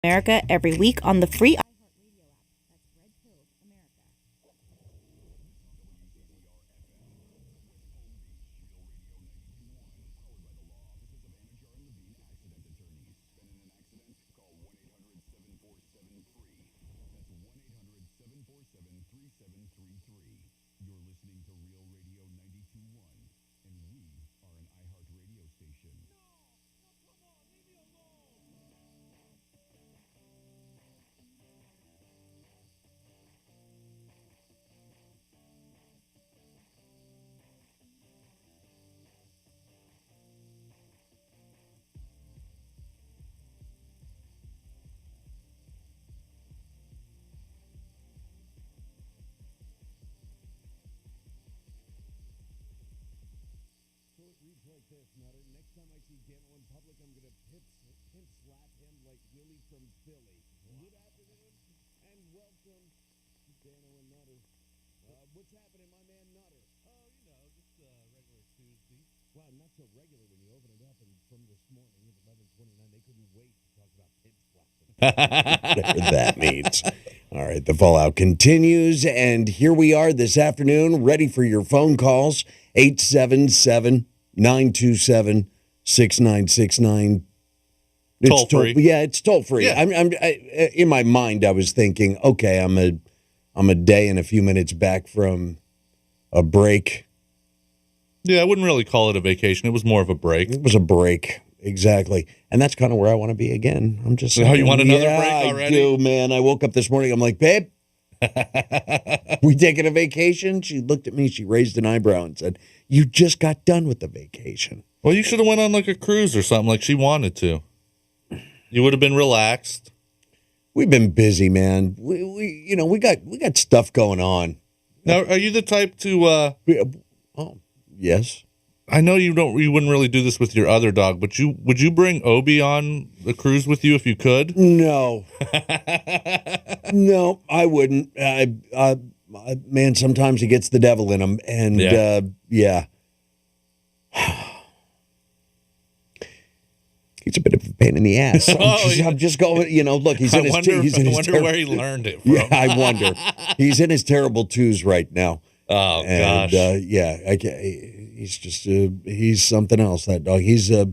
America every week on the free iHeartRadio app. That's Red Pills America. You're listening to Real Radio 92.1, and we are an iHeartRadio station. So it reads like this, Nutter. Next time I see Dano in public, I'm going to pimp slap him like Willie from Philly. Good afternoon, and welcome to Dano and Nutter. What's happening, my man Nutter? Oh, just regular Tuesday. Wow, not so regular when you open it up, and from this morning at 11:29, they couldn't wait to talk about pimp slapping. Whatever that means. All right, the fallout continues, and here we are this afternoon, ready for your phone calls. 877-927-6969. Toll free. Yeah, it's toll free. Yeah. In my mind, I was thinking, okay, I'm a day and a few minutes back from a break. Yeah, I wouldn't really call it a vacation. It was more of a break. It was a break, exactly, and that's kind of where I want to be again. I'm just. Oh, you want another yeah, break already? I do, man. I woke up this morning. I'm like, babe, we taking a vacation? She looked at me. She raised an eyebrow and said, "You just got done with the vacation." Well, you should have went on like a cruise or something like she wanted to. You would have been relaxed. We've been busy, man. We got stuff going on. Now, are you the type to? Oh, yes. I know you wouldn't really do this with your other dog, but would you bring Obi on the cruise with you if you could? No, no, I wouldn't. Man, sometimes he gets the devil in him, and yeah. He's a bit of a pain in the ass. I'm just going, look, he's in his I wonder where he learned it from. Yeah, I wonder. He's in his terrible twos right now. Oh, and, gosh. He's just, he's something else, that dog. He's a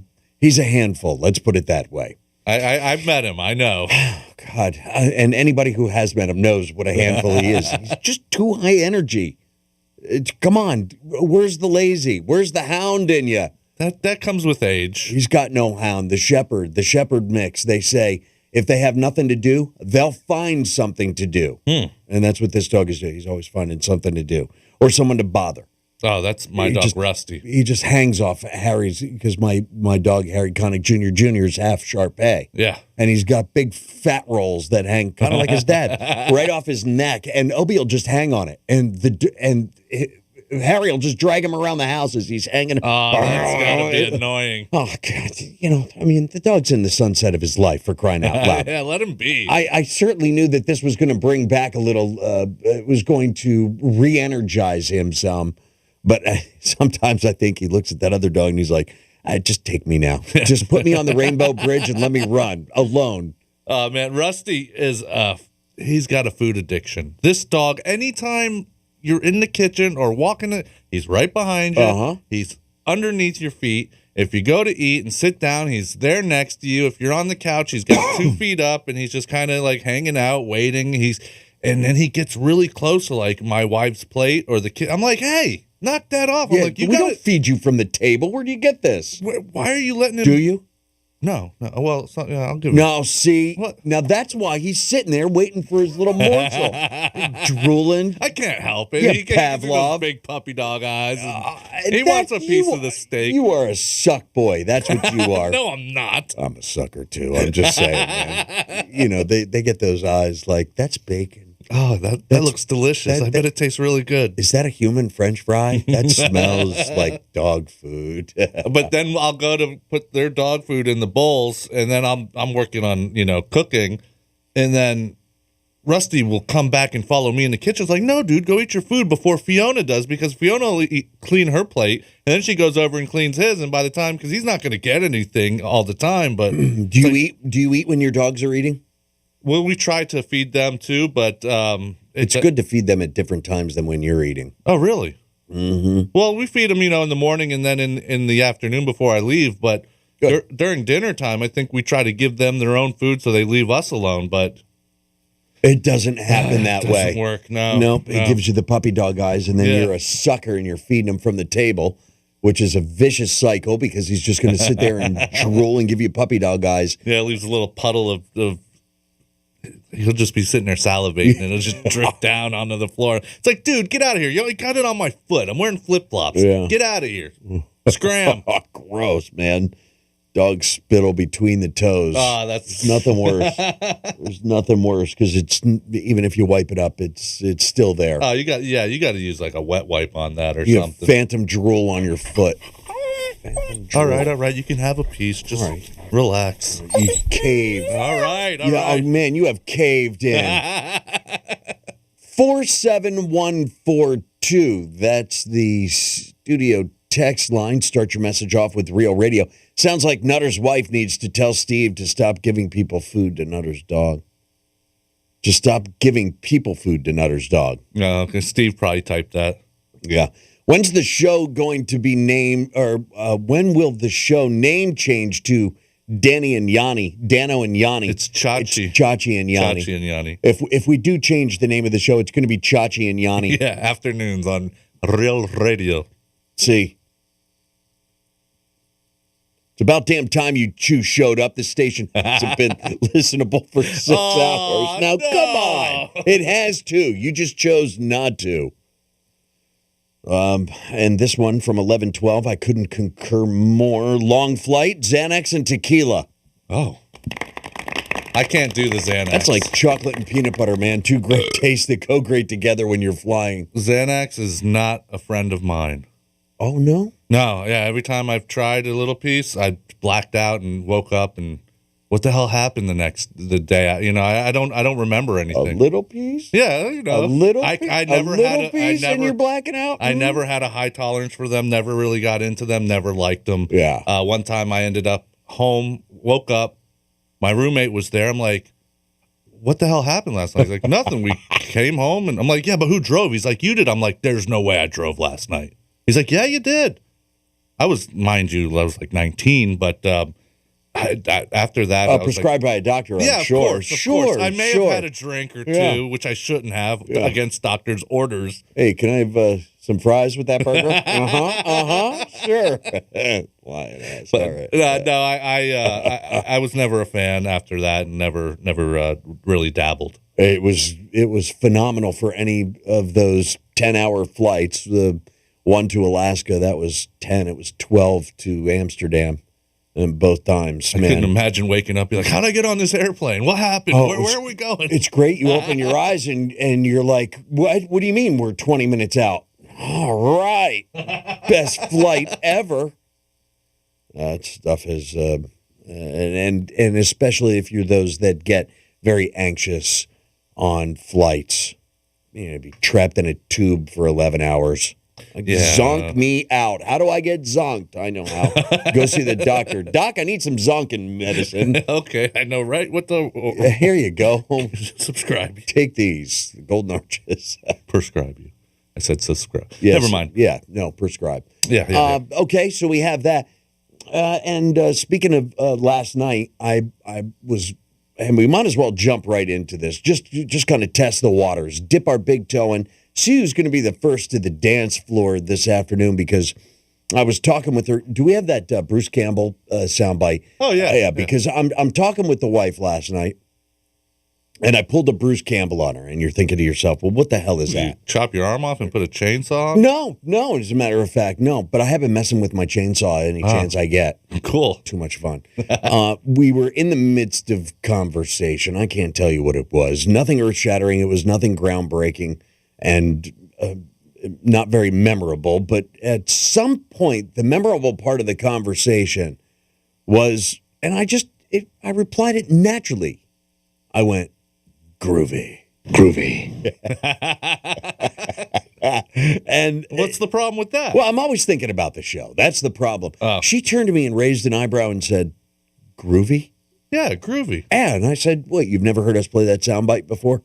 handful, let's put it that way. I've met him. I know. God. And anybody who has met him knows what a handful he is. He's just too high energy. Come on. Where's the lazy? Where's the hound in you? That comes with age. He's got no hound. The shepherd mix, they say, if they have nothing to do, they'll find something to do. And that's what this dog is doing. He's always finding something to do or someone to bother. Oh, that's my dog, Rusty. He just hangs off Harry's, because my dog, Harry Connick Jr. is half Shar-Pei. Yeah. And he's got big fat rolls that hang kind of like his dad right off his neck. And Obi will just hang on it. And Harry will just drag him around the house as he's hanging. Oh, that's got to be annoying. Oh, God. The dog's in the sunset of his life, for crying out loud. Yeah, let him be. I certainly knew that this was going to bring back a little, it was going to re-energize him some. But sometimes I think he looks at that other dog and he's like, just take me now. Just put me on the Rainbow Bridge and let me run alone. Man, Rusty he's got a food addiction. This dog, anytime you're in the kitchen or walking, he's right behind you. Uh-huh. He's underneath your feet. If you go to eat and sit down, he's there next to you. If you're on the couch, he's got 2 feet up and he's just kind of like hanging out, waiting. And then he gets really close to like my wife's plate or the kid. I'm like, hey, knock that off. I'm like, we don't feed you from the table. Where do you get this? Why are you letting him? Do you? No. Well, it's not, I'll give it. No, see, What? Now that's why he's sitting there waiting for his little morsel, drooling. I can't help it. Yeah, He gets those Pavlov. big puppy dog eyes. And he wants a piece of the steak. You are a suck boy. That's what you are. No, I'm not. I'm a sucker too. I'm just saying, man. They get those eyes like, that's bacon. Oh, that looks delicious. I bet it tastes really good. Is that a human French fry? That smells like dog food. But then I'll go to put their dog food in the bowls, and then I'm working on cooking, and then Rusty will come back and follow me in the kitchen. It's like, no, dude, go eat your food before Fiona does, because Fiona will clean her plate, and then she goes over and cleans his, and by the time, because he's not going to get anything all the time, but Do you eat when your dogs are eating? Well, we try to feed them too, but It's good to feed them at different times than when you're eating. Oh, really? Mm-hmm. Well, we feed them, in the morning and then in the afternoon before I leave. But during dinner time, I think we try to give them their own food so they leave us alone. But it doesn't happen that way. It doesn't work. No. Nope. It gives you the puppy dog eyes, and then you're a sucker, and you're feeding him from the table, which is a vicious cycle because he's just going to sit there and drool and give you puppy dog eyes. Yeah, it leaves a little puddle of he'll just be sitting there salivating, and it'll just drip down onto the floor. It's like, dude, get out of here. You got it on my foot. I'm wearing flip-flops. Yeah. Get out of here. Scram. Oh, gross, man. Dog spittle between the toes. Oh, that's nothing worse. There's nothing worse because it's even if you wipe it up, it's still there. Oh, you got to use like a wet wipe on that or you something. Have phantom drool on your foot. All right. You can have a piece. Just relax. You caved. All right. Oh man, you have caved in. 47142. That's the studio text line. Start your message off with Real Radio. Sounds like Nutter's wife needs to tell Steve to stop giving people food to Nutter's dog. Just stop giving people food to Nutter's dog. No, because Steve probably typed that. Yeah. When's the show going to be named, or when will the show name change to Dano and Yanni? It's Chachi. It's Chachi and Yanni. Chachi and Yanni. If we do change the name of the show, it's going to be Chachi and Yanni. Yeah, afternoons on Real Radio. See. It's about damn time you two showed up. This station hasn't been listenable for 6 hours. Now, come on. It has to. You just chose not to. And this one from 1112, I couldn't concur more. Long flight, Xanax and tequila. Oh. I can't do the Xanax. That's like chocolate and peanut butter, man. Two great tastes that go great together when you're flying. Xanax is not a friend of mine. Oh, no? No, yeah. Every time I've tried a little piece, I blacked out and woke up and what the hell happened the day? I don't remember anything. A little piece? Yeah, A little piece? I never a little had a piece and you're blacking out? I never had a high tolerance for them, never really got into them, never liked them. Yeah. One time I ended up home, woke up, my roommate was there. I'm like, what the hell happened last night? He's like, nothing. We came home and I'm like, yeah, but who drove? He's like, you did. I'm like, there's no way I drove last night. He's like, yeah, you did. I was like 19, but after that, I was prescribed by a doctor. Yeah, sure, of course. I may have had a drink or two, which I shouldn't have against doctor's orders. Hey, can I have some fries with that burger? Sure. Lying ass. All right. No, I was never a fan after that, and never really dabbled. It was phenomenal for any of those 10-hour flights. The one to Alaska, that was 10. It was 12 to Amsterdam. And both times, man. I couldn't imagine waking up, be like, how'd I get on this airplane? What happened? Where are we going? It's great. You open your eyes and you're like, what do you mean we're 20 minutes out? All right. Best flight ever. That stuff is, and especially if you're those that get very anxious on flights, be trapped in a tube for 11 hours. Zonk me out. How do I get zonked? I know how. Go see the doctor. Doc, I need some zonking medicine. Okay, I know, right? Here you go. Subscribe. Take these golden arches. Prescribe you. I said subscribe. Yes. Never mind. Yeah, no, prescribe. Yeah. Okay, so we have that. And speaking of last night, I was, and we might as well jump right into this. Just kind of test the waters, dip our big toe in. See who's going to be the first to the dance floor this afternoon, because I was talking with her. Do we have that Bruce Campbell soundbite? Oh, yeah. Yeah, because I'm talking with the wife last night, and I pulled a Bruce Campbell on her, and you're thinking to yourself, well, what the hell is that? You chop your arm off and put a chainsaw on? No, as a matter of fact, no. But I have been messing with my chainsaw any chance I get. Cool. Too much fun. We were in the midst of conversation. I can't tell you what it was. Nothing earth-shattering. It was nothing groundbreaking. And not very memorable, but at some point, the memorable part of the conversation was, and I replied it naturally. I went, groovy. And what's the problem with that? Well, I'm always thinking about the show. That's the problem. She turned to me and raised an eyebrow and said, groovy? Yeah, groovy. And I said, "What? You've never heard us play that soundbite before?"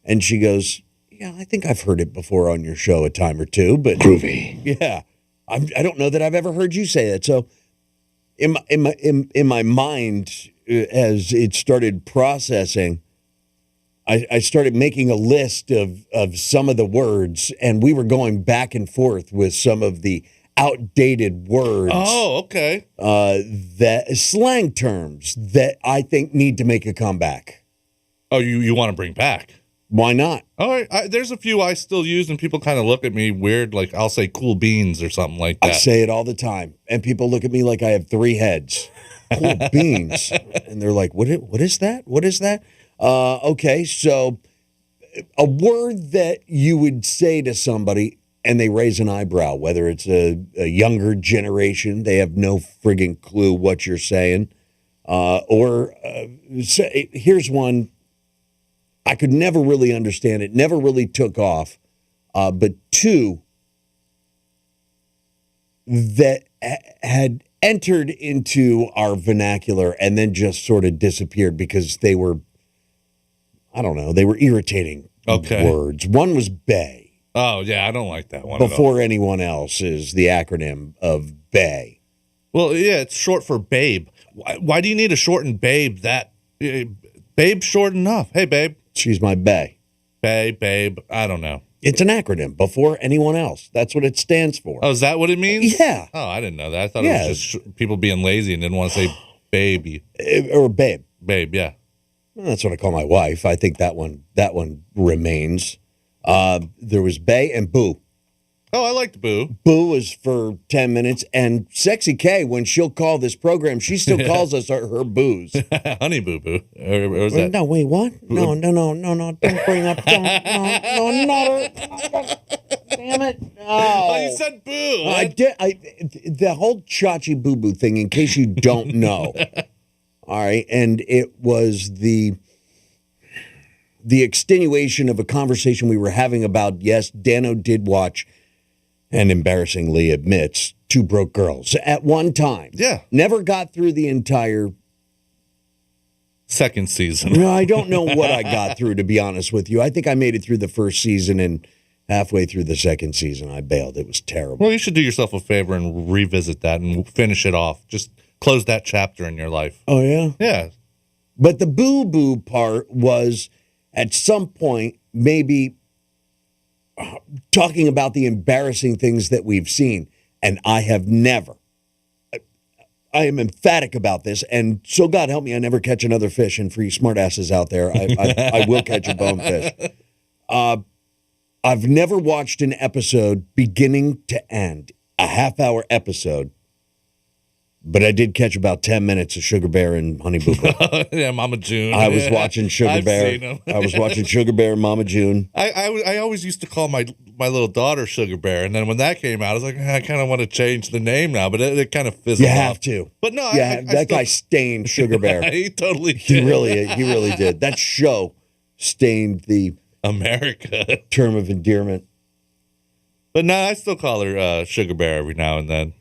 And she goes, "Yeah, I think I've heard it before on your show a time or two, but groovy." Yeah, I don't know that I've ever heard you say that. So, in my mind, as it started processing, I started making a list of some of the words, and we were going back and forth with some of the outdated words. Oh, okay. That slang terms that I think need to make a comeback. Oh, you want to bring back? Why not? All right. There's a few I still use, and people kind of look at me weird. Like I'll say "cool beans" or something like that. I say it all the time, and people look at me like I have 3 heads. Cool beans, and they're like, "What is that? What is that?" Okay, so a word that you would say to somebody and they raise an eyebrow, whether it's a younger generation, they have no friggin' clue what you're saying, or here's one. I could never really understand it, never really took off, but 2 that had entered into our vernacular and then just sort of disappeared because they were, I don't know, they were irritating words. One was "bay." Oh, yeah, I don't like that one. Before anyone else is the acronym of "bay." Well, yeah, it's short for babe. Why do you need to shorten babe? Babe's short enough. Hey, babe. She's my bay. Babe. I don't know. It's an acronym. Before anyone else. That's what it stands for. Oh, is that what it means? Yeah. Oh, I didn't know that. I thought it was just people being lazy and didn't want to say baby. Or babe. Babe, yeah. Well, that's what I call my wife. I think that one remains. There was "bay" and "boo." Oh, I liked boo. Boo was for 10 minutes, and Sexy K, when she'll call this program, she still calls us her boos. Honey boo boo. Or was that? No, wait, what? No, don't bring up, no, Nutter. Damn it. No. Oh, you said boo. I did. The whole Chachi Boo Boo thing, in case you don't know. All right, and it was the extenuation of a conversation we were having about, yes, Dano did watch and embarrassingly admits Two Broke Girls at one time. Yeah. Never got through the entire second season. No, I don't know what I got through, to be honest with you. I think I made it through the first season, and halfway through the second season, I bailed. It was terrible. Well, you should do yourself a favor and revisit that and finish it off. Just close that chapter in your life. Oh, yeah? Yeah. But the boo-boo part was, at some point, maybe talking about the embarrassing things that we've seen. And I have never. I am emphatic about this, and so God help me, I never catch another fish. And for you smartasses out there, I will catch a bonefish. I've never watched an episode beginning to end, a half-hour episode, but I did catch about 10 minutes of Sugar Bear and Honey Boo Boo. Yeah, Mama June. I was watching Sugar Bear. I was watching Sugar Bear and Mama June. I always used to call my little daughter Sugar Bear, and then when that came out, I was like, I kind of want to change the name now, but it kind of fizzled You off. have to. But no, that guy stained Sugar Bear. He totally did. He really did. That show stained the America term of endearment. But no, I still call her Sugar Bear every now and then.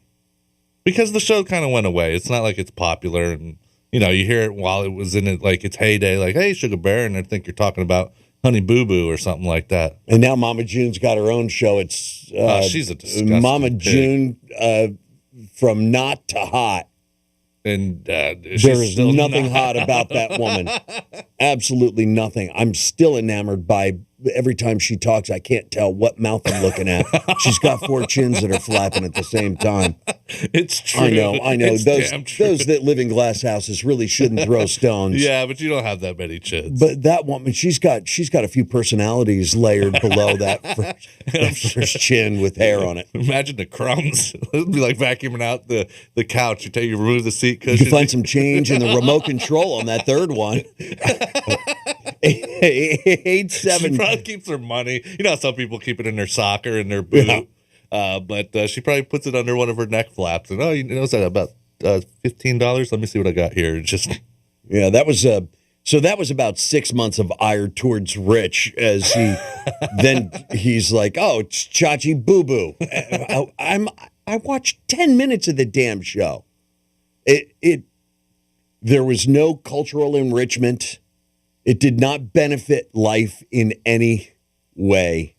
Because the show kind of went away. It's not like it's popular, and you hear it while it was in its heyday, like, hey, Sugar Bear, and I think you're talking about Honey Boo Boo or something like that. And now Mama June's got her own show. It's she's a disgusting Mama pig. June from not to hot. And there is nothing hot about that woman. Absolutely nothing. I'm still enamored by every time she talks. I can't tell what mouth I'm looking at. She's got 4 chins that are flapping at the same time. It's true. I know. It's damn true. Those that live in glass houses really shouldn't throw stones. Yeah, but you don't have that many chins. But that woman, she's got a few personalities layered below that first chin with hair on it. Imagine the crumbs. It'd be like vacuuming out the couch. You remove the seat cushion. You can find some change in the remote control on that third one. 8-7. She probably keeps her money. You know how some people keep it in their sock or in their boot. Yeah. But she probably puts it under one of her neck flaps. And what's that, about $15? Let me see what I got here. Yeah, that was so that was about 6 months of ire towards Rich, as he's like, oh, it's Chachi Boo Boo. I watched 10 minutes of the damn show. There was no cultural enrichment. It did not benefit life in any way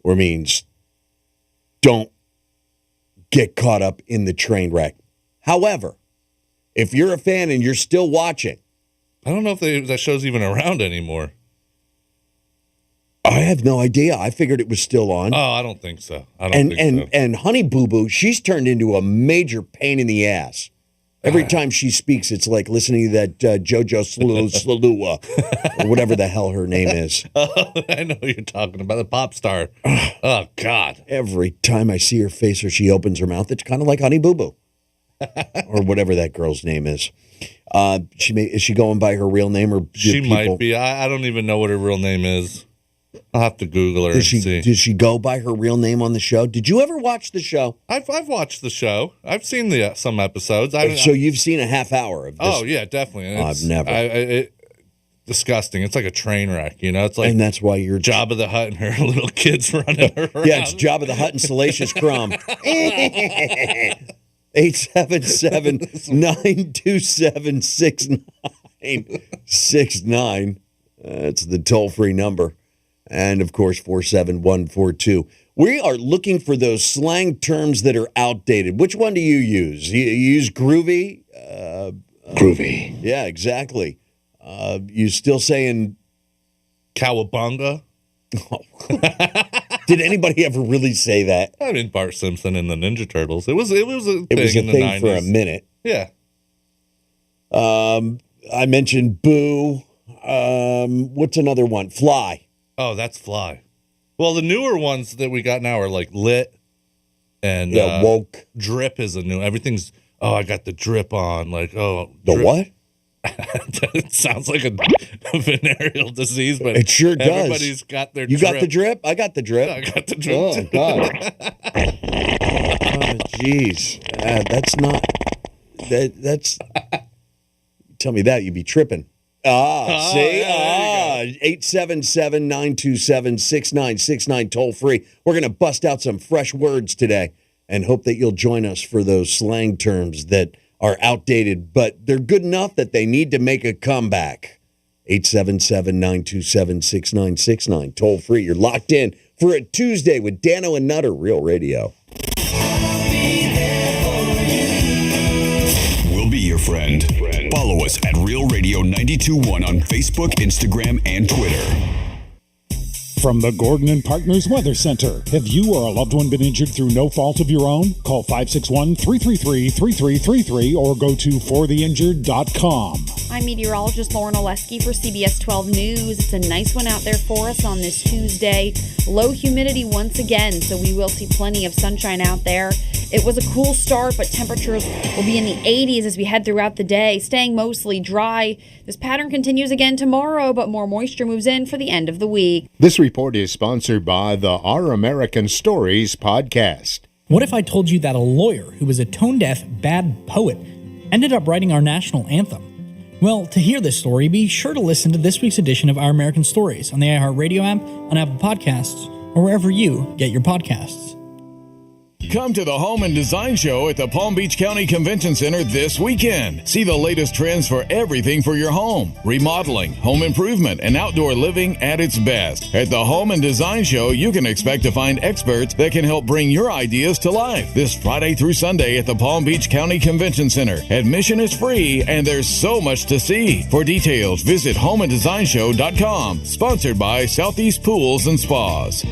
or means. Don't get caught up in the train wreck. However, if you're a fan and you're still watching, I don't know if that show's even around anymore. I have no idea. I figured it was still on. Oh, I don't think so. And Honey Boo Boo, she's turned into a major pain in the ass. Every time she speaks, it's like listening to that JoJo Slulua, or whatever the hell her name is. Oh, I know who you're talking about, the pop star. Oh, God. Every time I see her face or she opens her mouth, it's kind of like Honey Boo Boo, or whatever that girl's name is. Is she going by her real name, or she might be? I don't even know what her real name is. I'll have to Google her and see. Did she go by her real name on the show? Did you ever watch the show? I've watched the show. I've seen some episodes. So you've seen a half hour of this? Oh, yeah, definitely. I've never. Disgusting. It's like a train wreck, you know? It's like, and that's why you're Jabba the Hutt and her little kids running around. Yeah, it's Jabba the Hutt and Salacious Crumb. 877-927-6969. That's the toll-free number. And, of course, 47142. We are looking for those slang terms that are outdated. Which one do you use? You use groovy? Groovy. Yeah, exactly. You still saying Cowabunga? Did anybody ever really say that? I mean, Bart Simpson and the Ninja Turtles. It was a thing in the thing 90s. For a minute. Yeah. I mentioned boo. What's another one? Fly. Oh, that's fly. Well, the newer ones that we got now are like lit and woke. Drip is a new. Everything's. Oh, I got the drip on. Like, oh, the drip. what? It sounds like a venereal disease, but it sure does. Everybody's got their. You drip. got the drip. I got the drip. I got the drip. Oh God. Oh jeez. That's not. That's. Tell me that you'd be tripping. See? 877-927-6969, toll free. We're going to bust out some fresh words today and hope that you'll join us for those slang terms that are outdated, but they're good enough that they need to make a comeback. 877-927-6969, toll free. You're locked in for a Tuesday with Dano and Nutter, Real Radio. We'll be your friend. Follow us at Real Radio 92.1 on Facebook, Instagram, and Twitter. From the Gordon and Partners Weather Center. Have you or a loved one been injured through no fault of your own? Call 561-333-3333 or go to fortheinjured.com. I'm meteorologist Lauren Oleski for CBS 12 News. It's a nice one out there for us on this Tuesday. Low humidity once again, so we will see plenty of sunshine out there. It was a cool start, but temperatures will be in the 80s as we head throughout the day, staying mostly dry. This pattern continues again tomorrow, but more moisture moves in for the end of the week. This report is sponsored by the Our American Stories podcast. What if I told you that a lawyer who was a tone-deaf, bad poet ended up writing our national anthem? Well, to hear this story, be sure to listen to this week's edition of Our American Stories on the iHeartRadio app, on Apple Podcasts, or wherever you get your podcasts. Come to the Home and Design Show at the Palm Beach County Convention Center this weekend. See the latest trends for everything for your home, remodeling, home improvement, and outdoor living at its best. At the Home and Design Show, you can expect to find experts that can help bring your ideas to life. This Friday through Sunday at the Palm Beach County Convention Center. Admission is free, and there's so much to see. For details, visit homeanddesignshow.com. Sponsored by Southeast Pools and Spas.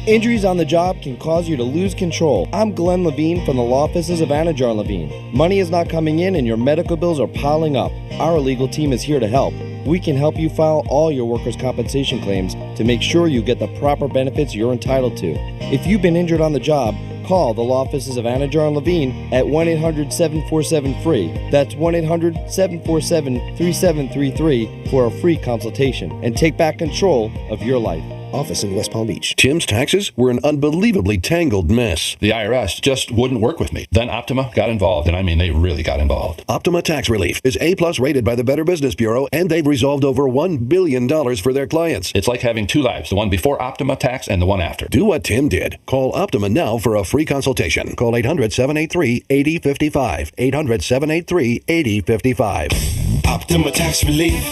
Injuries on the job can cause you to lose control. I'm Glenn Levine from the law offices of Anajar Levine. Money is not coming in and your medical bills are piling up. Our legal team is here to help. We can help you file all your workers' compensation claims to make sure you get the proper benefits you're entitled to. If you've been injured on the job, call the law offices of Anajar Levine at 1-800-747-FREE. That's 1-800-747-3733 for a free consultation and take back control of your life. Office in West Palm Beach. Tim's taxes were an unbelievably tangled mess. The IRS just wouldn't work with me. Then Optima got involved, and I mean, they really got involved. Optima Tax Relief is A-plus rated by the Better Business Bureau, and they've resolved over $1 billion for their clients. It's like having two lives, the one before Optima Tax and the one after. Do what Tim did. Call Optima now for a free consultation. Call 800-783-8055. 800-783-8055. Optima Tax Relief.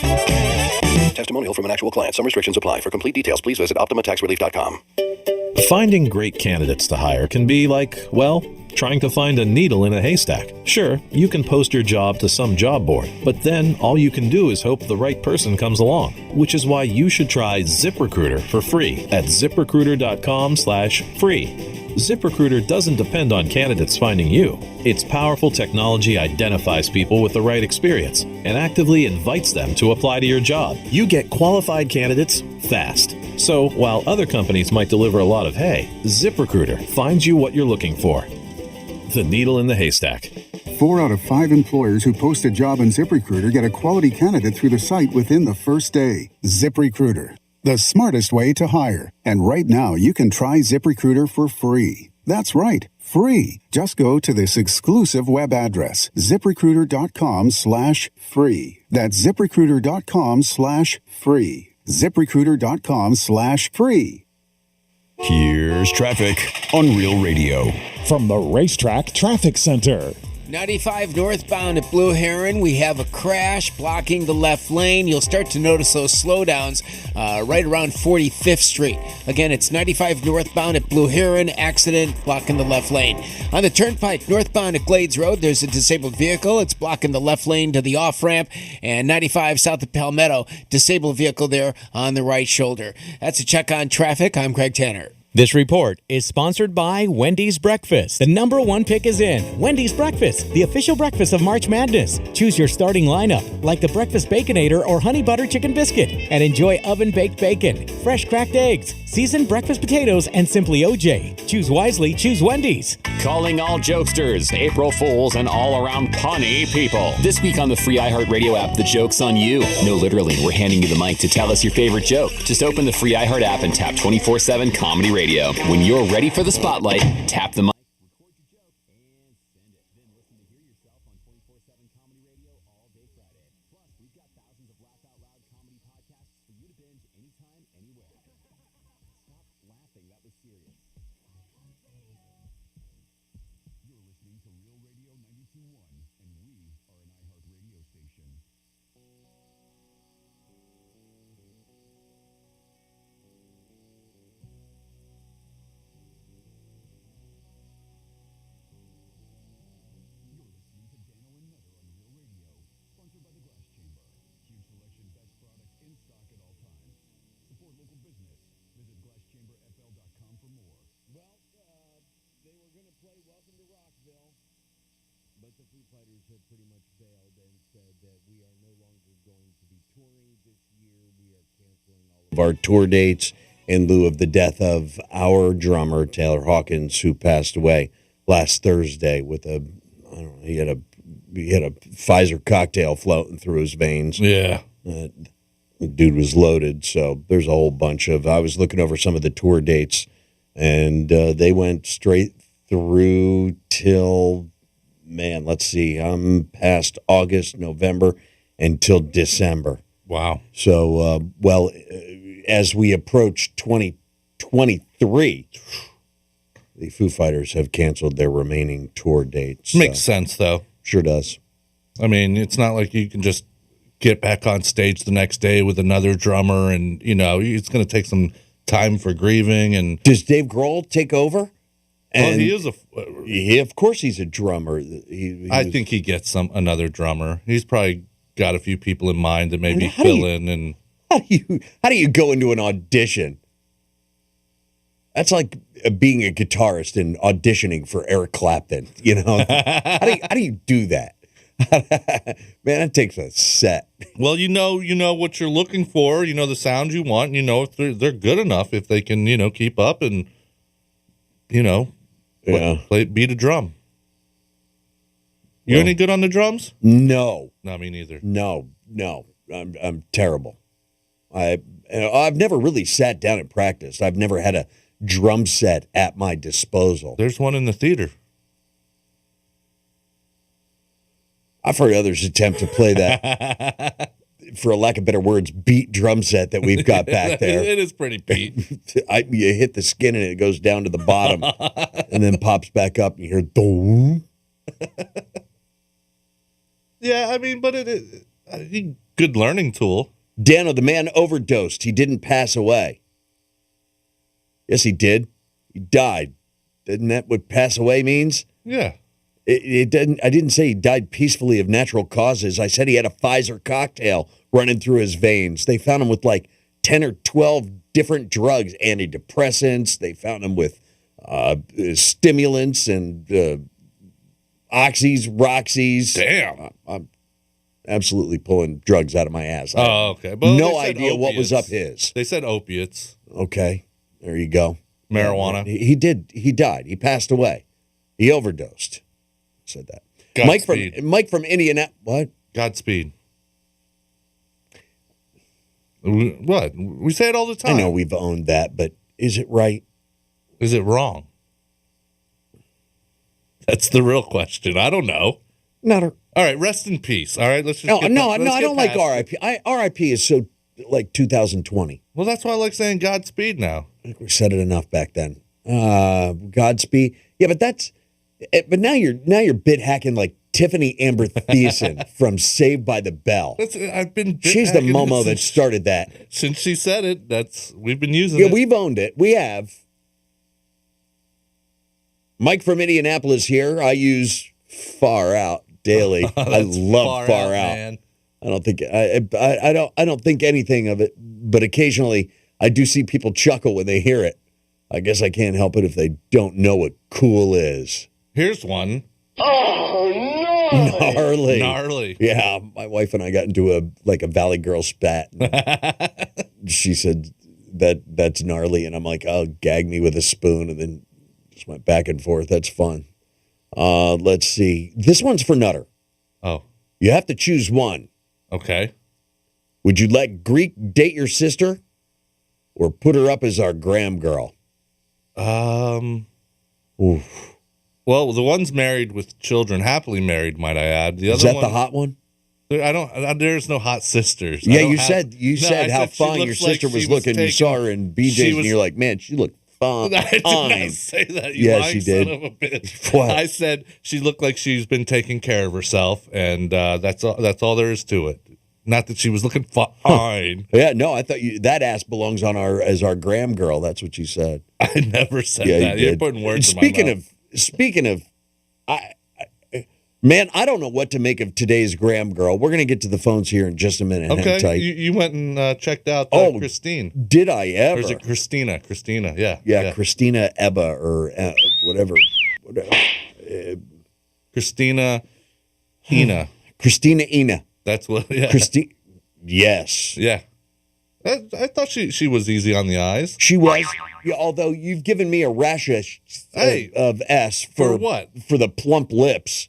Testimonial from an actual client. Some restrictions apply. For complete details, please visit OptimaTaxRelief.com. Finding great candidates to hire can be like, well, trying to find a needle in a haystack. Sure, you can post your job to some job board, but then all you can do is hope the right person comes along, which is why you should try ZipRecruiter for free at ZipRecruiter.com/free. ZipRecruiter doesn't depend on candidates finding you. Its powerful technology identifies people with the right experience and actively invites them to apply to your job. You get qualified candidates fast. So while other companies might deliver a lot of hay, ZipRecruiter finds you what you're looking for. The needle in the haystack. 4 out of 5 employers who post a job on ZipRecruiter get a quality candidate through the site within the first day. ZipRecruiter, the smartest way to hire. And right now, you can try ZipRecruiter for free. That's right, free. Just go to this exclusive web address, ZipRecruiter.com/free. That's ZipRecruiter.com/free. ZipRecruiter.com/free. Here's traffic on Real Radio. From the Racetrack Traffic Center. 95 northbound at Blue Heron, we have a crash blocking the left lane. You'll start to notice those slowdowns right around 45th Street. Again, it's 95 northbound at Blue Heron, accident blocking the left lane. On the Turnpike northbound at Glades Road, there's a disabled vehicle. It's blocking the left lane to the off-ramp. And 95 south of Palmetto, disabled vehicle there on the right shoulder. That's a check on traffic. I'm Craig Tanner. This report is sponsored by Wendy's Breakfast. The #1 pick is in. Wendy's Breakfast, the official breakfast of March Madness. Choose your starting lineup, like the Breakfast Baconator or Honey Butter Chicken Biscuit, and enjoy oven-baked bacon, fresh cracked eggs, seasoned breakfast potatoes, and Simply OJ. Choose wisely, choose Wendy's. Calling all jokesters, April Fools, and all-around punny people. This week on the free iHeartRadio app, the joke's on you. No, literally, we're handing you the mic to tell us your favorite joke. Just open the free iHeart app and tap 24/7 Comedy Radio. When you're ready for the spotlight, tap the mic. Our tour dates in lieu of the death of our drummer Taylor Hawkins, who passed away last Thursday with he had a Pfizer cocktail floating through his veins. Yeah, the dude was loaded. So there's a whole bunch of. I was looking over some of the tour dates, and they went straight through till let's see, past August, November, until December. Wow. So, as we approach 2023, the Foo Fighters have canceled their remaining tour dates. Makes sense, though. Sure does. I mean, it's not like you can just get back on stage the next day with another drummer, and, it's going to take some time for grieving. And does Dave Grohl take over? And he is of course he's a drummer. I think he gets another drummer. He's probably got a few people in mind that maybe fill in. And how do you go into an audition? That's like being a guitarist and auditioning for Eric Clapton. How do you do that? Man, that takes a set. Well, you know what you're looking for. You know the sound you want. You know if they're good enough, if they can keep up and beat a drum. You any good on the drums? No. Not me neither. No. I'm terrible. I I've never really sat down and practiced. I've never had a drum set at my disposal. There's one in the theater. I've heard others attempt to play that, for a lack of better words, beat drum set that we've got back there. It is pretty beat. You hit the skin and it goes down to the bottom and then pops back up and you hear boom. Yeah, I mean, but it is a good learning tool. Dano, the man overdosed. He didn't pass away. Yes, he did. He died. Isn't that what pass away means? Yeah. It didn't. I didn't say he died peacefully of natural causes. I said he had a Pfizer cocktail running through his veins. They found him with like 10 or 12 different drugs, antidepressants. They found him with stimulants and oxys, roxys. Damn. I'm absolutely pulling drugs out of my ass. Oh, okay. Well, no idea what was up his. They said opiates. Okay. There you go. Marijuana. He did. He died. He passed away. He overdosed. Said that. Godspeed. Mike from Indiana. What? Godspeed. What? We say it all the time. I know we've owned that, but is it right? Is it wrong? That's the real question. I don't know. Nutter. All right, rest in peace. All right, let's just No, I don't like RIP. RIP is so like 2020. Well, that's why I like saying Godspeed now. I think we said it enough back then. Godspeed. Yeah, but that's. But now you're bit hacking like Tiffany Amber Thiessen from Saved by the Bell. I've been. She's the Momo that started that. Since she said it, we've been using it. Yeah, we've owned it. We have. Mike from Indianapolis here. I use Far Out daily. I love Far Out. Man. I don't think I don't think anything of it, but occasionally I do see people chuckle when they hear it. I guess I can't help it if they don't know what cool is. Here's one. Oh, no! Gnarly. Yeah, my wife and I got into a Valley Girl spat. She said that's gnarly, and I'm like, oh, gag me with a spoon, and then just went back and forth. That's fun. Let's see. This one's for Nutter. Oh. You have to choose one. Okay. Would you let Greek date your sister or put her up as our Graham girl? Oof. Well, the one's married with children, happily married, might I add. The other Is that one, the hot one? There's no hot sisters. Yeah, you said how fine your sister was looking. You saw her in BJ's, and you're like, man, she looked fine. I did not say that. You yes, lying you did. Son of a bitch. What? I said she looked like she's been taking care of herself, and that's all there is to it. Not that she was looking fine. Yeah, no, I thought that ass belongs on as our Graham girl. That's what you said. I never said that. You're putting words in my mouth. Speaking of, man, I don't know what to make of today's Graham girl. We're going to get to the phones here in just a minute. Okay, you went and checked out Christine. Did I ever? Or is it Christina? Christina, yeah. Yeah, Christina Ebba or whatever. Christina Ina. Christina Ina. That's what, yeah. Christine. Yes. Yeah. I thought she was easy on the eyes. She was. Yeah, although you've given me a rash of S for what? For the plump lips.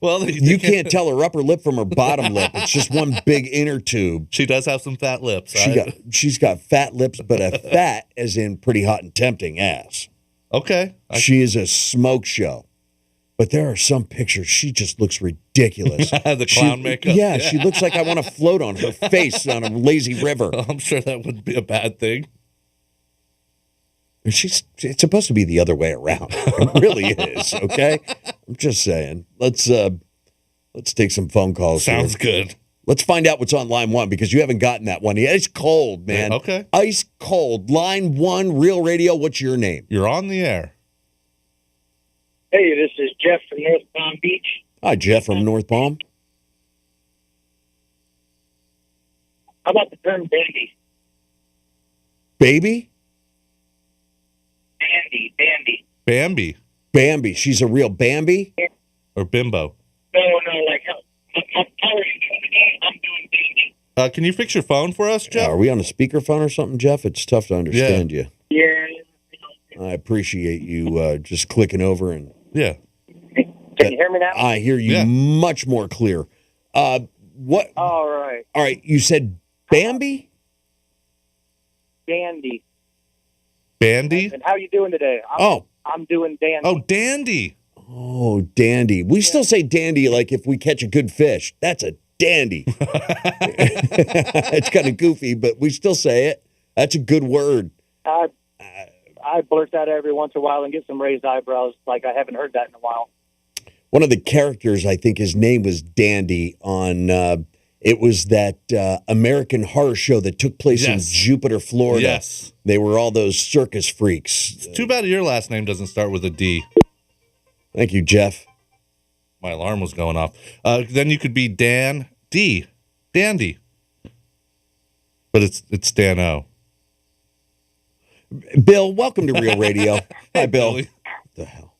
Well, you can't tell her upper lip from her bottom lip. It's just one big inner tube. She does have some fat lips. She's got fat lips, but a fat as in pretty hot and tempting ass. Okay. She is a smoke show. But there are some pictures. She just looks ridiculous. The clown makeup. Yeah, she looks like I want to float on her face on a lazy river. I'm sure that wouldn't be a bad thing. It's supposed to be the other way around. It really is. Okay, I'm just saying. Let's take some phone calls. Sounds good. Let's find out what's on line one because you haven't gotten that one yet. It's cold, man. Okay. Ice cold. Line one, Real Radio. What's your name? You're on the air. Hey, this is Jeff from North Palm Beach. Hi, Jeff from North Palm. How about the term bandy? Baby? Bandy. Bambi. She's a real Bambi? Or bimbo? No, like I'm doing bandy. Can you fix your phone for us, Jeff? Are we on a speakerphone or something, Jeff? It's tough to understand you. Yeah. I appreciate you just clicking over and... Yeah. Can you hear me now? I hear you much more clear. What? All right. All right. You said Bambi? Dandy. Bandy? And how are you doing today? I'm doing dandy. Oh, dandy. Oh, dandy. We still say dandy like if we catch a good fish. That's a dandy. It's kind of goofy, but we still say it. That's a good word. I blurt that every once in a while and get some raised eyebrows, like I haven't heard that in a while. One of the characters, I think his name was Dandy on, it was that American Horror Show that took place in Jupiter, Florida. Yes. They were all those circus freaks. It's too bad your last name doesn't start with a D. Thank you, Jeff. My alarm was going off. Then you could be Dan D. Dandy. But it's Dan O. Bill, welcome to Real Radio. Hi, Bill. Billy. What the hell?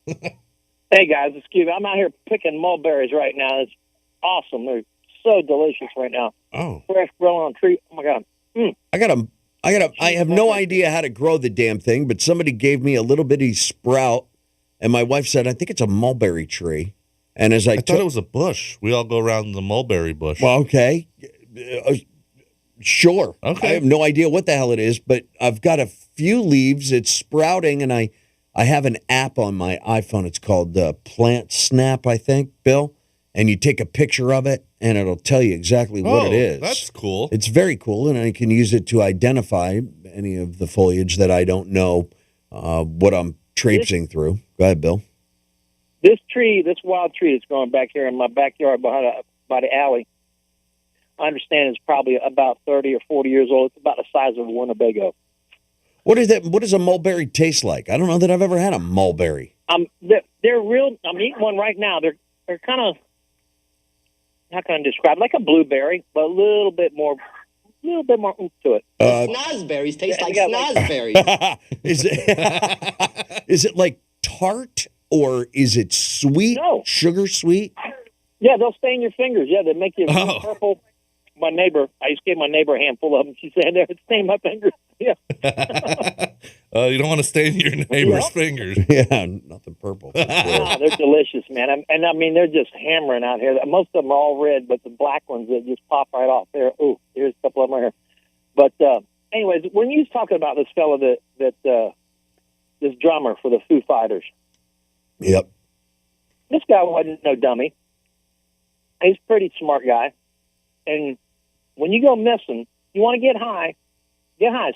Hey, guys, excuse me. I'm out here picking mulberries right now. It's awesome. They're so delicious right now. Oh. Fresh growing on a tree. Oh, my God. I have no idea how to grow the damn thing, but somebody gave me a little bitty sprout, and my wife said, I think it's a mulberry tree. And as I thought it was a bush. We all go around the mulberry bush. Well, okay. Sure. Okay. I have no idea what the hell it is, but I've got a few leaves. It's sprouting, and I have an app on my iPhone. It's called Plant Snap, I think, Bill. And you take a picture of it, and it'll tell you exactly what it is. That's cool. It's very cool, and I can use it to identify any of the foliage that I don't know what I'm traipsing through. Go ahead, Bill. This wild tree that's growing back here in my backyard by the alley, I understand it's probably about 30 or 40 years old. It's about the size of a Winnebago. What is that? What does a mulberry taste like? I don't know that I've ever had a mulberry. They're real. I'm eating one right now. They're kind of, how can I describe? Like a blueberry, but a little bit more oomph to it. Snozberries taste like snozberries. Is it like tart or is it sweet? No. Sugar sweet? Yeah, they'll stain your fingers. Yeah, they make you purple. My neighbor, I used to give my neighbor a handful of them. She said, "It stained my fingers." Yeah. You don't want to stain your neighbor's fingers. Yeah, nothing purple. They're delicious, man. And I mean, they're just hammering out here. Most of them are all red, but the black ones that just pop right off there. Oh, here's a couple of them right here. But anyways, when you was talking about this fella that this drummer for the Foo Fighters. Yep. This guy wasn't no dummy. He's a pretty smart guy. And when you go missing, you want to get high,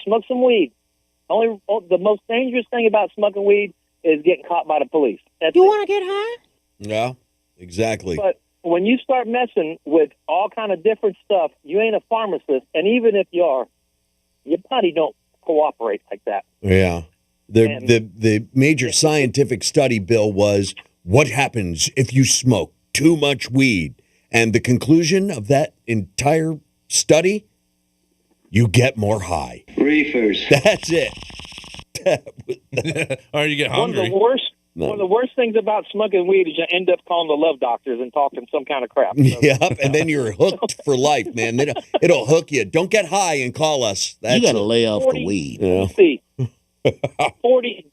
smoke some weed. The most dangerous thing about smoking weed is getting caught by the police. You want to get high? Yeah, exactly. But when you start messing with all kind of different stuff, you ain't a pharmacist, and even if you are, your body don't cooperate like that. Yeah. The major scientific study, Bill, was what happens if you smoke too much weed. And the conclusion of that entire study, you get more high. Reefers. That's it. Or you get hungry. One of the worst things about smoking weed is you end up calling the love doctors and talking some kind of crap. So. Yep, and then you're hooked for life, man. It'll hook you. Don't get high and call us. You got to lay off the weed. Yeah. Let's see.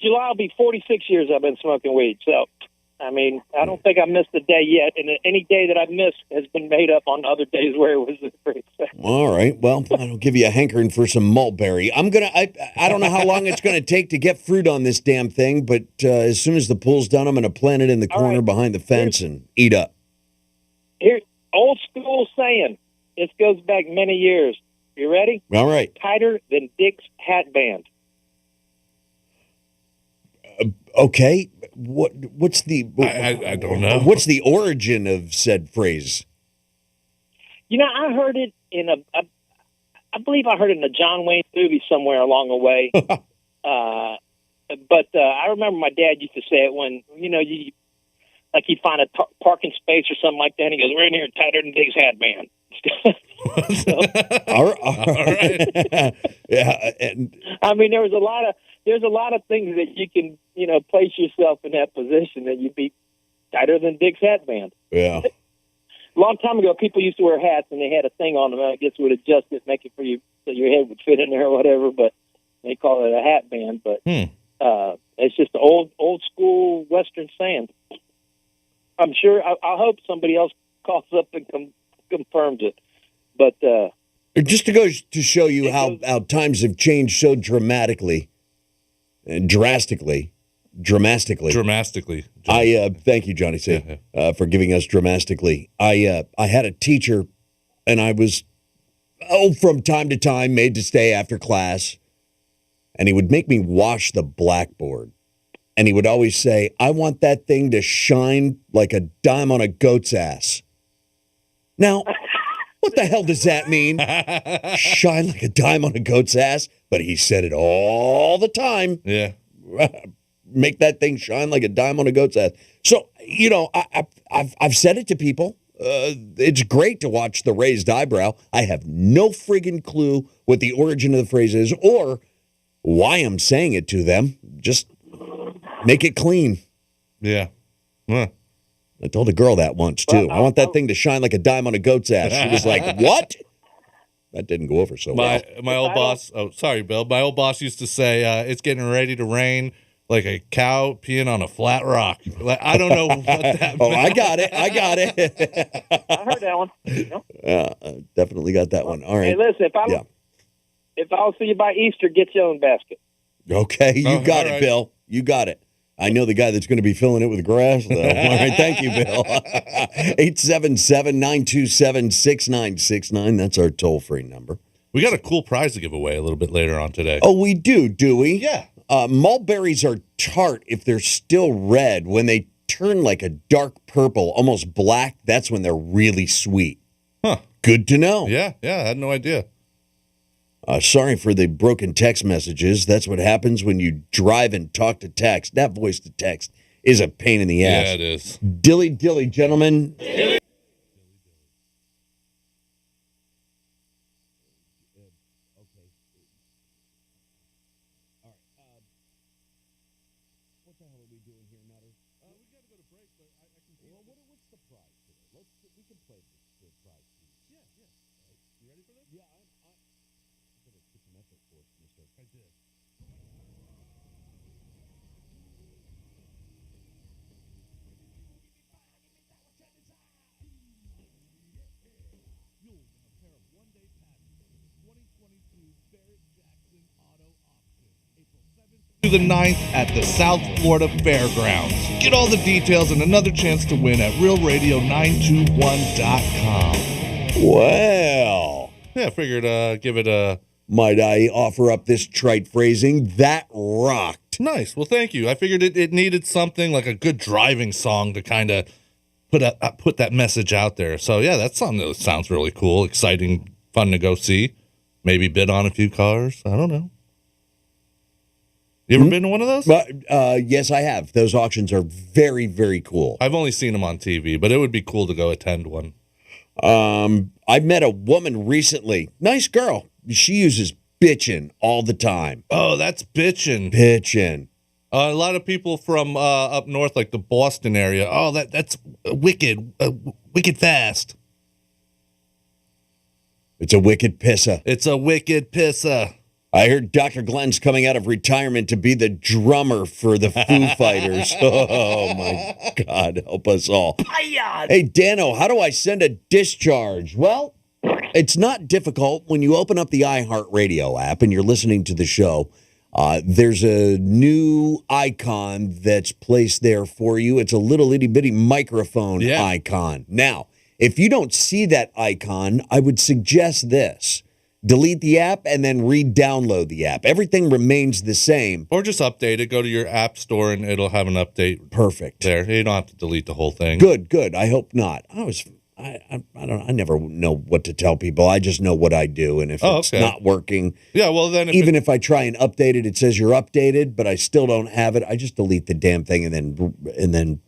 July will be 46 years I've been smoking weed. So, I mean, I don't think I missed a day yet. And any day that I've missed has been made up on other days where it was free. All right. Well, I'll give you a hankering for some mulberry. I don't know how long it's going to take to get fruit on this damn thing, but as soon as the pool's done, I'm going to plant it in the corner behind the fence and eat up. Here, old school saying. This goes back many years. You ready? All right. Tighter than Dick's hat band. Okay. What's the? I don't know. What's the origin of said phrase? You know, I heard it in I believe I heard it in a John Wayne movie somewhere along the way. But I remember my dad used to say it when, you he'd find a parking space or something like that, and he goes, "We're in here tighter than Dick's hat band." All right. Yeah. And I mean, there's a lot of things that you can, place yourself in that position that you'd be tighter than Dick's hat band. Yeah. A long time ago, people used to wear hats and they had a thing on them. I guess would adjust it, make it for you so your head would fit in there or whatever. But they call it a hat band. But it's just an old school Western saying. I'm sure. I hope somebody else calls up and confirms it. But Just to go to show you how times have changed so dramatically and drastically. I thank you, Johnny C, for giving us dramatically. I had a teacher, and I was from time to time made to stay after class, and he would make me wash the blackboard, and he would always say, "I want that thing to shine like a dime on a goat's ass." Now, what the hell does that mean? Shine like a dime on a goat's ass? But he said it all the time. Yeah. Make that thing shine like a dime on a goat's ass. So, I've said it to people. It's great to watch the raised eyebrow. I have no friggin' clue what the origin of the phrase is or why I'm saying it to them. Just make it clean. Yeah. Huh. I told a girl that once, too. I want that thing to shine like a dime on a goat's ass. She was like, what? That didn't go over so well. My old boss, sorry, Bill. My old boss used to say, it's getting ready to rain like a cow peeing on a flat rock. Like, I don't know what that meant. I got it. I heard that one. Yeah, definitely got that one. All right. Hey, listen, if I'll see you by Easter, get your own basket. Okay, you got it, Bill. You got it. I know the guy that's going to be filling it with grass, though. All right, thank you, Bill. 877-927-6969. That's our toll-free number. We got a cool prize to give away a little bit later on today. Oh, we do we? Yeah. Mulberries are tart if they're still red. When they turn like a dark purple, almost black, that's when they're really sweet. Huh. Good to know. Yeah, I had no idea. Sorry for the broken text messages. That's what happens when you drive and talk to text. That voice to text is a pain in the ass. Yeah, it is. Dilly, gentlemen. To the 9th at the South Florida Fairgrounds. Get all the details and another chance to win at realradio921.com. Well. Yeah, I figured give it a... Might I offer up this trite phrasing? That rocked. Nice. Well, thank you. I figured it needed something like a good driving song to kind of put that message out there. So, yeah, that's something that sounds really cool, exciting, fun to go see. Maybe bid on a few cars. I don't know. You ever been to one of those? Yes, I have. Those auctions are very, very cool. I've only seen them on TV, but it would be cool to go attend one. I met a woman recently. Nice girl. She uses bitchin' all the time. Oh, that's bitchin'. Bitchin'. A lot of people from up north, like the Boston area. Oh, that's wicked fast. It's a wicked pissa. It's a wicked pissa. I heard Dr. Glenn's coming out of retirement to be the drummer for the Foo Fighters. Oh, my God. Help us all. Hey, Dano, how do I send a discharge? Well, it's not difficult. When you open up the iHeartRadio app and you're listening to the show, there's a new icon that's placed there for you. It's a little itty-bitty microphone icon. Now, if you don't see that icon, I would suggest this. Delete the app and then re-download the app. Everything remains the same. Or just update it. Go to your app store and it'll have an update. Perfect. There. You don't have to delete the whole thing. Good. I hope not. I never know what to tell people. I just know what I do. And if it's not working, well then even if I try and update it, it says you're updated, but I still don't have it. I just delete the damn thing and then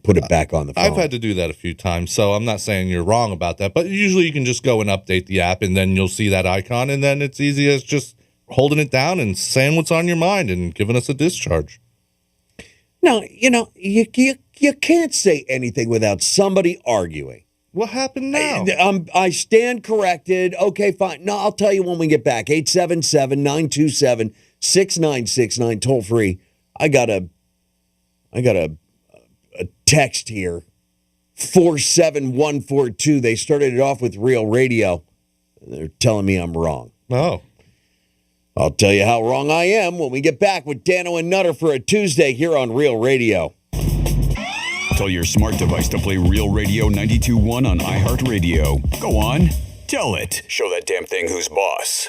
put it back on the phone. I've had to do that a few times, so I'm not saying you're wrong about that. But usually you can just go and update the app, and then you'll see that icon, and then it's easy as just holding it down and saying what's on your mind and giving us a discharge. Now, you can't say anything without somebody arguing. What happened now? I stand corrected. Okay, fine. No, I'll tell you when we get back. 877-927-6969, toll free. I got a text here, 47142. They started it off with Real Radio. They're telling me I'm wrong. Oh. I'll tell you how wrong I am when we get back with Dano and Nutter for a Tuesday here on Real Radio. Tell your smart device to play Real Radio 92.1 on iHeartRadio. Go on, tell it. Show that damn thing who's boss.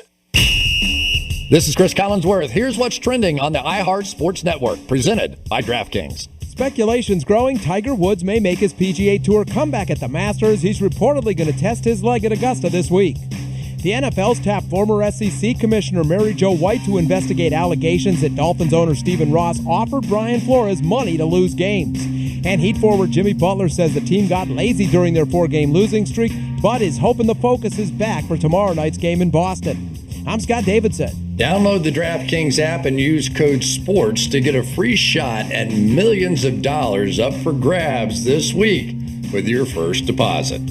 This is Chris Collinsworth. Here's what's trending on the iHeart Sports Network, presented by DraftKings. Speculation's growing. Tiger Woods may make his PGA Tour comeback at the Masters. He's reportedly going to test his leg at Augusta this week. The NFL's tapped former SEC Commissioner Mary Jo White to investigate allegations that Dolphins owner Stephen Ross offered Brian Flores money to lose games. And Heat forward Jimmy Butler says the team got lazy during their 4-game losing streak, but is hoping the focus is back for tomorrow night's game in Boston. I'm Scott Davidson. Download the DraftKings app and use code SPORTS to get a free shot at millions of dollars up for grabs this week with your first deposit.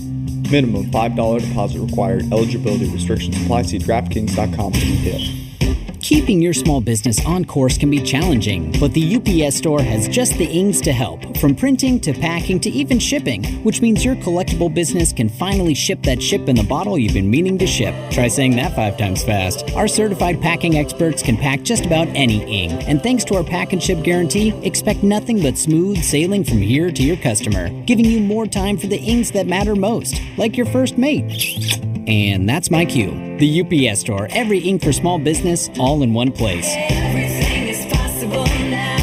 Minimum $5 deposit required. Eligibility restrictions apply. See DraftKings.com for details. Keeping your small business on course can be challenging, but the UPS Store has just the ings to help. From printing to packing to even shipping, which means your collectible business can finally ship that ship in the bottle you've been meaning to ship. Try saying that 5 times fast. Our certified packing experts can pack just about any ing, and thanks to our pack and ship guarantee, expect nothing but smooth sailing from here to your customer, giving you more time for the ings that matter most, like your first mate. And that's my cue. The UPS Store, every ink for small business, all in one place. Everything is possible now.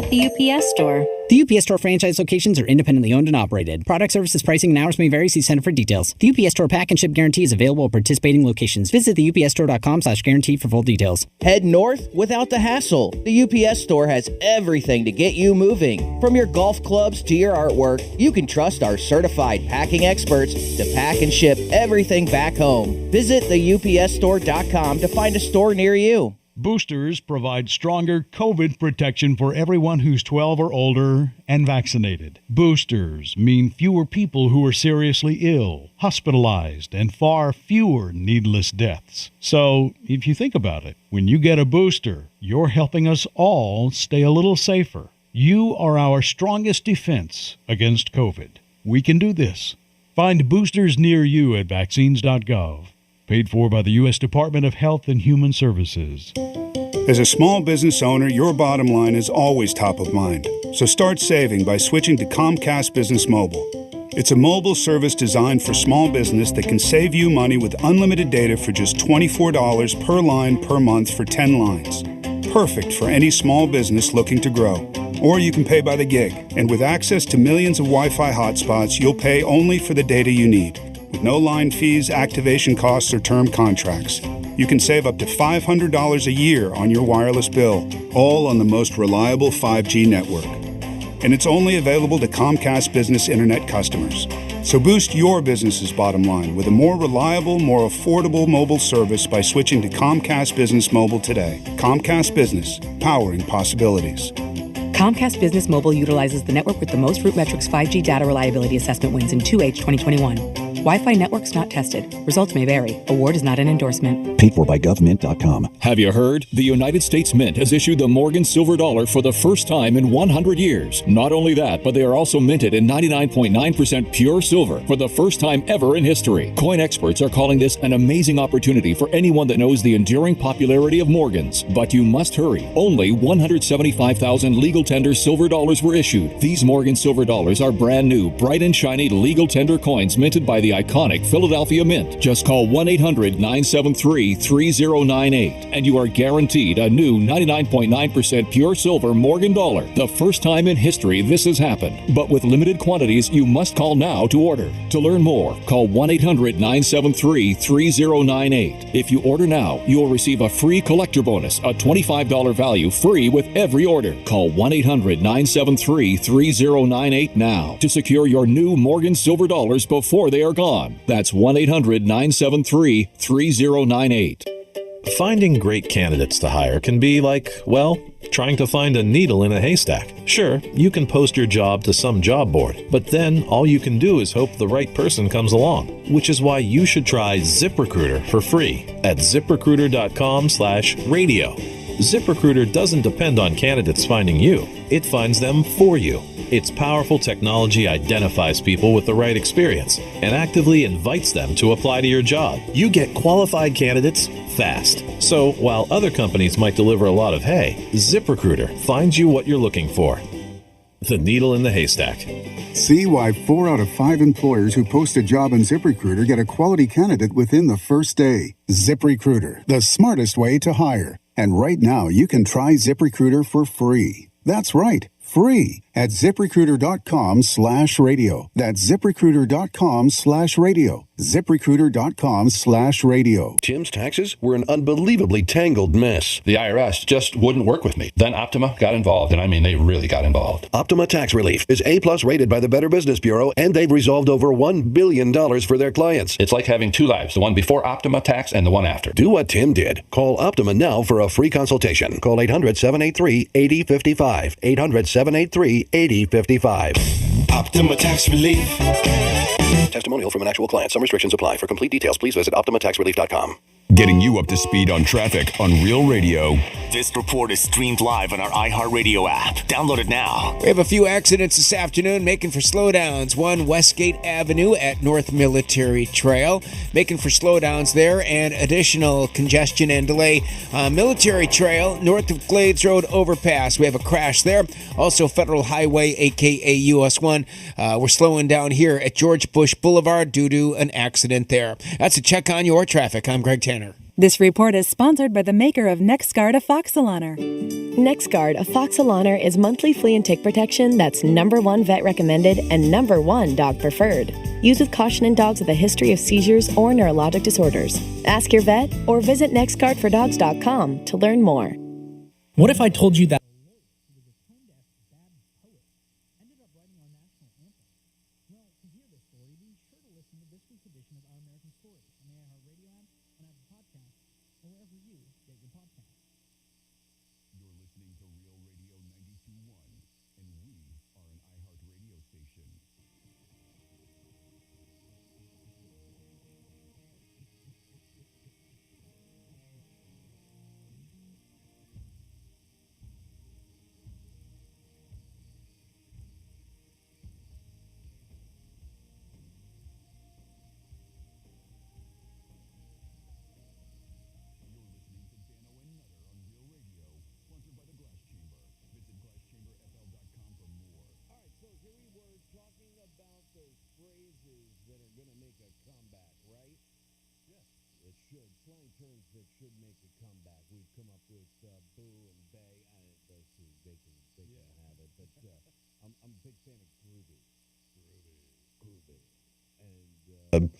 The UPS Store. The UPS Store franchise locations are independently owned and operated. Product services, pricing, and hours may vary. See Center for details. The UPS Store pack and ship guarantee is available at participating locations. Visit the upsstore.com/guarantee for full details. Head north without the hassle. The UPS Store has everything to get you moving. From your golf clubs to your artwork, you can trust our certified packing experts to pack and ship everything back home. Visit the upsstore.com to find a store near you. Boosters provide stronger COVID protection for everyone who's 12 or older and vaccinated. Boosters mean fewer people who are seriously ill, hospitalized, and far fewer needless deaths. So, if you think about it, when you get a booster, you're helping us all stay a little safer. You are our strongest defense against COVID. We can do this. Find boosters near you at vaccines.gov. Paid for by the U.S. Department of Health and Human Services. As a small business owner, your bottom line is always top of mind. So start saving by switching to Comcast Business Mobile. It's a mobile service designed for small business that can save you money with unlimited data for just $24 per line per month for 10 lines. Perfect for any small business looking to grow. Or you can pay by the gig. And with access to millions of Wi-Fi hotspots, you'll pay only for the data you need. With no line fees, activation costs, or term contracts. You can save up to $500 a year on your wireless bill, all on the most reliable 5G network. And it's only available to Comcast Business Internet customers. So boost your business's bottom line with a more reliable, more affordable mobile service by switching to Comcast Business Mobile today. Comcast Business, powering possibilities. Comcast Business Mobile utilizes the network with the most RootMetrics 5G data reliability assessment wins in 2H 2021. Wi-Fi networks not tested. Results may vary. Award is not an endorsement. Paid for by government.com. Have you heard? The United States Mint has issued the Morgan Silver Dollar for the first time in 100 years. Not only that, but they are also minted in 99.9% pure silver for the first time ever in history. Coin experts are calling this an amazing opportunity for anyone that knows the enduring popularity of Morgans. But you must hurry. Only 175,000 legal tender silver dollars were issued. These Morgan Silver Dollars are brand new, bright and shiny legal tender coins minted by the iconic Philadelphia Mint. Just call 1-800-973-3098 and you are guaranteed a new 99.9% pure silver Morgan dollar. The first time in history this has happened. But with limited quantities, you must call now to order. To learn more, call 1-800-973-3098. If you order now, you will receive a free collector bonus, a $25 value free with every order. Call 1-800-973-3098 now to secure your new Morgan Silver Dollars before they are gone. That's 1-800-973-3098. Finding great candidates to hire can be like, well, trying to find a needle in a haystack. Sure, you can post your job to some job board, but then all you can do is hope the right person comes along, which is why you should try ZipRecruiter for free at ziprecruiter.com/radio. ZipRecruiter doesn't depend on candidates finding you. It finds them for you. Its powerful technology identifies people with the right experience and actively invites them to apply to your job. You get qualified candidates fast. So while other companies might deliver a lot of hay, ZipRecruiter finds you what you're looking for. The needle in the haystack. See why 4 out of 5 employers who post a job on ZipRecruiter get a quality candidate within the first day. ZipRecruiter, the smartest way to hire. And right now, you can try ZipRecruiter for free. That's right, free at ZipRecruiter.com/radio. That's ZipRecruiter.com/radio. ZipRecruiter.com/radio. Tim's taxes were an unbelievably tangled mess. The IRS just wouldn't work with me. Then Optima got involved, and I mean, they really got involved. Optima Tax Relief is A+ rated by the Better Business Bureau, and they've resolved over $1 billion for their clients. It's like having 2 lives, the one before Optima Tax and the one after. Do what Tim did. Call Optima now for a free consultation. Call 800-783-8055. 800-783-8055. Optima Tax Relief. Testimonial from an actual client. Some restrictions apply. For complete details, please visit OptimaTaxRelief.com. Getting you up to speed on traffic on Real Radio. This report is streamed live on our iHeartRadio app. Download it now. We have a few accidents this afternoon making for slowdowns. One, Westgate Avenue at North Military Trail, making for slowdowns there, and additional congestion and delay on Military Trail, north of Glades Road overpass. We have a crash there. Also, Federal Highway, a.k.a. US 1. We're slowing down here at George Bush Boulevard due to an accident there. That's a check on your traffic. I'm Greg Tanner. This report is sponsored by the maker of NexGard Afoxolaner. NexGard Afoxolaner is monthly flea and tick protection that's #1 vet recommended and #1 dog preferred. Use with caution in dogs with a history of seizures or neurologic disorders. Ask your vet or visit nextguardfordogs.com to learn more. What if I told you that?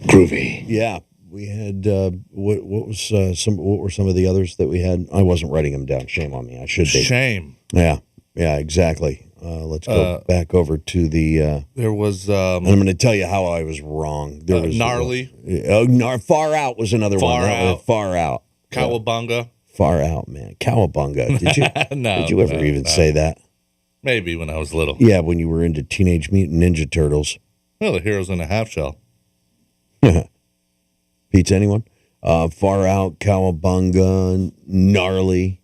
Groovy. Yeah, we had what were some of the others that we had? I wasn't writing them down. Shame on me. I should be. Shame. Yeah, exactly. Let's go back over to the. There was. And I'm going to tell you how I was wrong. There was gnarly. Far out was another one. Far out. Cowabunga. Far out, man. Cowabunga. Did you? No. Did you ever even say that? Maybe when I was little. Yeah, when you were into Teenage Mutant Ninja Turtles. Well, the Heroes in a Half Shell. Beats anyone? Far out, cowabunga, gnarly.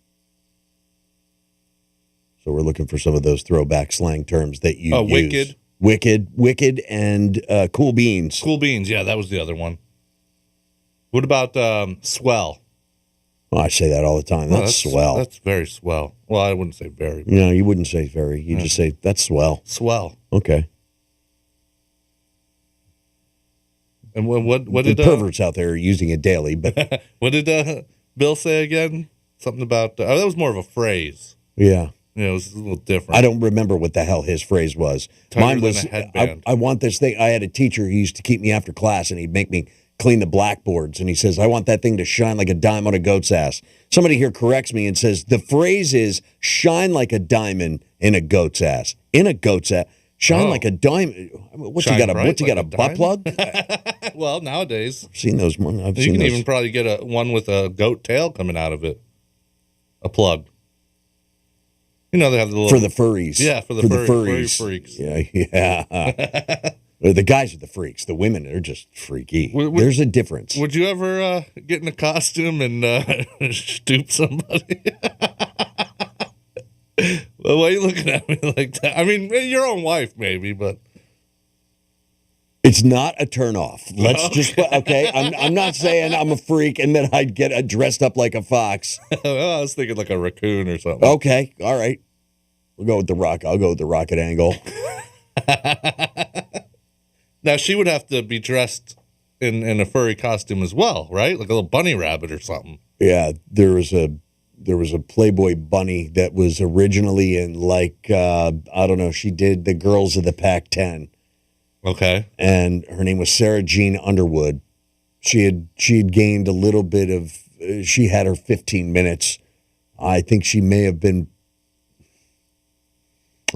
So we're looking for some of those throwback slang terms that you use. Wicked, and cool beans. Cool beans, yeah, that was the other one. What about swell? Oh, I say that all the time. That's swell. That's very swell. Well, I wouldn't say very. No, you wouldn't say very. You just say, that's swell. Swell. Okay. And what the did perverts out there are using it daily? But what did Bill say again? Something about that was more of a phrase. Yeah, it was a little different. I don't remember what the hell his phrase was. Mine was, I want this thing. I had a teacher who used to keep me after class, and he'd make me clean the blackboards. And he says, I want that thing to shine like a dime on a goat's ass. Somebody here corrects me and says the phrase is shine like a diamond in a goat's ass. In a goat's ass. Shine like a diamond. What you got? A butt plug? Well, nowadays I've seen those. You can even probably get one with a goat tail coming out of it. A plug. You know they have the little for the furries. Yeah, for the furry freaks. Yeah. The guys are the freaks. The women are just freaky. There's a difference. Would you ever get in a costume and stoop somebody? Well, why are you looking at me like that? I mean, your own wife, maybe, but it's not a turnoff. Let's just okay. I'm not saying I'm a freak and that I'd get dressed up like a fox. Well, I was thinking like a raccoon or something. Okay, all right. We'll go with the rock. I'll go with the rocket angle. Now she would have to be dressed in a furry costume as well, right? Like a little bunny rabbit or something. Yeah, there was a Playboy bunny that was originally in I don't know. She did the Girls of the Pac-10. Okay. And her name was Sarah Jean Underwood. She had gained a little bit of. She had her 15 minutes. I think she may have been.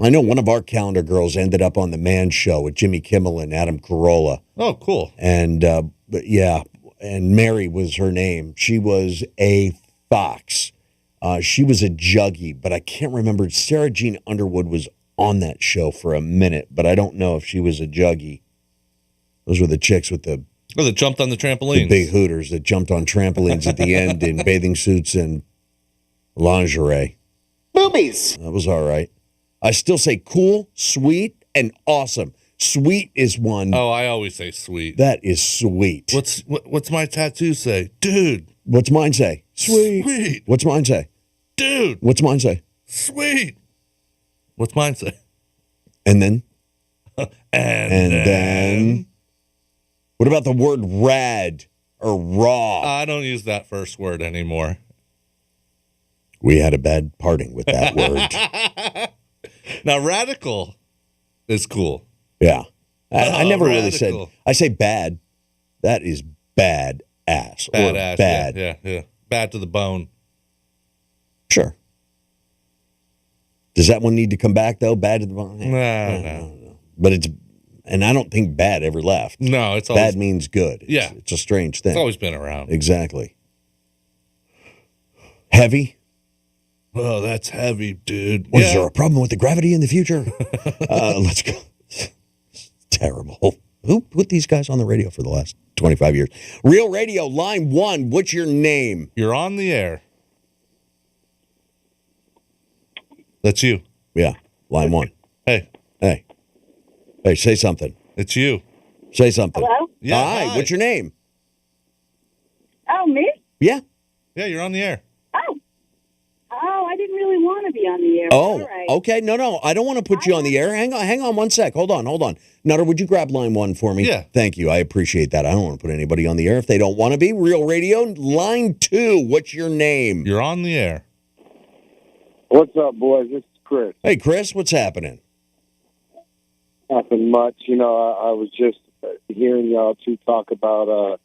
I know one of our calendar girls ended up on the Man Show with Jimmy Kimmel and Adam Carolla. Oh, cool. And but yeah, and Mary was her name. She was a fox. She was a juggie, but I can't remember. Sarah Jean Underwood was on that show for a minute, but I don't know if she was a juggie. Those were the chicks with the that jumped on the trampolines. The big hooters that jumped on trampolines at the end in bathing suits and lingerie. Boobies. That was all right. I still say cool, sweet, and awesome. Sweet is one. Oh, I always say sweet. That is sweet. What's my tattoo say? Dude. What's mine say? Sweet. Sweet. What's mine say? Dude. What's mine say? Sweet. What's mine say? And then? and then? What about the word rad or raw? I don't use that first word anymore. We had a bad parting with that word. Now, radical is cool. Yeah. I never really said, radical. I say bad. That is bad ass. Bad or ass. bad. Yeah. Bad to the bone. Sure. Does that one need to come back, though? Bad to the bone? No. But and I don't think bad ever left. No, it's always. Bad means good. It's a strange thing. It's always been around. Exactly. Heavy. Oh, that's heavy, dude. Is there a problem with the gravity in the future? Let's go. Terrible. Who put these guys on the radio for the last 25 years? Real Radio, line 1. What's your name? You're on the air. That's you. Yeah, line 1. Hey. Hey, say something. It's you. Say something. Hello? Yeah, hi. What's your name? Oh, me? Yeah. Yeah, you're on the air. Oh, I didn't really want to be on the air. Oh, All right. okay. No. I don't want to put you on the air. Hang on 1 sec. Hold on. Nutter, would you grab line 1 for me? Yeah. Thank you. I appreciate that. I don't want to put anybody on the air if they don't want to be. Real Radio, line 2. What's your name? You're on the air. What's up, boys? This is Chris. Hey, Chris, what's happening? Nothing much. You know, I was just hearing y'all two talk about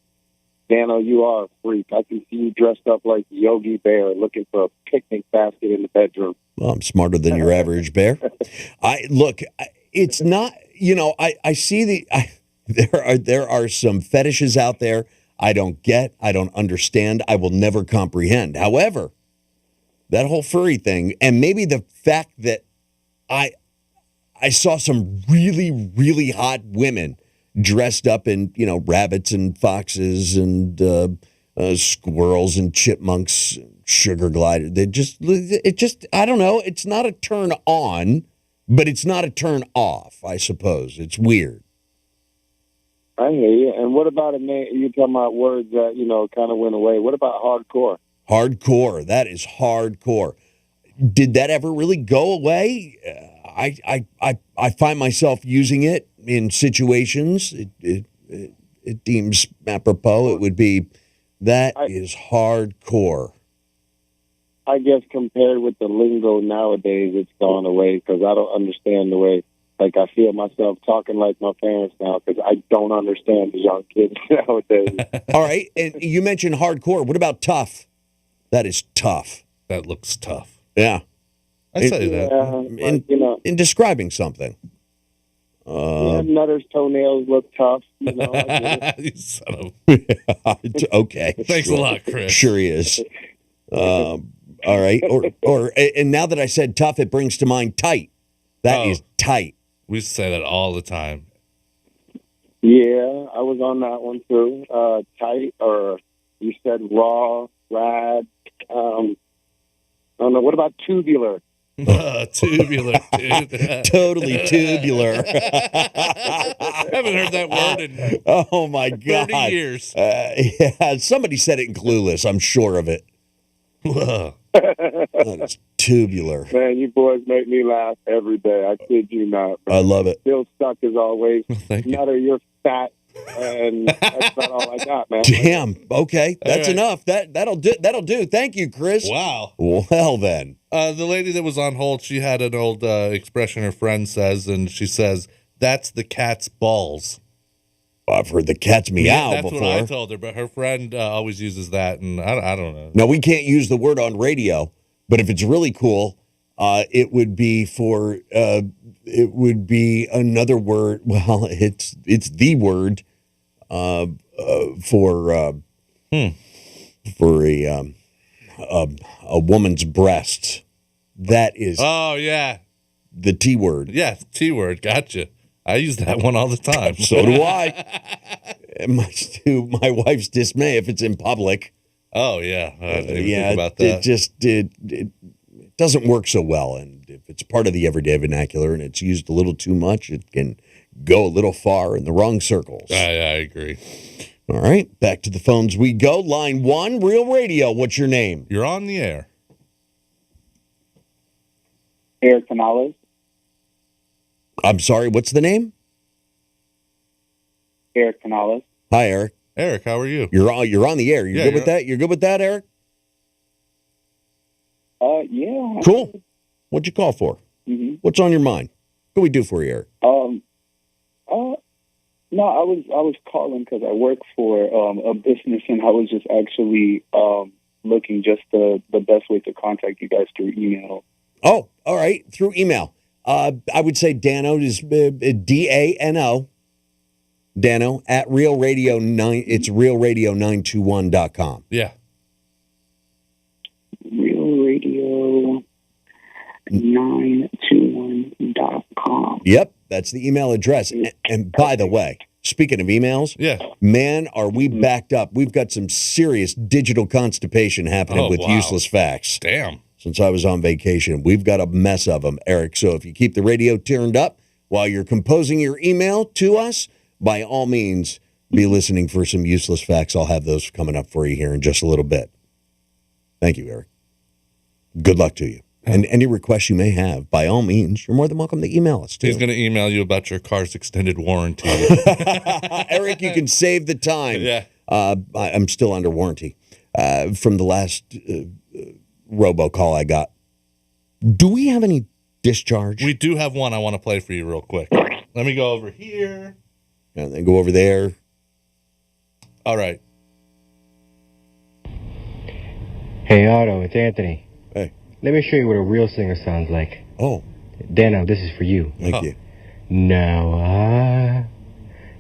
Dano, you are a freak. I can see you dressed up like Yogi Bear looking for a picnic basket in the bedroom. Well, I'm smarter than your average bear. It's not, I see there are some fetishes out there I don't get, I don't understand, I will never comprehend. However, that whole furry thing, and maybe the fact that I saw some really, really hot women dressed up in, rabbits and foxes and squirrels and chipmunks, sugar glider. I don't know. It's not a turn on, but it's not a turn off, I suppose. It's weird. I hear you. And what about you're talking about words that, kind of went away. What about hardcore? Hardcore. That is hardcore. Did that ever really go away? I find myself using it in situations. It deems apropos. It would be is hardcore. I guess compared with the lingo nowadays, it's gone away because I don't understand the way. Like I feel myself talking like my parents now because I don't understand the young kids nowadays. All right, and you mentioned hardcore. What about tough? That is tough. That looks tough. Yeah. I say that. In describing something. Nutter's toenails look tough. You son of... Okay. Thanks a lot, Chris. Sure he is. All right. And now that I said tough, it brings to mind tight. That is tight. We used to say that all the time. Yeah, I was on that one too. Tight, or you said raw, rad. I don't know. What about tubular? Tubular, dude. Totally tubular. I haven't heard that word in Oh my God. 30 years. Yeah, somebody said it in Clueless. I'm sure of it. Whoa. That is tubular. Man, you boys make me laugh every day. I kid you not. I love it. Still stuck as always. Thank you. Nutter, you're fat, and that's not all I got, man. Damn. Okay, that's right. enough. That'll do. That'll do. Thank you, Chris. Wow. Well then. The lady that was on hold, she had an old expression her friend says, and she says, "That's the cat's balls." I've heard the cat's meow That's before. what I told her, but her friend always uses that, and I don't know. Now, we can't use the word on radio, but if it's really cool, it would be another word. Well, it's the word for a woman's breasts. That is Oh, yeah. the T word. Yeah, T word. Gotcha. I use that one all the time. So do I. Much to my wife's dismay if it's in public. Oh, yeah. I didn't even Yeah, think about that. it doesn't work so well. And if it's part of the everyday vernacular and it's used a little too much, it can go a little far in the wrong circles. I agree. All right, back to the phones we go. Line 1, Real Radio. What's your name? You're on the air. Eric Canales. I'm sorry, what's the name? Eric Canales. Hi, Eric. Eric, how are you? You're on the air. You're good with that? You're good with that, Eric? Yeah. Cool. What'd you call for? Mm-hmm. What's on your mind? What do we do for you, Eric? No, I was calling because I work for a business, and I was just actually looking just the best way to contact you guys through email. Oh, all right. Through email. I would say Dano is DANO. Dano at Real Radio 9. It's realradio921.com. Yeah. realradio921.com. Yep, that's the email address. And by the way, speaking of emails, man, are we backed up. We've got some serious digital constipation happening with useless facts. Damn. Since I was on vacation, we've got a mess of them, Eric. So if you keep the radio turned up while you're composing your email to us, by all means, be listening for some useless facts. I'll have those coming up for you here in just a little bit. Thank you, Eric. Good luck to you. And any requests you may have, by all means, you're more than welcome to email us, too. He's going to email you about your car's extended warranty. Eric, you can save the time. Yeah. I'm still under warranty from the last robocall I got. Do we have any discharge? We do have one I want to play for you real quick. Let me go over here. And then go over there. All right. Hey, Otto, it's Anthony. Hey. Let me show you what a real singer sounds like. Oh. Dano, this is for you. Thank you. Now I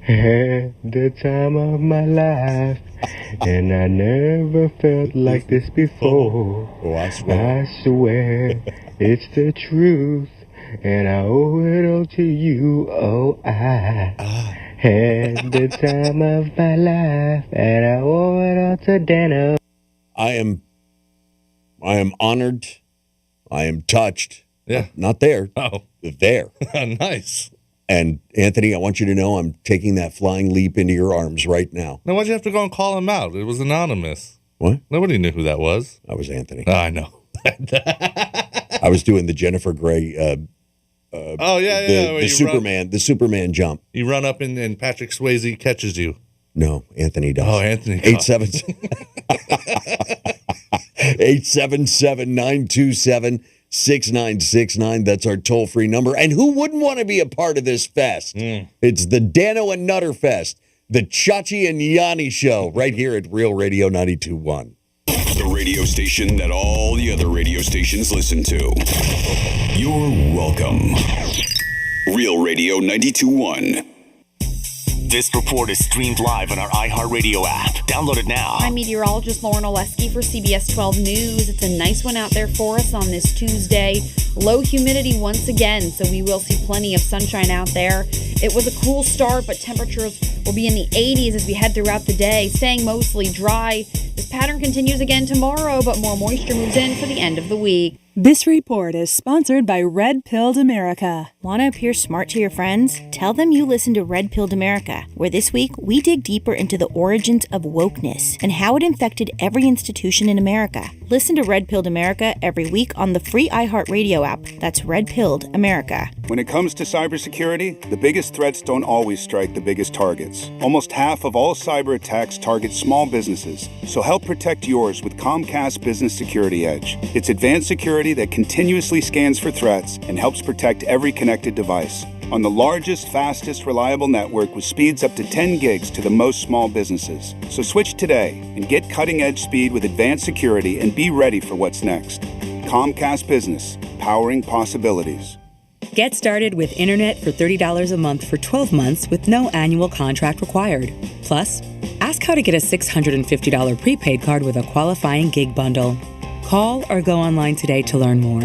had the time of my life, and I never felt like this before. Oh, I swear. I swear it's the truth, and I owe it all to you. Oh, I had the time of my life, and I owe it all to Dano. I am honored. I am touched. Yeah. Not there. Oh. There. Nice. And Anthony, I want you to know I'm taking that flying leap into your arms right now. Now, why'd you have to go and call him out? It was anonymous. What? Nobody knew who that was. I was Anthony. Oh, I know. I was doing the Jennifer Grey. The Superman jump. You run up and Patrick Swayze catches you. No, Anthony does. Oh, Anthony. 877-927-6969. That's our toll-free number. And who wouldn't want to be a part of this fest? It's the Dano and Nutter Fest, the Chachi and Yanni Show, right here at Real Radio 92.1. The radio station that all the other radio stations listen to. You're welcome. Real Radio 92.1. This report is streamed live on our iHeartRadio app. Download it now. I'm meteorologist Lauren Oleski for CBS 12 News. It's a nice one out there for us on this Tuesday. Low humidity once again, so we will see plenty of sunshine out there. It was a cool start, but temperatures will be in the 80s as we head throughout the day, staying mostly dry. This pattern continues again tomorrow, but more moisture moves in for the end of the week. This report is sponsored by Red Pilled America. Want to appear smart to your friends? Tell them you listen to Red Pilled America, where this week we dig deeper into the origins of wokeness and how it infected every institution in America. Listen to Red Pilled America every week on the free iHeartRadio app. That's Red Pilled America. When it comes to cybersecurity, the biggest threats don't always strike the biggest targets. Almost half of all cyber attacks target small businesses. So help protect yours with Comcast Business Security Edge. It's advanced security that continuously scans for threats and helps protect every connected device. On the largest, fastest, reliable network with speeds up to 10 gigs to the most small businesses. So switch today and get cutting-edge speed with advanced security and be ready for what's next. Comcast Business, powering possibilities. Get started with internet for $30 a month for 12 months with no annual contract required. Plus, ask how to get a $650 prepaid card with a qualifying gig bundle. Call or go online today to learn more.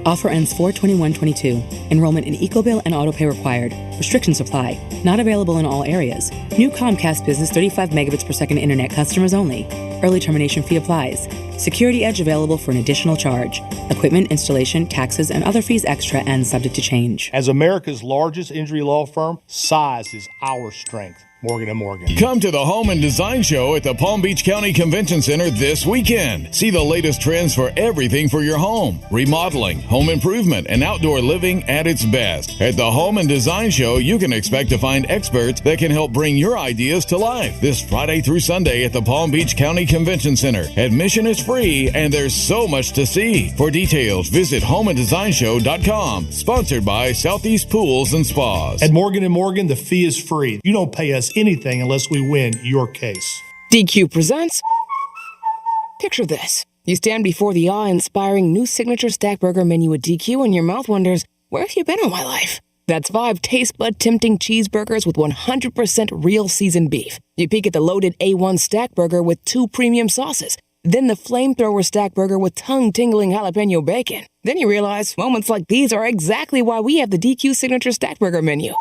Offer ends 4/21/22. Enrollment in EcoBill and autopay required. Restrictions apply. Not available in all areas. New Comcast Business 35 megabits per second internet customers only. Early termination fee applies. Security Edge available for an additional charge. Equipment, installation, taxes, and other fees extra and subject to change. As America's largest injury law firm, size is our strength. Morgan & Morgan. Come to the Home and Design Show at the Palm Beach County Convention Center this weekend. See the latest trends for everything for your home, remodeling, home improvement, and outdoor living at its best. At the Home and Design Show, you can expect to find experts that can help bring your ideas to life. This Friday through Sunday at the Palm Beach County Convention Center. Admission is free, and there's so much to see. For details, visit homeanddesignshow.com. Sponsored by Southeast Pools and Spas. At Morgan & Morgan, the fee is free. You don't pay us anything unless we win your case. DQ presents. Picture this. You stand before the awe-inspiring new signature stack burger menu at DQ and your mouth wonders, where have you been all my life? That's 5 taste bud tempting cheeseburgers with 100% real seasoned beef. You peek at the loaded A1 stack burger with 2 premium sauces. Then the flamethrower stack burger with tongue-tingling jalapeno bacon. Then you realize moments like these are exactly why we have the DQ signature stack burger menu.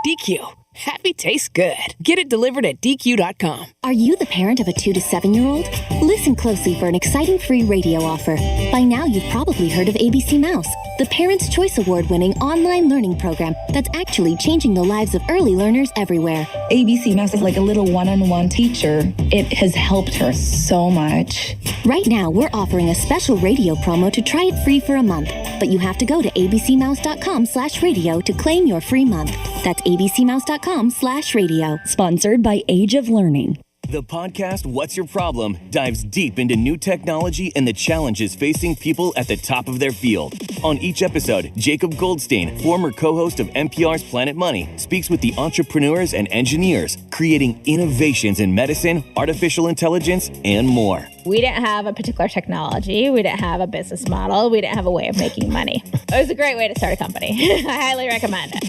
DQ. Happy tastes good. Get it delivered at DQ.com. Are you the parent of a 2 to 7-year-old? Listen closely for an exciting free radio offer. By now, you've probably heard of ABC Mouse, the Parents' Choice Award-winning online learning program that's actually changing the lives of early learners everywhere. ABC Mouse is like a little one-on-one teacher. It has helped her so much. Right now, we're offering a special radio promo to try it free for a month, but you have to go to abcmouse.com/radio to claim your free month. That's abcmouse.com/radio. Sponsored by Age of Learning. The podcast What's Your Problem dives deep into new technology and the challenges facing people at the top of their field. On each episode, Jacob Goldstein, former co-host of NPR's Planet Money, speaks with the entrepreneurs and engineers creating innovations in medicine, artificial intelligence, and more. We didn't have a particular technology. We didn't have a business model. We didn't have a way of making money. It was a great way to start a company. I highly recommend it.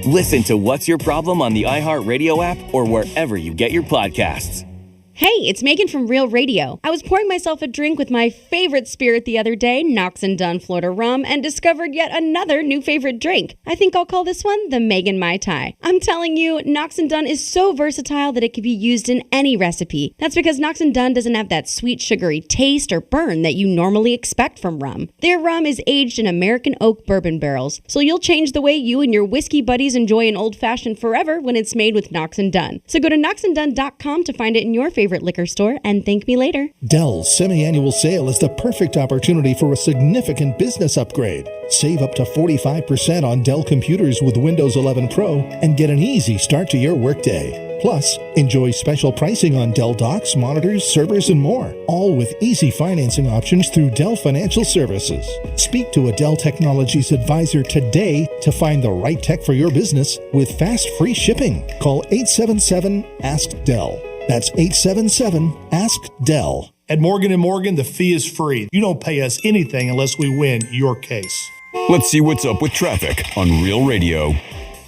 Listen to What's Your Problem on the iHeartRadio app or wherever you get your podcasts. Hey, it's Megan from Real Radio. I was pouring myself a drink with my favorite spirit the other day, Knox and Dunn Florida Rum, and discovered yet another new favorite drink. I think I'll call this one the Megan Mai Tai. I'm telling you, Knox and Dunn is so versatile that it can be used in any recipe. That's because Knox and Dunn doesn't have that sweet, sugary taste or burn that you normally expect from rum. Their rum is aged in American oak bourbon barrels, so you'll change the way you and your whiskey buddies enjoy an old-fashioned forever when it's made with Knox and Dunn. So go to knoxanddunn.com to find it in your favorite liquor store and thank me later. Dell's semi-annual sale is the perfect opportunity for a significant business upgrade. Save up to 45% on Dell computers with Windows 11 Pro and get an easy start to your workday. Plus, enjoy special pricing on Dell docks, monitors, servers, and more, all with easy financing options through Dell Financial Services. Speak to a Dell Technologies advisor today to find the right tech for your business with fast, free shipping. Call 877-ASK-DELL. That's 877-ASK-DELL. At Morgan & Morgan, the fee is free. You don't pay us anything unless we win your case. Let's see what's up with traffic on Real Radio.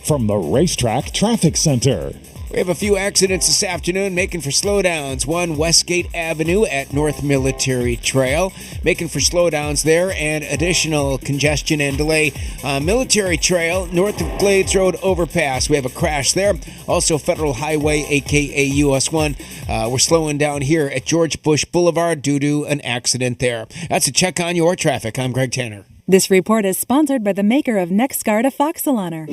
From the Racetrack Traffic Center. We have a few accidents this afternoon making for slowdowns. One, Westgate Avenue at North Military Trail, making for slowdowns there, and additional congestion and delay on Military Trail, north of Glades Road overpass. We have a crash there. Also, Federal Highway, aka US 1. We're slowing down here at George Bush Boulevard due to an accident there. That's a check on your traffic. I'm Greg Tanner. This report is sponsored by the maker of NexGuard Afoxalaner.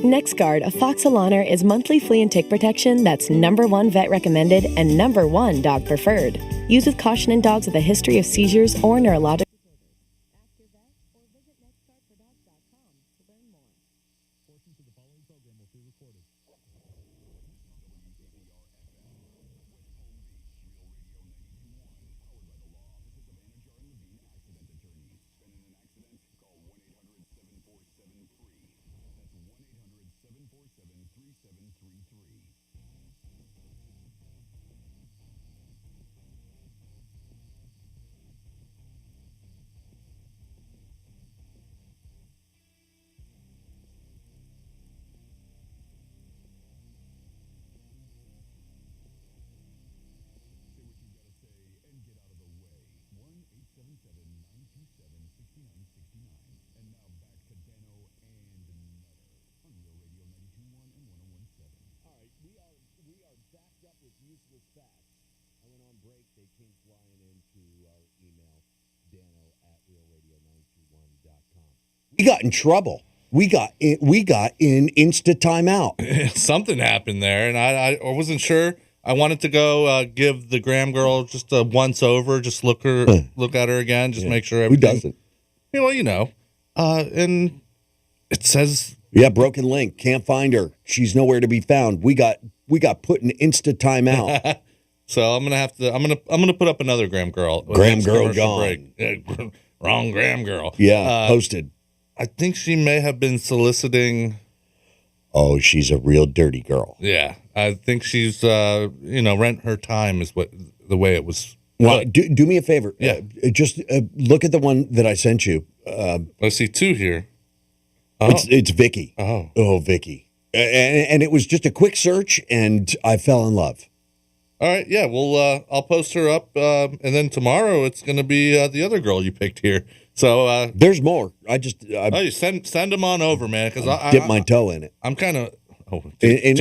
NexGuard Afoxalaner is monthly flea and tick protection that's #1 vet recommended and #1 dog preferred. Use with caution in dogs with a history of seizures or neurologic. We got in trouble. We got in Insta timeout. Something happened there, and I wasn't sure. I wanted to go give the Graham girl just a once over, just look at her again, just make sure everything. Who doesn't? And it says, yeah, broken link, can't find her. She's nowhere to be found. We got put in Insta timeout. So I'm gonna put up another Graham girl. Graham girl gone. Wrong Graham girl. Yeah, posted. I think she may have been soliciting. Oh, she's a real dirty girl. Yeah, I think she's rent her time is what the way it was. Well, do me a favor. Yeah, just look at the one that I sent you. I see two here. Oh. It's Vicky. Oh, Vicky, and it was just a quick search, and I fell in love. All right, yeah. Well, I'll post her up, and then tomorrow it's going to be the other girl you picked here. So there's more. You send them on over, man, because I dip my toe in it. I'm kind of in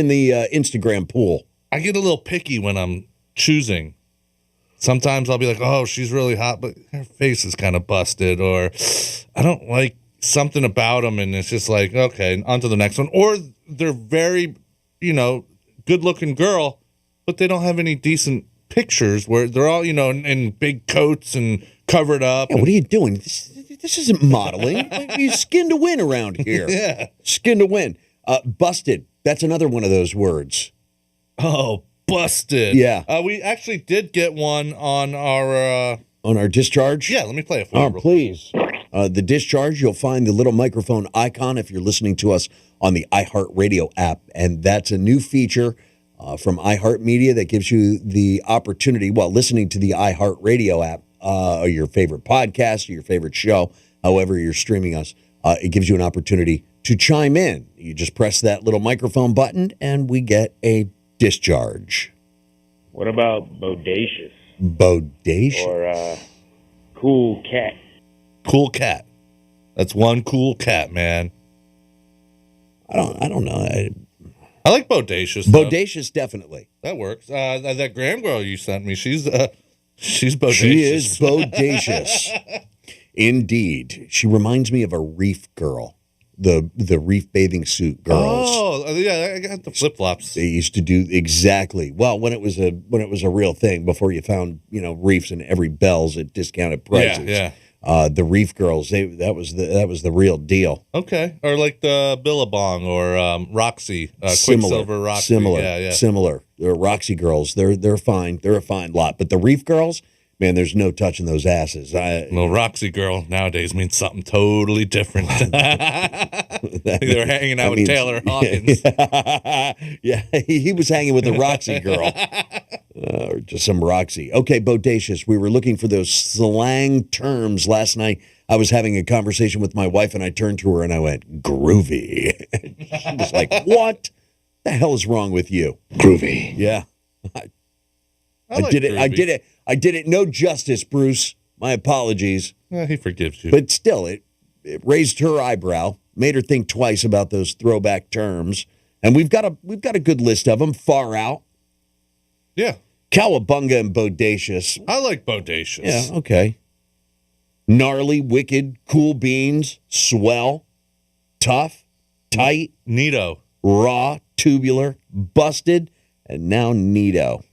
the Instagram pool. I get a little picky when I'm choosing. Sometimes I'll be like, oh, she's really hot, but her face is kind of busted, or I don't like something about them, and it's just like, okay, on to the next one. Or they're very, good-looking girl, but they don't have any decent pictures where they're all, in big coats and covered up. Yeah, what are you doing? This isn't modeling. You skin to win around here. Yeah. Skin to win. Busted. That's another one of those words. Oh, busted. Yeah. We actually did get one on our discharge. Yeah, let me play it for you. Oh, please. The discharge, you'll find the little microphone icon if you're listening to us on the iHeartRadio app, and that's a new feature from iHeartMedia that gives you the opportunity, while listening to the iHeartRadio app, or your favorite podcast or your favorite show, however you're streaming us, it gives you an opportunity to chime in. You just press that little microphone button, and we get a discharge. What about bodacious? Bodacious? Or cool cat? Cool cat. That's one cool cat, man. I don't know. I like bodacious. Though. Bodacious, definitely. That works. That Graham girl you sent me, she's bodacious. She is bodacious. Indeed. She reminds me of a reef girl. The reef bathing suit girls. Oh, yeah, I got the flip-flops. They used to do exactly. Well, when it was a real thing, before you found, reefs in every Bell's at discounted prices. Yeah. The reef girls, that was the real deal. Okay, or like the Billabong or Roxy, Quicksilver Roxy. Similar. They're Roxy girls. They're fine. They're a fine lot. But the reef girls, Man, there's no touching those asses. Well, Roxy girl nowadays means something totally different. They were hanging out with Taylor Hawkins. Yeah, he was hanging with the Roxy girl. Or just some Roxy. Okay, bodacious. We were looking for those slang terms last night. I was having a conversation with my wife, and I turned to her and I went, groovy. She was like, what the hell is wrong with you? Groovy. Yeah. I did it. I did it. No justice, Bruce. My apologies. He forgives you. But still, it raised her eyebrow, made her think twice about those throwback terms. And we've got a good list of them. Far out. Yeah. Cowabunga and bodacious. I like bodacious. Yeah, okay. Gnarly, wicked, cool beans, swell, tough, tight, neato, raw, tubular, busted, and now neato.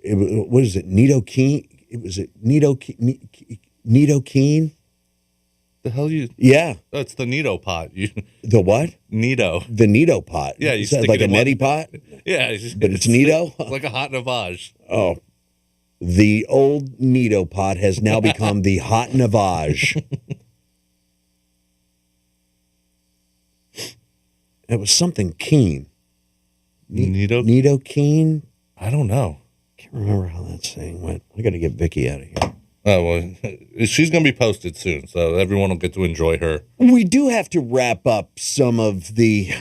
What is it? Neato Keen? Was it Neato Keen? The hell you? Yeah. That's the Neato pot. The what? Neato. The Neato pot. Yeah. You said like a neti pot? Yeah. But it's Neato? It's like a hot navage. Oh. The old Neato pot has now become the hot navage. It was something Keen. Neato Keen? I don't know. Can't remember how that saying went. I got to get Vicky out of here. Oh, well, she's going to be posted soon, so everyone will get to enjoy her. We do have to wrap up some of the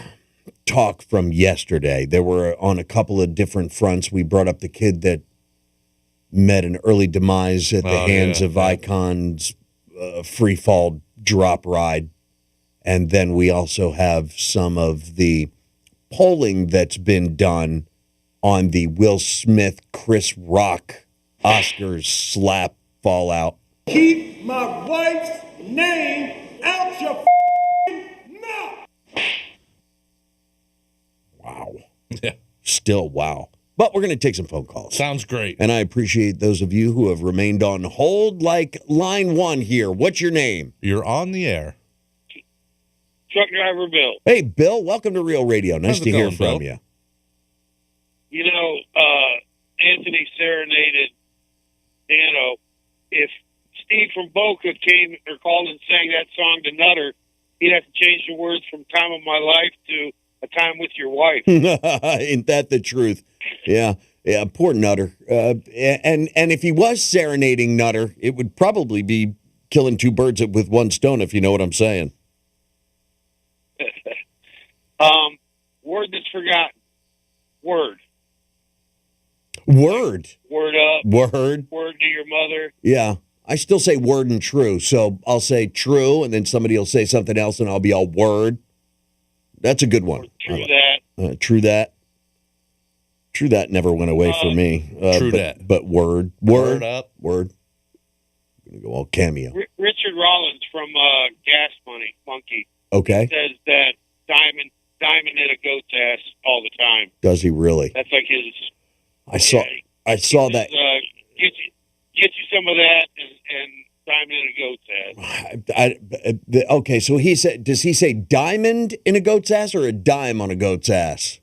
talk from yesterday. There were on a couple of different fronts. We brought up the kid that met an early demise at the hands of Icon's free fall drop ride. And then we also have some of the polling that's been done on the Will Smith, Chris Rock, Oscars slap fallout. Keep my wife's name out your mouth. Wow. Yeah. Still wow. But we're going to take some phone calls. Sounds great. And I appreciate those of you who have remained on hold like line one here. What's your name? You're on the air. Truck driver Bill. Hey, Bill. Welcome to Real Radio. Nice to hear from you. You know, Anthony serenaded Dano. If Steve from Boca came or called and sang that song to Nutter, he'd have to change the words from time of my life to a time with your wife. Ain't that the truth? Yeah. Yeah, poor Nutter. And if he was serenading Nutter, it would probably be killing two birds with one stone, if you know what I'm saying. Word that's forgotten. Word. Word. Word up. Word. Word to your mother. Yeah. I still say word and true. So I'll say true, and then somebody will say something else, and I'll be all word. That's a good one. True that. True that. True that never went away from me. True that. But word. Word up. Word. I'm going to go all cameo. Richard Rollins from Gas Monkey. Okay. Says that diamond in a goat's ass all the time. Does he really? That's like his. I saw that. Get you some of that and diamond in a goat's ass. Okay, so he said. Does he say diamond in a goat's ass or a dime on a goat's ass?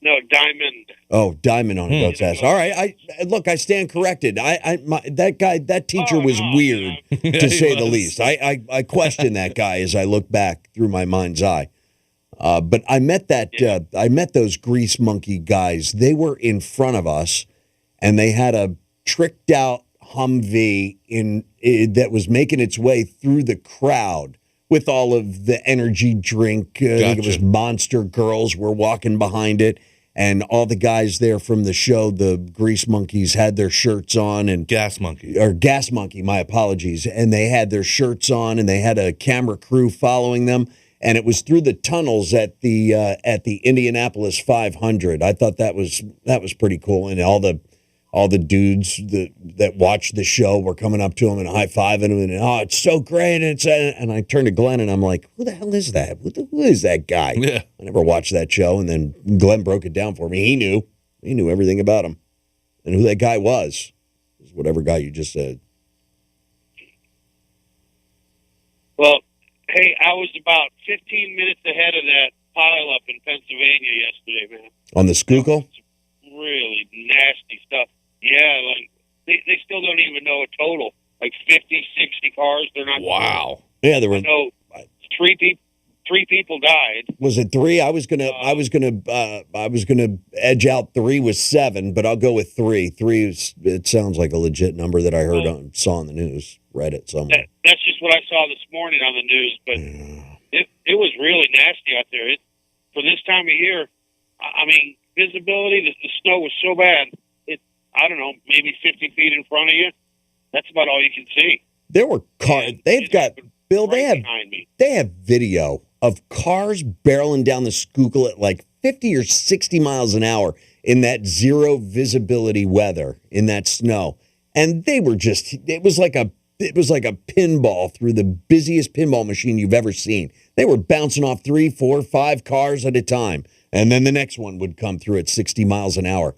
No, diamond. Oh, diamond on a goat's ass. All right, I stand corrected. That teacher was weird to say the least. I question that guy as I look back through my mind's eye. But I met those grease monkey guys. They were in front of us, and they had a tricked out Humvee that was making its way through the crowd with all of the energy drink. I think it was Monster Girls were walking behind it, and all the guys there from the show, the Grease Monkeys, had their shirts on, and Gas Monkey, my apologies, and they had their shirts on, and they had a camera crew following them. And it was through the tunnels at the Indianapolis 500. I thought that was pretty cool, and all the dudes that watched the show were coming up to him and high-fiving him, and it's so great. And I turned to Glenn and I'm like, who the hell is that? Who is that guy? Yeah. I never watched that show, and then Glenn broke it down for me. He knew everything about him, and who that guy was whatever guy you just said. Well. Hey, I was about 15 minutes ahead of that pile up in Pennsylvania yesterday, man. On the Schuylkill? Really nasty stuff. Yeah, like they still don't even know a total. Like 50, 60 cars. They're not. Wow. Yeah, there were. No, three people died. Was it 3? I was gonna edge out 3 was 7, but I'll go with 3. 3 is, it sounds like a legit number that I heard saw on the news, read it somewhere. That's just what I saw this morning on the news, but it was really nasty out there. For this time of year, I mean, visibility, the snow was so bad. I don't know, maybe 50 feet in front of you. That's about all you can see. There were cars. They've got Bill. They have video of cars barreling down the Schuylkill at like 50 or 60 miles an hour in that zero visibility weather, in that snow, and they were just. It was like a pinball through the busiest pinball machine you've ever seen. They were bouncing off 3, 4, 5 cars at a time, and then the next one would come through at 60 miles an hour.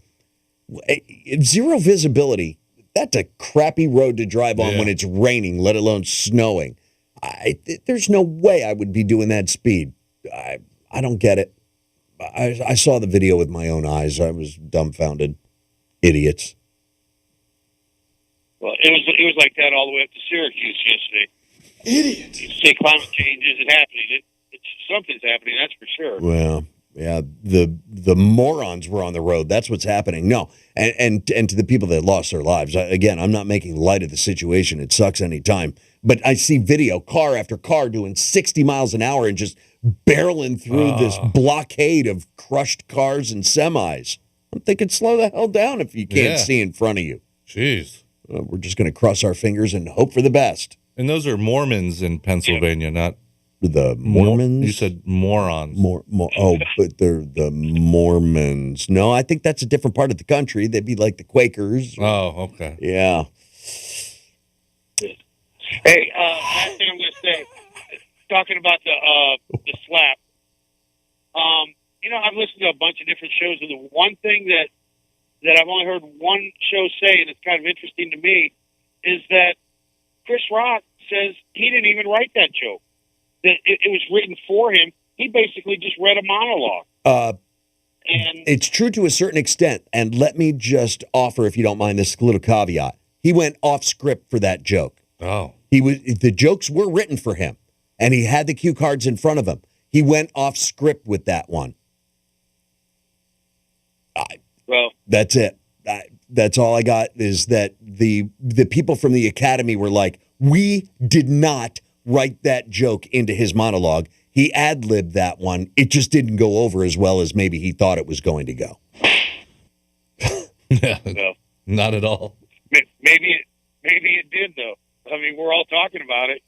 Zero visibility. That's a crappy road to drive on when it's raining, let alone snowing. There's no way I would be doing that speed. I don't get it. I saw the video with my own eyes. I was dumbfounded. Idiots. Well, it was like that all the way up to Syracuse yesterday. Idiots. You say climate change isn't happening. Something's happening, that's for sure. Well, yeah, the morons were on the road. That's what's happening. No, and to the people that lost their lives, again, I'm not making light of the situation. It sucks anytime. But I see video, car after car doing 60 miles an hour and just barreling through this blockade of crushed cars and semis. I'm thinking, slow the hell down if you can't see in front of you. Jeez. We're just going to cross our fingers and hope for the best. And those are Mormons in Pennsylvania, not the Mormons. You said morons. But they're the Mormons. No, I think that's a different part of the country. They'd be like the Quakers. Oh, okay. Yeah. Hey, last thing I'm going to say, talking about the slap. I've listened to a bunch of different shows, and the one thing that I've only heard one show say, and it's kind of interesting to me, is that Chris Rock says he didn't even write that joke. That it was written for him. He basically just read a monologue. And it's true to a certain extent, and let me just offer, if you don't mind, this little caveat. He went off script for that joke. Oh. The jokes were written for him, and he had the cue cards in front of him. He went off script with that one. Well, that's it. That's all I got, is that the people from the Academy were like, we did not write that joke into his monologue. He ad-libbed that one. It just didn't go over as well as maybe he thought it was going to go. No, not at all. Maybe it did, though. I mean, we're all talking about it,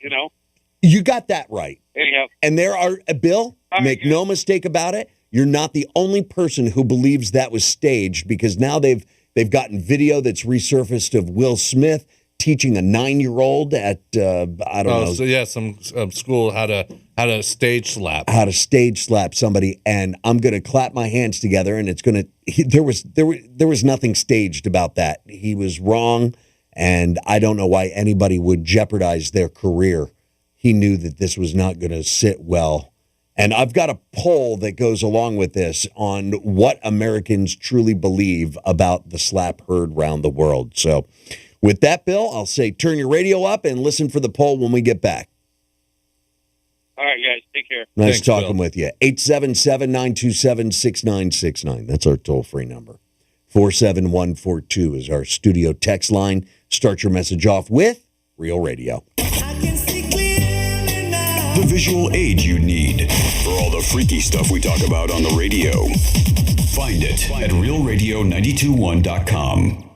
You got that right. Anyhow. And there are, Bill, make no mistake about it, you're not the only person who believes that was staged, because now they've gotten video that's resurfaced of Will Smith teaching a 9-year-old at I don't know. So yeah, some school how to stage slap. How to stage slap somebody, and I'm going to clap my hands together, and it's going to. There was nothing staged about that. He was wrong, and I don't know why anybody would jeopardize their career. He knew that this was not going to sit well. And I've got a poll that goes along with this on what Americans truly believe about the slap heard around the world. So with that, Bill, I'll say turn your radio up and listen for the poll when we get back. All right, guys. Take care. Nice Thanks, talking Bill. with you. 877-927-6969. That's our toll-free number. 47142 is our studio text line. Start your message off with Real Radio. The visual aid you need for all the freaky stuff we talk about on the radio. Find it at realradio921.com.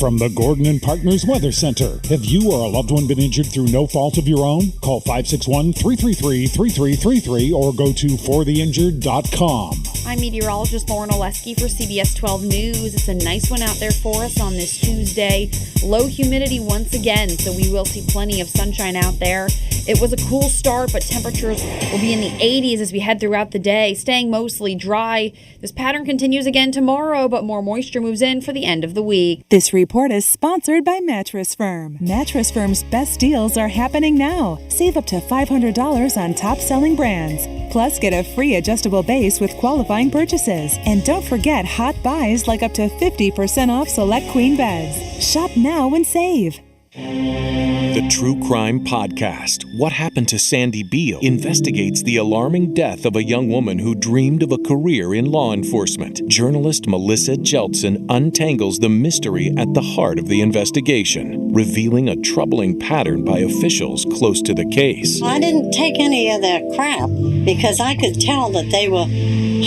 From the Gordon and Partners Weather Center. Have you or a loved one been injured through no fault of your own? Call 561-333-3333 or go to fortheinjured.com. I'm meteorologist Lauren Oleski for CBS 12 News. It's a nice one out there for us on this Tuesday. Low humidity once again, so we will see plenty of sunshine out there. It was a cool start, but temperatures will be in the 80s as we head throughout the day, staying mostly dry. This pattern continues again tomorrow, but more moisture moves in for the end of the week. This report report is sponsored by Mattress Firm. Mattress Firm's best deals are happening now. Save up to $500 on top-selling brands. Plus, get a free adjustable base with qualifying purchases. And don't forget hot buys like up to 50% off select queen beds. Shop now and save. The True Crime Podcast, What Happened to Sandy Beale, investigates the alarming death of a young woman who dreamed of a career in law enforcement. Journalist Melissa Jeltsin untangles the mystery at the heart of the investigation, revealing a troubling pattern by officials close to the case. I didn't take any of that crap because I could tell that they were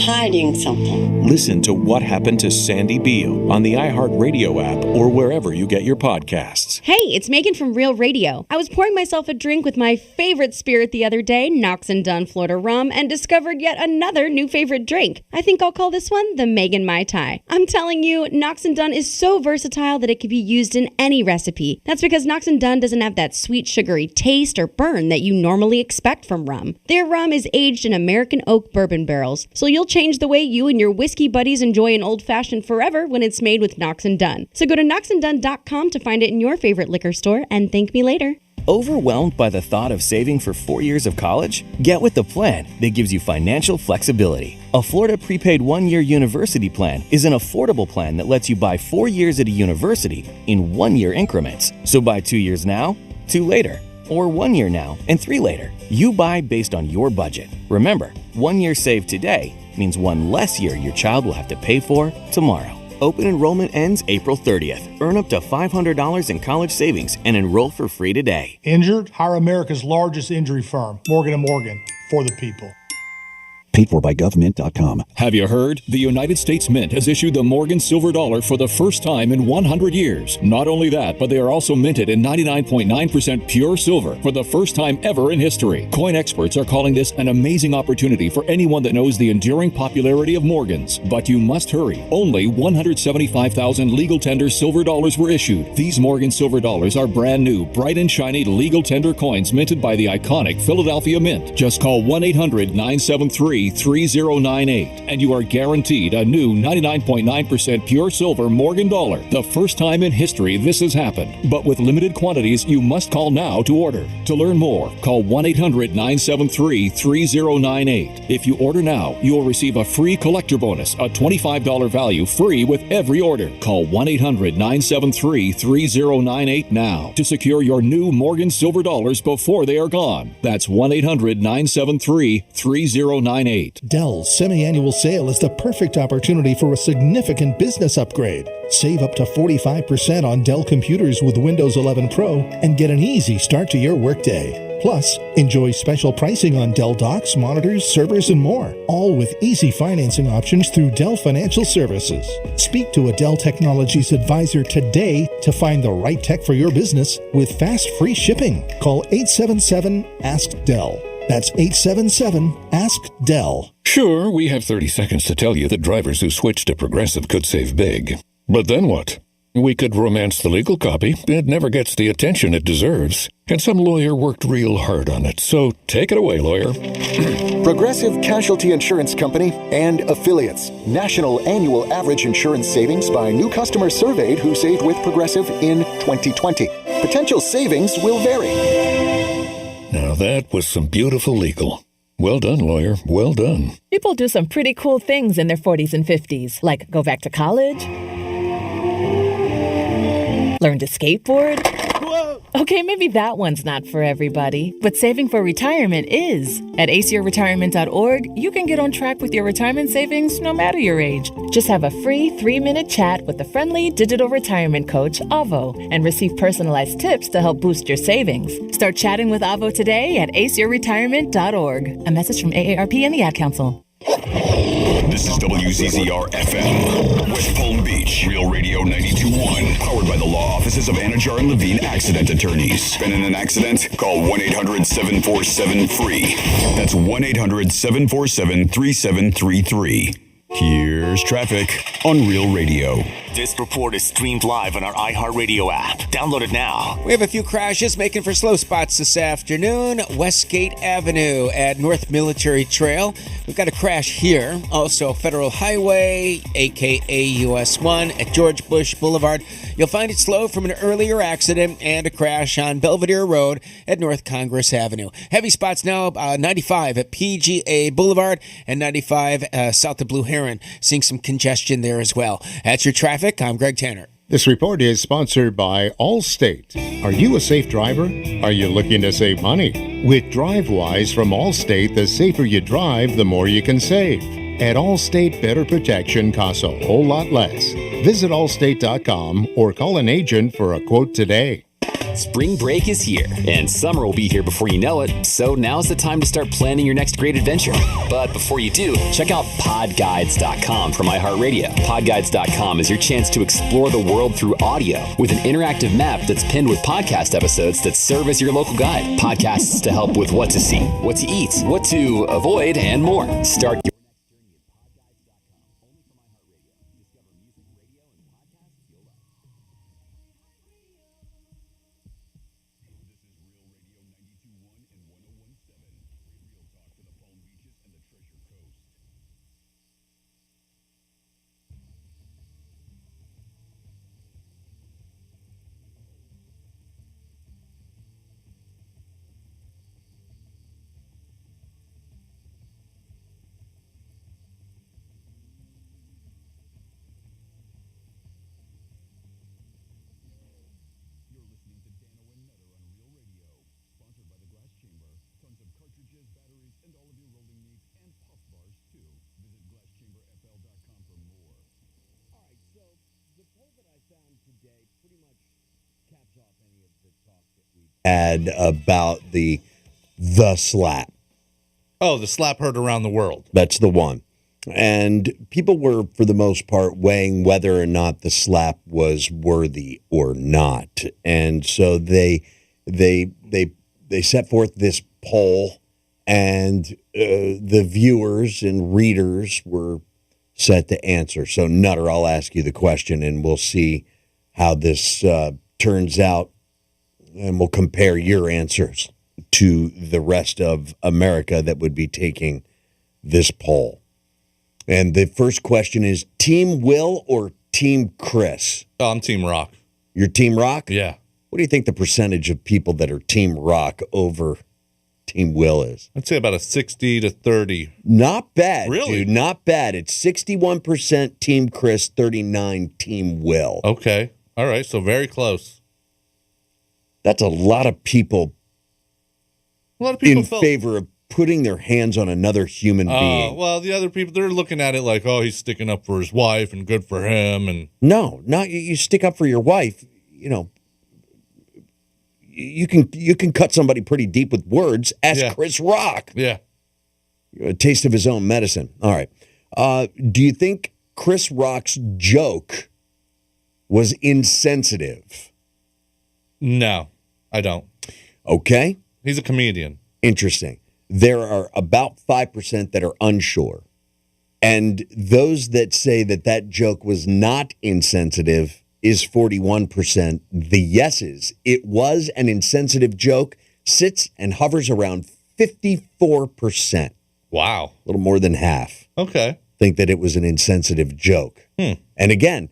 hiding something. Listen to What Happened to Sandy Beale on the iHeartRadio app or wherever you get your podcasts. Hey, it's Megan from Real Radio. I was pouring myself a drink with my favorite spirit the other day, Knox and Dunn Florida Rum, and discovered yet another new favorite drink. I think I'll call this one the Megan Mai Tai. I'm telling you, Knox and Dunn is so versatile that it can be used in any recipe. That's because Knox and Dunn doesn't have that sweet, sugary taste or burn that you normally expect from rum. Their rum is aged in American oak bourbon barrels, so you'll change the way you and your whiskey buddies enjoy an old-fashioned forever when it's made with Knox and Dunn. So go to knoxanddunn.com to find it in your favorite liquor store and thank me later. Overwhelmed by the thought of saving for 4 years of college? Get with the plan that gives you financial flexibility. A Florida prepaid 1-year university plan is an affordable plan that lets you buy 4 years at a university in 1-year increments. So buy 2 years now, 2 later, or 1 year now and 3 later. You buy based on your budget. Remember, 1 year saved today means 1 less year your child will have to pay for tomorrow. Open enrollment ends April 30th. Earn up to $500 in college savings and enroll for free today. Injured? Hire America's largest injury firm, Morgan & Morgan, for the people. Paid for by government.com. Have you heard? The United States Mint has issued the Morgan Silver Dollar for the first time in 100 years. Not only that, but they are also minted in 99.9% pure silver for the first time ever in history. Coin experts are calling this an amazing opportunity for anyone that knows the enduring popularity of Morgans. But you must hurry. Only 175,000 legal tender silver dollars were issued. These Morgan Silver Dollars are brand new, bright and shiny legal tender coins minted by the iconic Philadelphia Mint. Just call 1-800-973-3098 and you are guaranteed a new 99.9% pure silver Morgan dollar. The first time in history this has happened. But with limited quantities, you must call now to order. To learn more, call 1-800-973-3098. If you order now, you will receive a free collector bonus, a $25 value free with every order. Call 1-800-973-3098 now to secure your new Morgan Silver Dollars before they are gone. That's 1-800-973-3098. Dell's semi-annual sale is the perfect opportunity for a significant business upgrade. Save up to 45% on Dell computers with Windows 11 Pro and get an easy start to your workday. Plus, enjoy special pricing on Dell docks, monitors, servers, and more, all with easy financing options through Dell Financial Services. Speak to a Dell Technologies advisor today to find the right tech for your business with fast, free shipping. Call 877-ASK-DELL. That's 877-ASK-DELL. Sure, we have 30 seconds to tell you that drivers who switch to Progressive could save big. But then what? We could romance the legal copy. It never gets the attention it deserves. And some lawyer worked real hard on it. So take it away, lawyer. Progressive Casualty Insurance Company and Affiliates. National annual average insurance savings by new customers surveyed who saved with Progressive in 2020. Potential savings will vary. Now that was some beautiful legal. Well done, lawyer. Well done. People do some pretty cool things in their 40s and 50s, like go back to college, learn to skateboard. Whoa. Okay, maybe that one's not for everybody, but saving for retirement is. At aceyourretirement.org, you can get on track with your retirement savings no matter your age. Just have a free 3-minute chat with the friendly digital retirement coach, Avo, and receive personalized tips to help boost your savings. Start chatting with Avo today at aceyourretirement.org. A message from AARP and the Ad Council. This is WZZR-FM, West Palm Beach, Real Radio 92.1, powered by the law offices of Anajar and Levine Accident Attorneys. Been in an accident? Call 1-800-747-FREE. That's 1-800-747-3733. Here's traffic on Real Radio. This report is streamed live on our iHeartRadio app. Download it now. We have a few crashes making for slow spots this afternoon. Westgate Avenue at North Military Trail. We've got a crash here. Also, Federal Highway, a.k.a. US 1 at George Bush Boulevard. You'll find it slow from an earlier accident and a crash on Belvedere Road at North Congress Avenue. Heavy spots now, 95 at PGA Boulevard and 95 south of Blue Heron. Seeing some congestion there as well. That's your traffic. I'm Greg Tanner. This report is sponsored by Allstate. Are you a safe driver? Are you looking to save money? With DriveWise from Allstate, the safer you drive, the more you can save. At Allstate, better protection costs a whole lot less. Visit allstate.com or call an agent for a quote today. Spring break is here, and summer will be here before you know it, so now's the time to start planning your next great adventure. But before you do, check out podguides.com from iHeartRadio. Podguides.com is your chance to explore the world through audio with an interactive map that's pinned with podcast episodes that serve as your local guide. Podcasts to help with what to see, what to eat, what to avoid, and more. Start your had about the slap. Oh, the slap heard around the world. That's the one. And people were, for the most part, weighing whether or not the slap was worthy or not. And so they set forth this poll, and the viewers and readers were set to answer. So, Nutter, I'll ask you the question, and we'll see how this turns out. And we'll compare your answers to the rest of America that would be taking this poll. And the first question is, Team Will or Team Chris? Oh, I'm Team Rock. You're Team Rock? Yeah. What do you think the percentage of people that are Team Rock over Team Will is? I'd say about a 60 to 30. Not bad, Really? dude. Not bad. It's 61% Team Chris, 39% Team Will. Okay. All right. So very close. That's a lot of people, in favor of putting their hands on another human being. Well, the other people, they're looking at it like, oh, he's sticking up for his wife and good for him. And No, you stick up for your wife, you can cut somebody pretty deep with words. Ask Chris Rock. Yeah. A taste of his own medicine. All right. Do you think Chris Rock's joke was insensitive? No, I don't. Okay. He's a comedian. Interesting. There are about 5% that are unsure. And those that say that joke was not insensitive is 41%. The yeses, it was an insensitive joke, sits and hovers around 54%. Wow. A little more than half. Okay. Think that it was an insensitive joke. And again,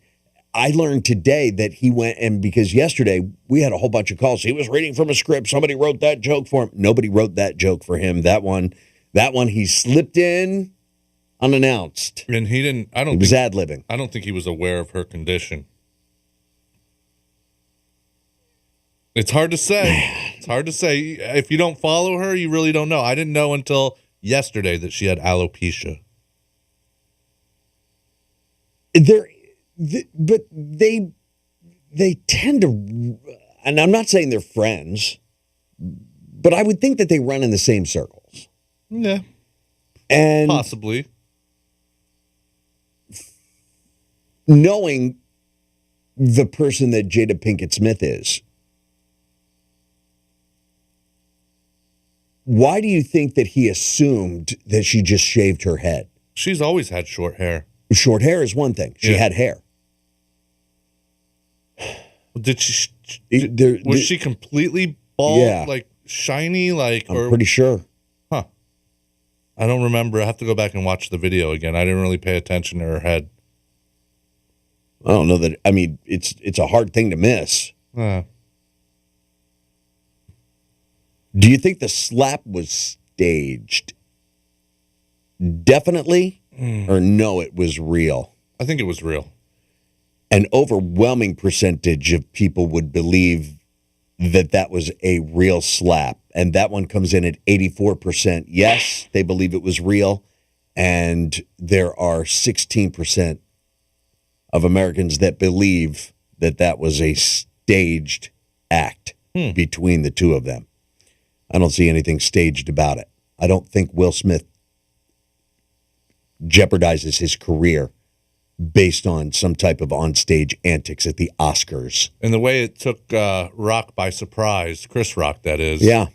I learned today that he went, and because yesterday we had a whole bunch of calls. He was reading from a script. Somebody wrote that joke for him. Nobody wrote that joke for him. That one he slipped in unannounced. And he didn't, He was ad-libbing. I don't think he was aware of her condition. It's hard to say. It's hard to say. If you don't follow her, you really don't know. I didn't know until yesterday that she had alopecia. But they tend to, and I'm not saying they're friends, but I would think that they run in the same circles. Yeah. And possibly. Knowing the person that Jada Pinkett Smith is, why do you think that he assumed that she just shaved her head? She's always had short hair. Short hair is one thing. She had hair. Did she? Was she completely bald? Yeah. Like shiny? Like I'm pretty sure. Huh. I don't remember. I have to go back and watch the video again. I didn't really pay attention to her head. I don't know that. I mean, it's a hard thing to miss. Do you think the slap was staged? Definitely, or no, it was real? I think it was real. An overwhelming percentage of people would believe that was a real slap. And that one comes in at 84%. Yes, they believe it was real. And there are 16% of Americans that believe that was a staged act between the two of them. I don't see anything staged about it. I don't think Will Smith jeopardizes his career based on some type of onstage antics at the Oscars. And the way it took Rock by surprise, Chris Rock, that is. Yeah.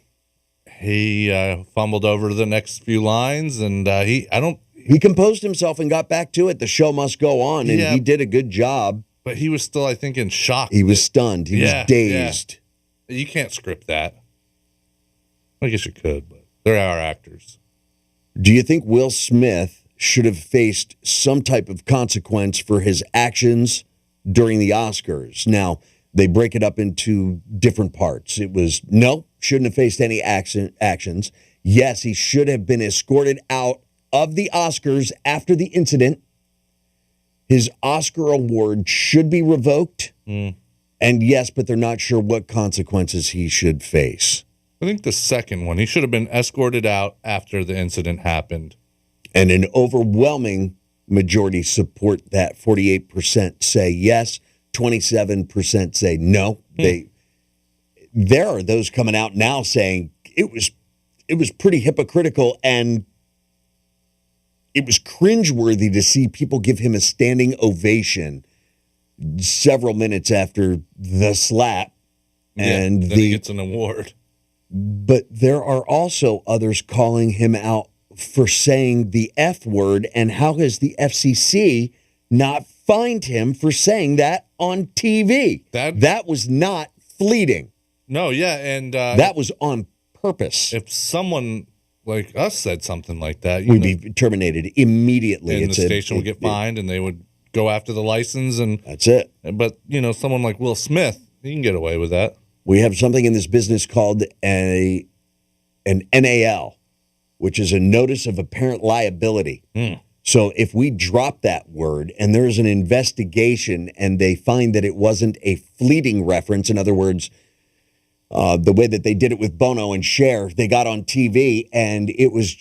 He fumbled over the next few lines, and he composed himself and got back to it. The show must go on, and he did a good job. But he was still, I think, in shock. He was stunned. He was dazed. Yeah. You can't script that. I guess you could, but there are actors. Do you think Will Smith should have faced some type of consequence for his actions during the Oscars? Now, they break it up into different parts. It was, no, shouldn't have faced any actions. Yes, he should have been escorted out of the Oscars after the incident. His Oscar award should be revoked. And yes, but they're not sure what consequences he should face. I think the second one, he should have been escorted out after the incident happened. And an overwhelming majority support that. 48% say yes, 27% say no. There are those coming out now saying it was pretty hypocritical, and it was cringeworthy to see people give him a standing ovation several minutes after the slap. And then he gets an award. But there are also others calling him out for saying the F word, and how has the FCC not fined him for saying that on TV? That was not fleeting. No, yeah, and that was on purpose. If someone like us said something like that, we'd be terminated immediately. And the station would get fined, and they would go after the license, and that's it. But someone like Will Smith, he can get away with that. We have something in this business called an NAL, which is a notice of apparent liability. So if we drop that word and there's an investigation and they find that it wasn't a fleeting reference, in other words, the way that they did it with Bono and Cher, they got on TV and it was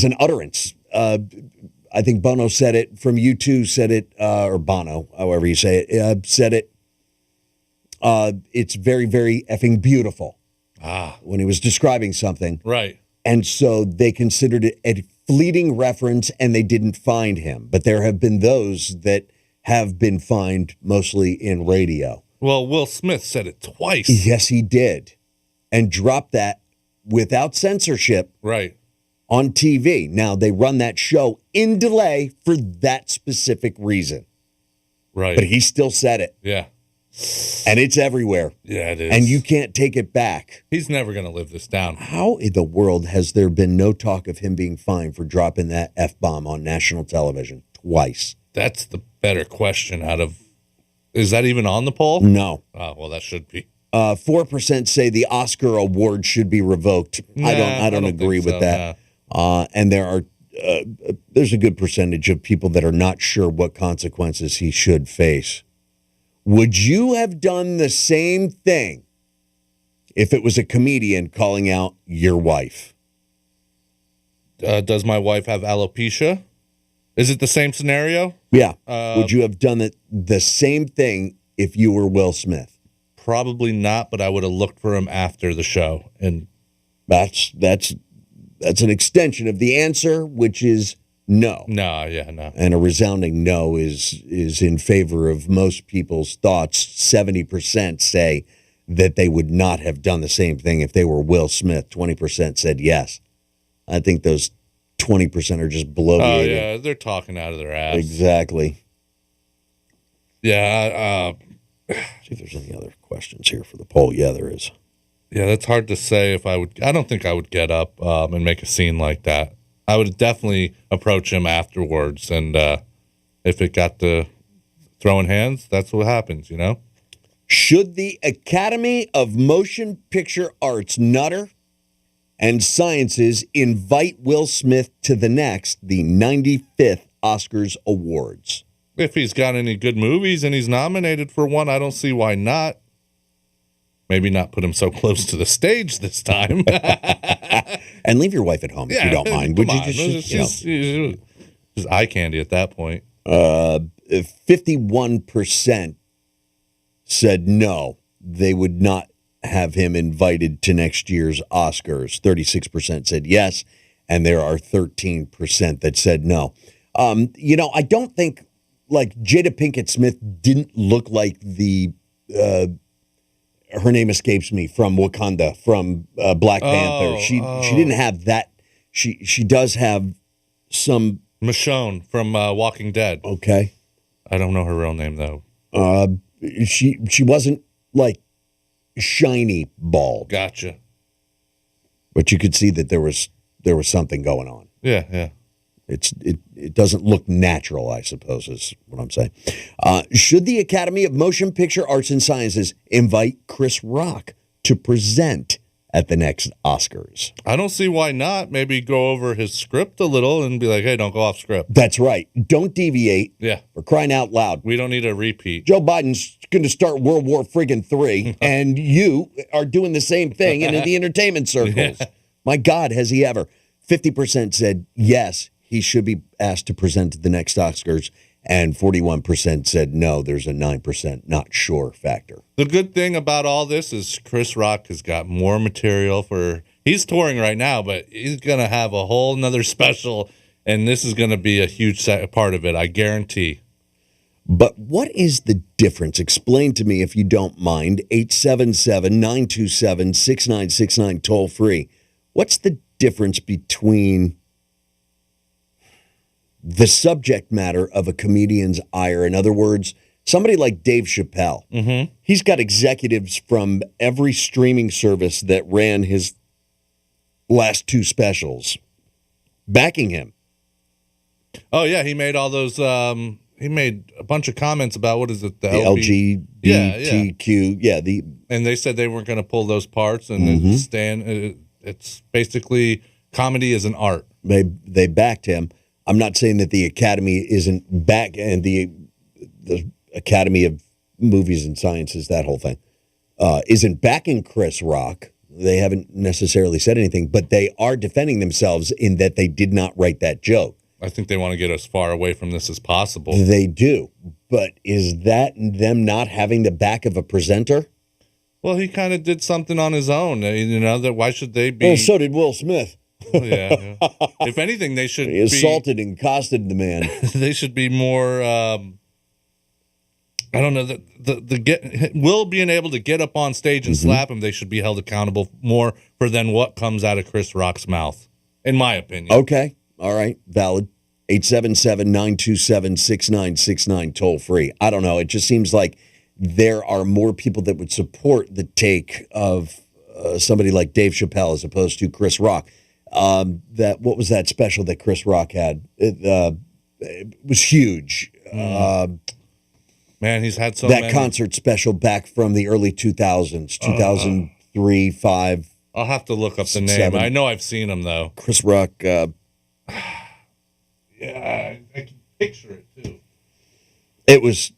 an utterance. I think Bono said it, from U2 said it, or Bono, however you say it, said it. It's very, very effing beautiful. When he was describing something. Right. And so they considered it a fleeting reference and they didn't find him. But there have been those that have been fined, mostly in radio. Well, Will Smith said it twice. Yes, he did. And dropped that without censorship. Right. On TV. Now, they run that show in delay for that specific reason. Right. But he still said it. Yeah. And it's everywhere. Yeah, it is. And you can't take it back. He's never going to live this down. How in the world has there been no talk of him being fined for dropping that F-bomb on national television twice? That's the better question is that even on the poll? No. Well, that should be. 4% say the Oscar award should be revoked. I don't agree with that. And there's a good percentage of people that are not sure what consequences he should face. Would you have done the same thing if it was a comedian calling out your wife? Does my wife have alopecia? Is it the same scenario? Yeah. Would you have done the same thing if you were Will Smith? Probably not, but I would have looked for him after the show. And that's an extension of the answer, which is no. No. And a resounding no is in favor of most people's thoughts. 70% say that they would not have done the same thing if they were Will Smith. 20% said yes. I think those 20% are just bloviating. Oh, yeah, they're talking out of their ass. Exactly. Yeah, See if there's any other questions here for the poll. Yeah, there is. Yeah, that's hard to say if I would. I don't think I would get up and make a scene like that. I would definitely approach him afterwards, and if it got to throwing hands, that's what happens, Should the Academy of Motion Picture Arts, Nutter, and Sciences invite Will Smith to the 95th Oscars Awards? If he's got any good movies and he's nominated for one, I don't see why not. Maybe not put him so close to the stage this time. And leave your wife at home if you don't mind. Would you just eye candy at that point? 51% said no, they would not have him invited to next year's Oscars. 36% said yes, and there are 13% that said no. I don't think, Jada Pinkett Smith didn't look like the... her name escapes me, from Wakanda, from Black Panther. She didn't have that. She does have some... Michonne from Walking Dead. Okay. I don't know her real name, though. She wasn't, shiny bald. Gotcha. But you could see that there was something going on. Yeah. It doesn't look natural, I suppose, is what I'm saying. Should the Academy of Motion Picture Arts and Sciences invite Chris Rock to present at the next Oscars? I don't see why not. Maybe go over his script a little and be like, hey, don't go off script. That's right. Don't deviate. Yeah. For crying out loud. We don't need a repeat. Joe Biden's going to start World War III, and you are doing the same thing in the entertainment circles. Yeah. My God, has he ever? 50% said yes, he should be asked to present at the next Oscars, and 41% said no, there's a 9% not sure factor. The good thing about all this is Chris Rock has got more material he's touring right now, but he's going to have a whole nother special, and this is going to be a huge part of it, I guarantee. But what is the difference? Explain to me if you don't mind. 877-927-6969 toll free. What's the difference between the subject matter of a comedian's ire? In other words, somebody like Dave Chappelle, he's got executives from every streaming service that ran his last two specials backing him. Oh, yeah, he made all those... he made a bunch of comments about, what is it? The LGBTQ. Yeah. And they said they weren't going to pull those parts, and it's basically comedy is an art. They backed him. I'm not saying that the Academy isn't back, and the Academy of Movies and Sciences, that whole thing, isn't backing Chris Rock. They haven't necessarily said anything, but they are defending themselves in that they did not write that joke. I think they want to get as far away from this as possible. They do. But is that them not having the back of a presenter? Well, he kind of did something on his own. That why should they be... Well, so did Will Smith. Yeah. If anything, they should He assaulted and accosted the man. They should be more... I don't know. Will being able to get up on stage and slap him, they should be held accountable more for than what comes out of Chris Rock's mouth, in my opinion. Okay. All right. Valid. 877-927-6969 toll free. I don't know. It just seems like there are more people that would support the take of somebody like Dave Chappelle as opposed to Chris Rock. What was that special that Chris Rock had? It was huge. Man, he's had so many. That concert special back from the early 2000s, 2003, 5. I'll have to look up the name. 7. I know I've seen him, though. Chris Rock. Yeah, I can picture it, too. It was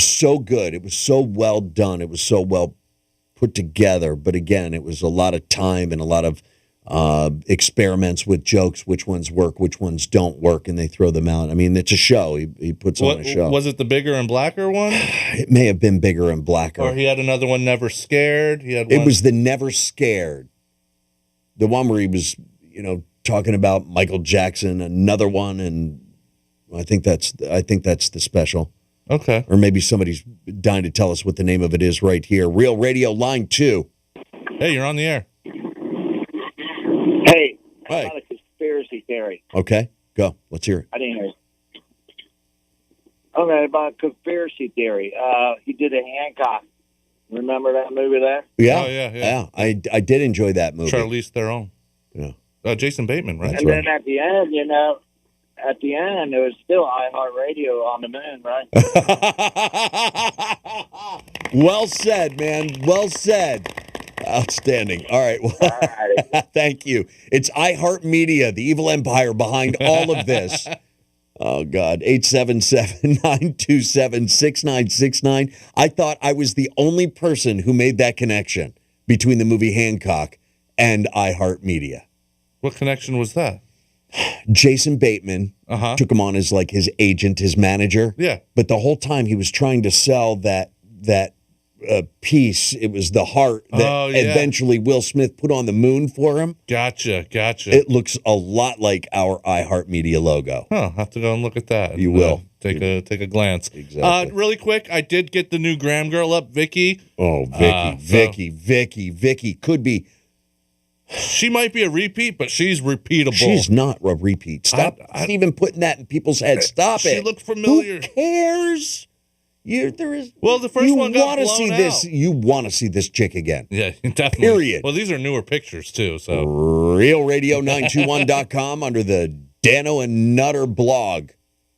so good. It was so well done. It was so well put together. But again, it was a lot of time and a lot of experiments with jokes, which ones work, which ones don't work, and they throw them out. I mean, it's a show. He puts on a show. Was it the bigger and blacker one? It may have been bigger and blacker. Or he had another one, Never Scared. It was the Never Scared. The one where he was, talking about Michael Jackson, another one, and I think that's the special. Okay. Or maybe somebody's dying to tell us what the name of it is right here. Real Radio line 2. Hey, you're on the air. Hey, I got a conspiracy theory. Okay, go. Let's hear it. I didn't hear it. Okay, about conspiracy theory. He did a Hancock. Remember that movie there? Yeah. Oh, yeah. I did enjoy that movie. Charlize Theron. Yeah. Jason Bateman, right? And then at the end, it was still iHeartRadio on the moon, right? Well said, man. Well said. Outstanding. All right. Well, thank you. It's iHeartMedia, the evil empire behind all of this. Oh, God. 877-927-6969. I thought I was the only person who made that connection between the movie Hancock and iHeartMedia. What connection was that? Jason Bateman took him on as like his agent, his manager. Yeah. But the whole time he was trying to sell that piece. It was the heart that eventually Will Smith put on the moon for him. Gotcha. It looks a lot like our iHeartMedia logo. I'll have to go and look at that. You will. Take a glance. Exactly. Really quick, I did get the new Graham girl up, Vicky. Oh, Vicky could be. She might be a repeat, but she's repeatable. She's not a repeat. Stop even putting that in people's heads. Stop it. She looked familiar. Who cares? The first one got blown out. You want to see this chick again. Yeah, definitely. Period. Well, these are newer pictures, too. So RealRadio921.com under the Dano and Nutter blog.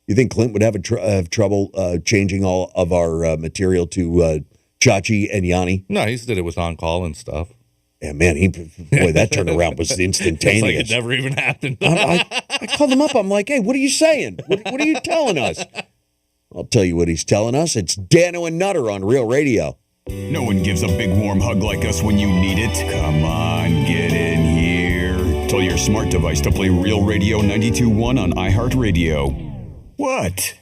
You think Clint would have trouble changing all of our material to Chachi and Yanni? No, he said it was on call and stuff. Yeah, man, that turnaround was instantaneous. It's like it never even happened. I called him up. I'm like, hey, what are you saying? What are you telling us? I'll tell you what he's telling us. It's Dano and Nutter on Real Radio. No one gives a big warm hug like us when you need it. Come on, get in here. Tell your smart device to play Real Radio 92.1 on iHeartRadio. What?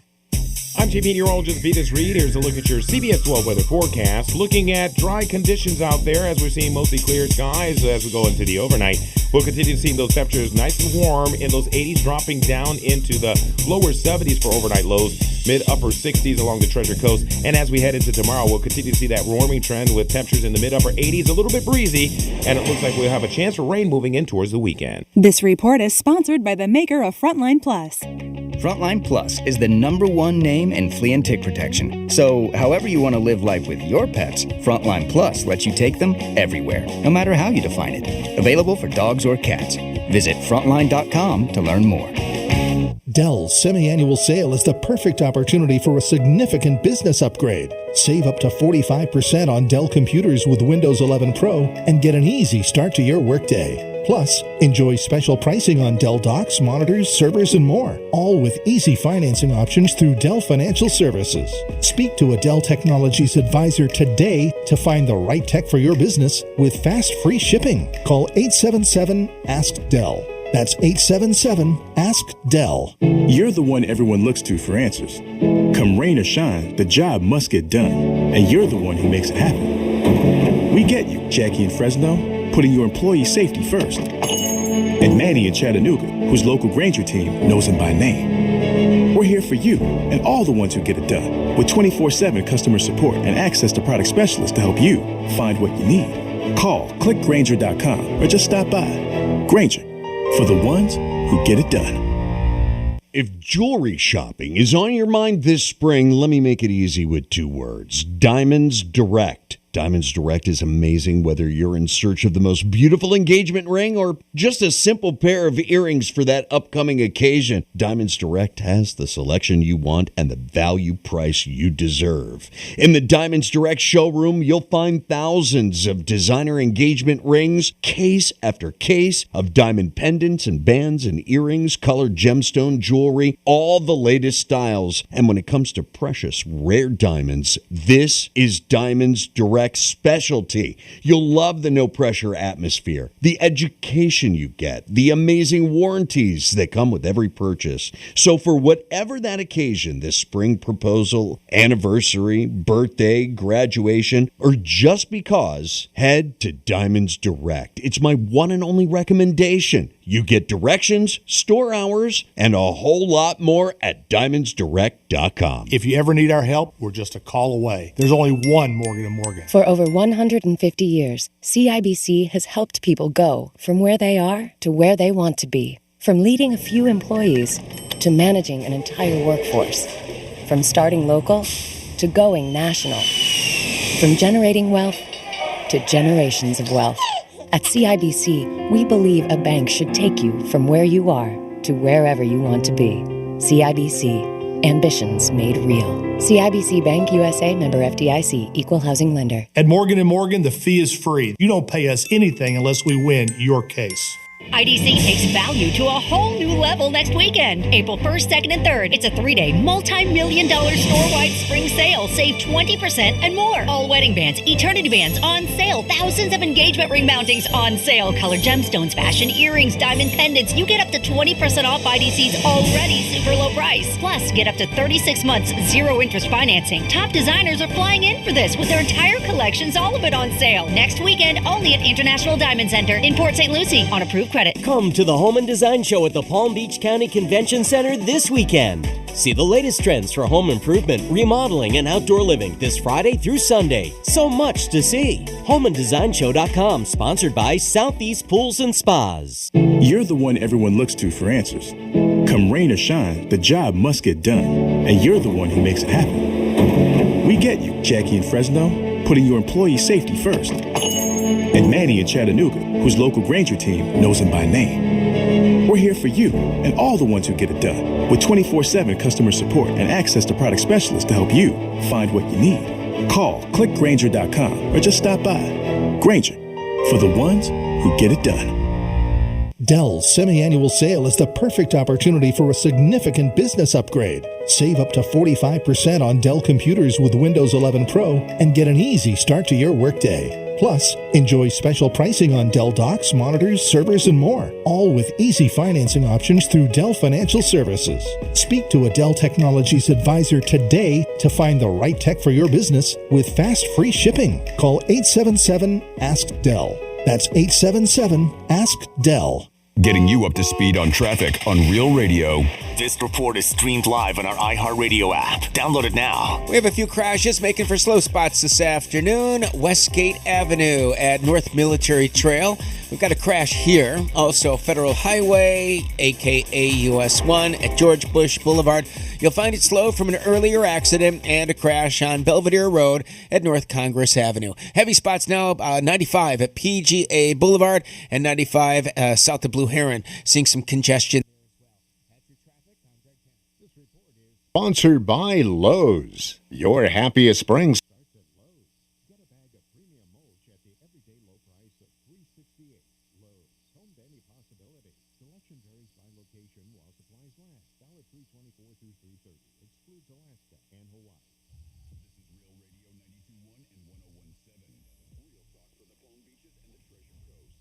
I'm Chief Meteorologist Vetus Reed. Here's a look at your CBS 12 weather forecast. Looking at dry conditions out there as we're seeing mostly clear skies as we go into the overnight. We'll continue to see those temperatures nice and warm in those 80s, dropping down into the lower 70s for overnight lows, mid-upper 60s along the Treasure Coast. And as we head into tomorrow, we'll continue to see that warming trend with temperatures in the mid-upper 80s, a little bit breezy, and it looks like we'll have a chance for rain moving in towards the weekend. This report is sponsored by the maker of Frontline Plus. Frontline Plus is the #1 name in flea and tick protection. So, however you want to live life with your pets, Frontline Plus lets you take them everywhere, no matter how you define it. Available for dogs or cats. Visit frontline.com to learn more. Dell's semi-annual sale is the perfect opportunity for a significant business upgrade. Save up to 45% on Dell computers with Windows 11 Pro and get an easy start to your workday. Plus, enjoy special pricing on Dell docks, monitors, servers, and more, all with easy financing options through Dell Financial Services. Speak to a Dell Technologies advisor today to find the right tech for your business with fast, free shipping. Call 877-ASK-DELL. That's 877-ASK-DELL. You're the one everyone looks to for answers. Come rain or shine, the job must get done, and you're the one who makes it happen. We get you, Jackie in Fresno, putting your employee safety first. And Manny in Chattanooga, whose local Granger team knows him by name. We're here for you and all the ones who get it done, with 24/7 customer support and access to product specialists to help you find what you need. Call clickgranger.com or just stop by. Granger, for the ones who get it done. If jewelry shopping is on your mind this spring, let me make it easy with 2 words. Diamonds Direct. Diamonds Direct is amazing whether you're in search of the most beautiful engagement ring or just a simple pair of earrings for that upcoming occasion. Diamonds Direct has the selection you want and the value price you deserve. In the Diamonds Direct showroom, you'll find thousands of designer engagement rings, case after case of diamond pendants and bands and earrings, colored gemstone jewelry, all the latest styles. And when it comes to precious, rare diamonds, this is Diamonds Direct specialty. You'll love the no-pressure atmosphere, the education you get, the amazing warranties that come with every purchase. So for whatever that occasion, this spring proposal, anniversary, birthday, graduation, or just because, head to Diamonds Direct. It's my one and only recommendation. You get directions, store hours, and a whole lot more at diamondsdirect.com. If you ever need our help, we're just a call away. There's only one Morgan & Morgan. For over 150 years, CIBC has helped people go from where they are to where they want to be. From leading a few employees to managing an entire workforce. From starting local to going national. From generating wealth to generations of wealth. At CIBC, we believe a bank should take you from where you are to wherever you want to be. CIBC, ambitions made real. CIBC Bank USA, member FDIC, equal housing lender. At Morgan & Morgan, the fee is free. You don't pay us anything unless we win your case. IDC takes value to a whole new level next weekend. April 1st, 2nd, and 3rd. It's a 3-day, multi-million-dollar store-wide spring sale. Save 20% and more. All wedding bands, eternity bands on sale. Thousands of engagement ring mountings on sale. Colored gemstones, fashion earrings, diamond pendants. You get up to 20% off IDC's already super low price. Plus, get up to 36 months, zero interest financing. Top designers are flying in for this with their entire collections, all of it on sale. Next weekend, only at International Diamond Center in Port St. Lucie on approved credit. Come to the Home and Design Show at the Palm Beach County Convention Center this weekend. See the latest trends for home improvement, remodeling, and outdoor living this Friday through Sunday. So much to see. HomeandDesignShow.com, sponsored by Southeast Pools and Spas. You're the one everyone looks to for answers. Come rain or shine, the job must get done, and you're the one who makes it happen. We get you, Jackie in Fresno, putting your employee safety first. And Manny in Chattanooga, whose local Granger team knows him by name. We're here for you and all the ones who get it done, with 24/7 customer support and access to product specialists to help you find what you need. Call, click Granger.com, or just stop by. Granger, for the ones who get it done. Dell's semi-annual sale is the perfect opportunity for a significant business upgrade. Save up to 45% on Dell computers with Windows 11 Pro and get an easy start to your workday. Plus, enjoy special pricing on Dell docks, monitors, servers, and more, all with easy financing options through Dell Financial Services. Speak to a Dell Technologies advisor today to find the right tech for your business with fast, free shipping. Call 877-ASK-DELL. That's 877-ASK-DELL. Getting you up to speed on traffic on Real Radio. This report is streamed live on our iHeartRadio app. Download it now. We have a few crashes making for slow spots this afternoon. Westgate Avenue at North Military Trail. We've got a crash here. Also, Federal Highway, a.k.a. US 1 at George Bush Boulevard. You'll find it slow from an earlier accident and a crash on Belvedere Road at North Congress Avenue. Heavy spots now, 95 at PGA Boulevard and 95 south of Blue Heron. Seeing some congestion. Sponsored by Lowe's. Your happiest spring starts at Lowe's. Get a bag of premium mulch at the everyday low price of $3.68. Lowe's. Home to any possibility. Selection varies by location while supplies last. Valid $3.24 through $3.30. Excludes Alaska and Hawaii. This is Real Radio 92.1 and 101.7. Real talk from the Palm Beaches and the Treasure Coast.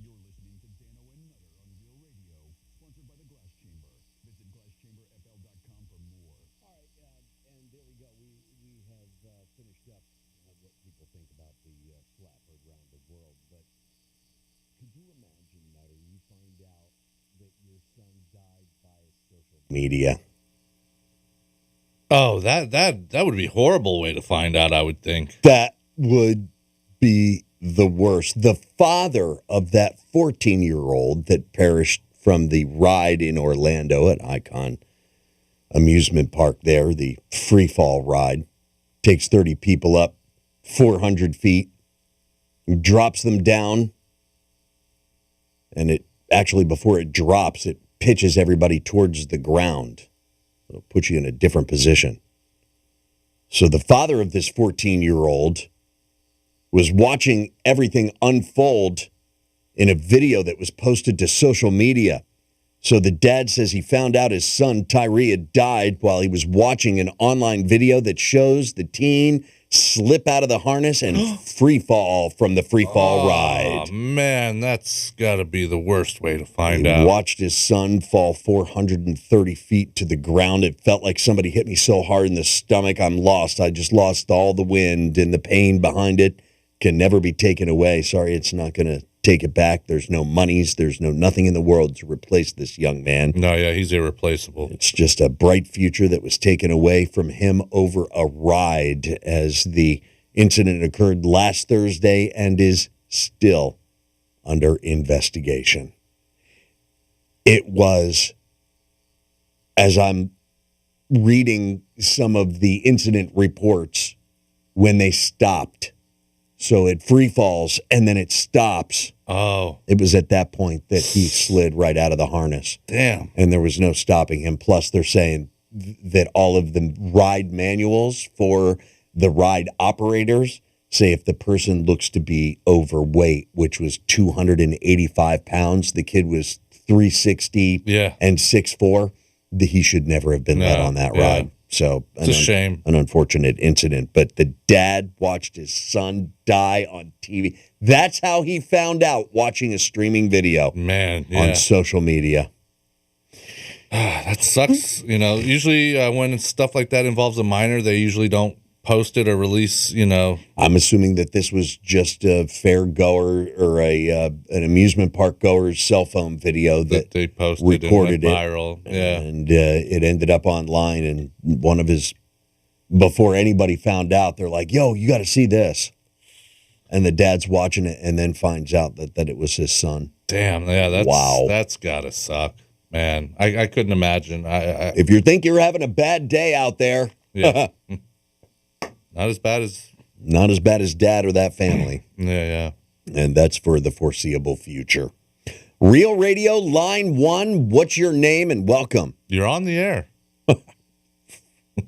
You're listening to Dano Nutter on Real Radio, sponsored by the Glass Chamber. Visit GlassChamberFL.com for more. All right, and there we go. We have finished up what people think about the slap around the world. But could you imagine, Nutter, you find out that your son died by social media? Oh, that would be a horrible way to find out, I would think. That would be the worst. The father of that 14-year-old that perished from the ride in Orlando at Icon Amusement Park there, the free fall ride, takes 30 people up 400 feet, drops them down, and it actually, before it drops, it pitches everybody towards the ground. It'll put you in a different position. So the father of this 14-year-old was watching everything unfold in a video that was posted to social media. So the dad says he found out his son, Tyree, had died while he was watching an online video that shows the teen slip out of the harness and free fall from the free fall ride. Oh, man, that's got to be the worst way to find He out. watched his son fall 430 feet to the ground. It felt like somebody hit me so hard in the stomach, I'm lost. I just lost all the wind, and the pain behind it can never be taken away. Sorry, it's not going to take it back. There's no monies. There's nothing in the world to replace this young man. No, yeah, he's irreplaceable. It's just a bright future that was taken away from him over a ride, as the incident occurred last Thursday and is still under investigation. It was, as I'm reading some of the incident reports, when they stopped. So it free falls and then it stops. Oh. It was at that point that he slid right out of the harness. Damn. And there was no stopping him. Plus, they're saying that all of the ride manuals for the ride operators say if the person looks to be overweight, which was 285 pounds, the kid was 360 and 6'4", he should never have been let on that ride. So it's a shame. An unfortunate incident. But the dad watched his son die on TV. That's how he found out, watching a streaming video on social media. That sucks. Usually when stuff like that involves a minor, they usually don't post it or release, I'm assuming that this was just a fair goer or an amusement park goer's cell phone video that they posted recorded and went viral. Yeah. And it ended up online, and one of his, before anybody found out, they're like, yo, you got to see this. And the dad's watching it and then finds out that it was his son. Damn, yeah, that's gotta suck, man. I couldn't imagine. If you think you're having a bad day out there, not as bad as dad or that family. Yeah. And that's for the foreseeable future. Real Radio, line 1. What's your name and welcome? You're on the air.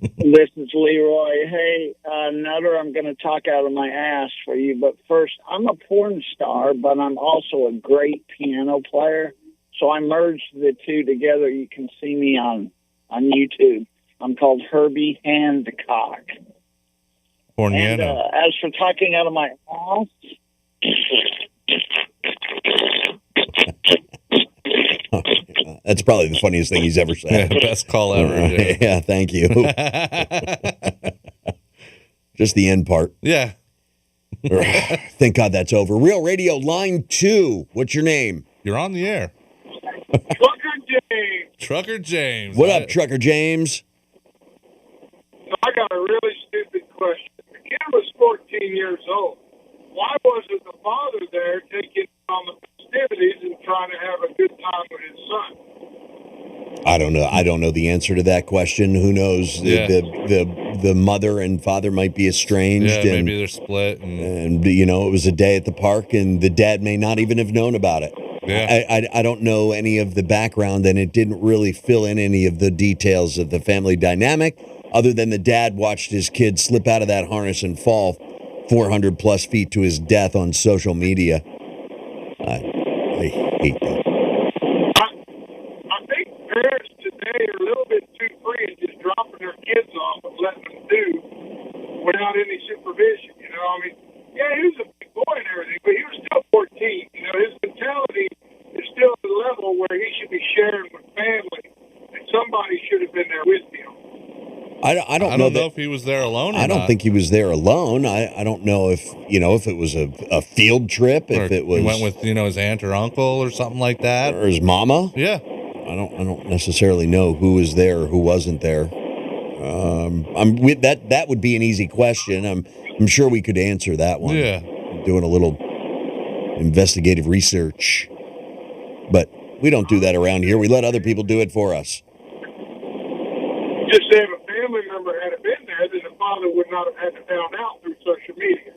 This is Leroy. Hey, Nutter, I'm going to talk out of my ass for you. But first, I'm a porn star, but I'm also a great piano player. So I merged the two together. You can see me on YouTube. I'm called Herbie Hancock. And as for talking out of my ass, that's probably the funniest thing he's ever said. Yeah, best call ever. Yeah, thank you. Just the end part. Yeah. Thank God that's over. Real Radio, line 2. What's your name? You're on the air. Trucker James. What up, Trucker James? I got a really stupid question. The kid was 14 years old. Why wasn't the father there taking on the festivities and trying to have a good time with his son? I don't know. I don't know the answer to that question. Who knows? Yeah. The mother and father might be estranged. Yeah, and, maybe they're split. And it was a day at the park, and the dad may not even have known about it. Yeah. I don't know any of the background, and it didn't really fill in any of the details of the family dynamic, other than the dad watched his kid slip out of that harness and fall 400 plus feet to his death on social media. I hate that. I think parents today are a little bit too free and just dropping their kids off and letting them do without any supervision. He was a big boy and everything, but he was still 14. His mentality is still at a level where he should be sharing with family, and somebody should have been there with him. I don't know if he was there alone or I don't not. think he was there alone. I don't know if it was a field trip, if it was he went with his aunt or uncle or something like that, or his mama. Yeah, I don't necessarily know who was there or who wasn't there. I'm with that. That would be an easy question. I'm sure we could answer that one. Yeah, doing a little investigative research, but we don't do that around here. We let other people do it for us. Just say if a family member had been there, then the father would not have had to found out through social media.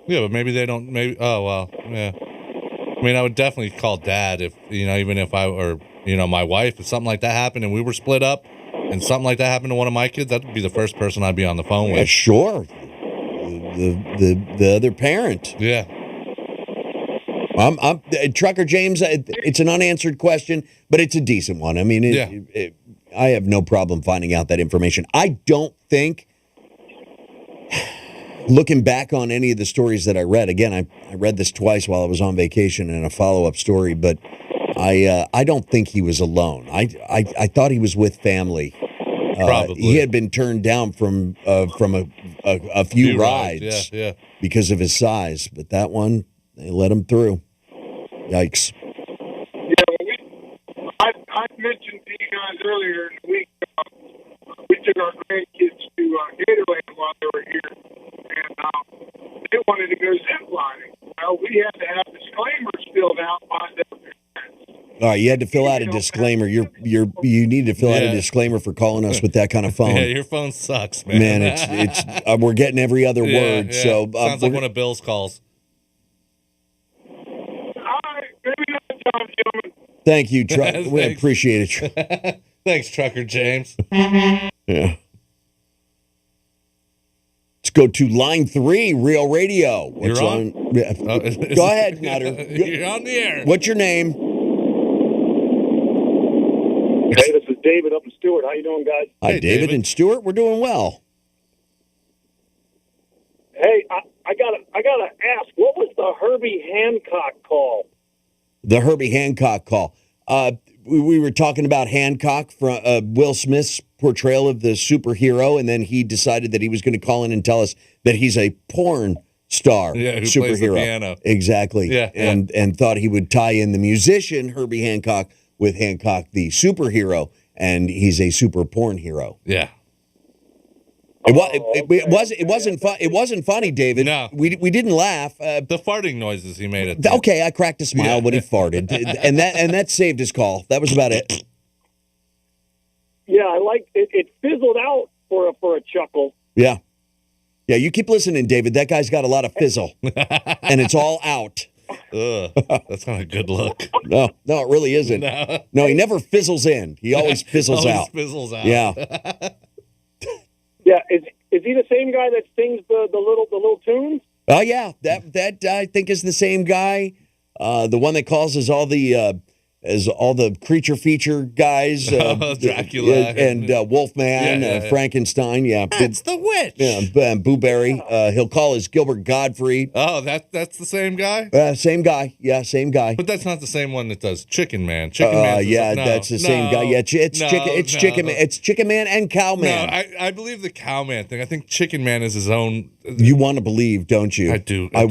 Yeah, but maybe they don't. Maybe. Oh well. Yeah. I mean, I would definitely call dad if even if I or my wife, if something like that happened and we were split up, and something like that happened to one of my kids, that would be the first person I'd be on the phone with. Sure. The other parent. Yeah. I'm Trucker James. It's an unanswered question, but it's a decent one. I mean, I have no problem finding out that information. I don't think, looking back on any of the stories that I read, again, I read this twice while I was on vacation in a follow-up story, but I don't think he was alone. I thought he was with family. Probably. He had been turned down from a few rides yeah. because of his size, but that one, they let him through. Yikes. Yeah, I mentioned to you guys earlier in the week, we took our grandkids to Gatorland while they were here, and they wanted to go zip lining. Well, we had to have disclaimers filled out by them. All right, you had to fill out a disclaimer. You need to fill out a disclaimer for calling us with that kind of phone. Yeah, your phone sucks, man. Man, it's we're getting every other word. Yeah. So sounds like one of Bill's calls. Thank you, Truck. We appreciate it. Thanks, Trucker James. Yeah. Let's go to line 3, Real Radio. What's You're on? Yeah. Go ahead, Nutter. You're on the air. What's your name? Hey, this is David up in Stewart. How you doing, guys? Hi, David and Stuart. We're doing well. Hey, I gotta ask, what was the Herbie Hancock call? The Herbie Hancock call. We were talking about Hancock from Will Smith's portrayal of the superhero, and then he decided that he was going to call in and tell us that he's a porn star who superhero. plays the piano. Exactly. Yeah, and thought he would tie in the musician Herbie Hancock with Hancock the superhero, and he's a super porn hero. Yeah. It wasn't funny, David. No, we didn't laugh. The farting noises he made it. Okay, I cracked a smile when he farted, and that saved his call. That was about it. Yeah, I liked it. It fizzled out for a chuckle. Yeah. You keep listening, David. That guy's got a lot of fizzle, and it's all out. Ugh, that's not a good look. No, it really isn't. No, he never fizzles in. He always fizzles always out. Fizzles out. Yeah. Yeah, is he the same guy that sings the little tunes? Oh yeah, that I think is the same guy. The one that calls is all the creature feature guys, Dracula and Wolfman, Frankenstein. Yeah, that's the witch. Yeah, Booberry. He'll call as Gilbert Gottfried. Oh, that's the same guy. Same guy. Yeah, same guy. But that's not the same one that does Chicken Man. Chicken Man. That's the same guy. Yeah, Chicken Man. It's Chicken Man and Cow Man. No, I believe the Cow Man thing. I think Chicken Man is his own. You want to believe, don't you? I do. I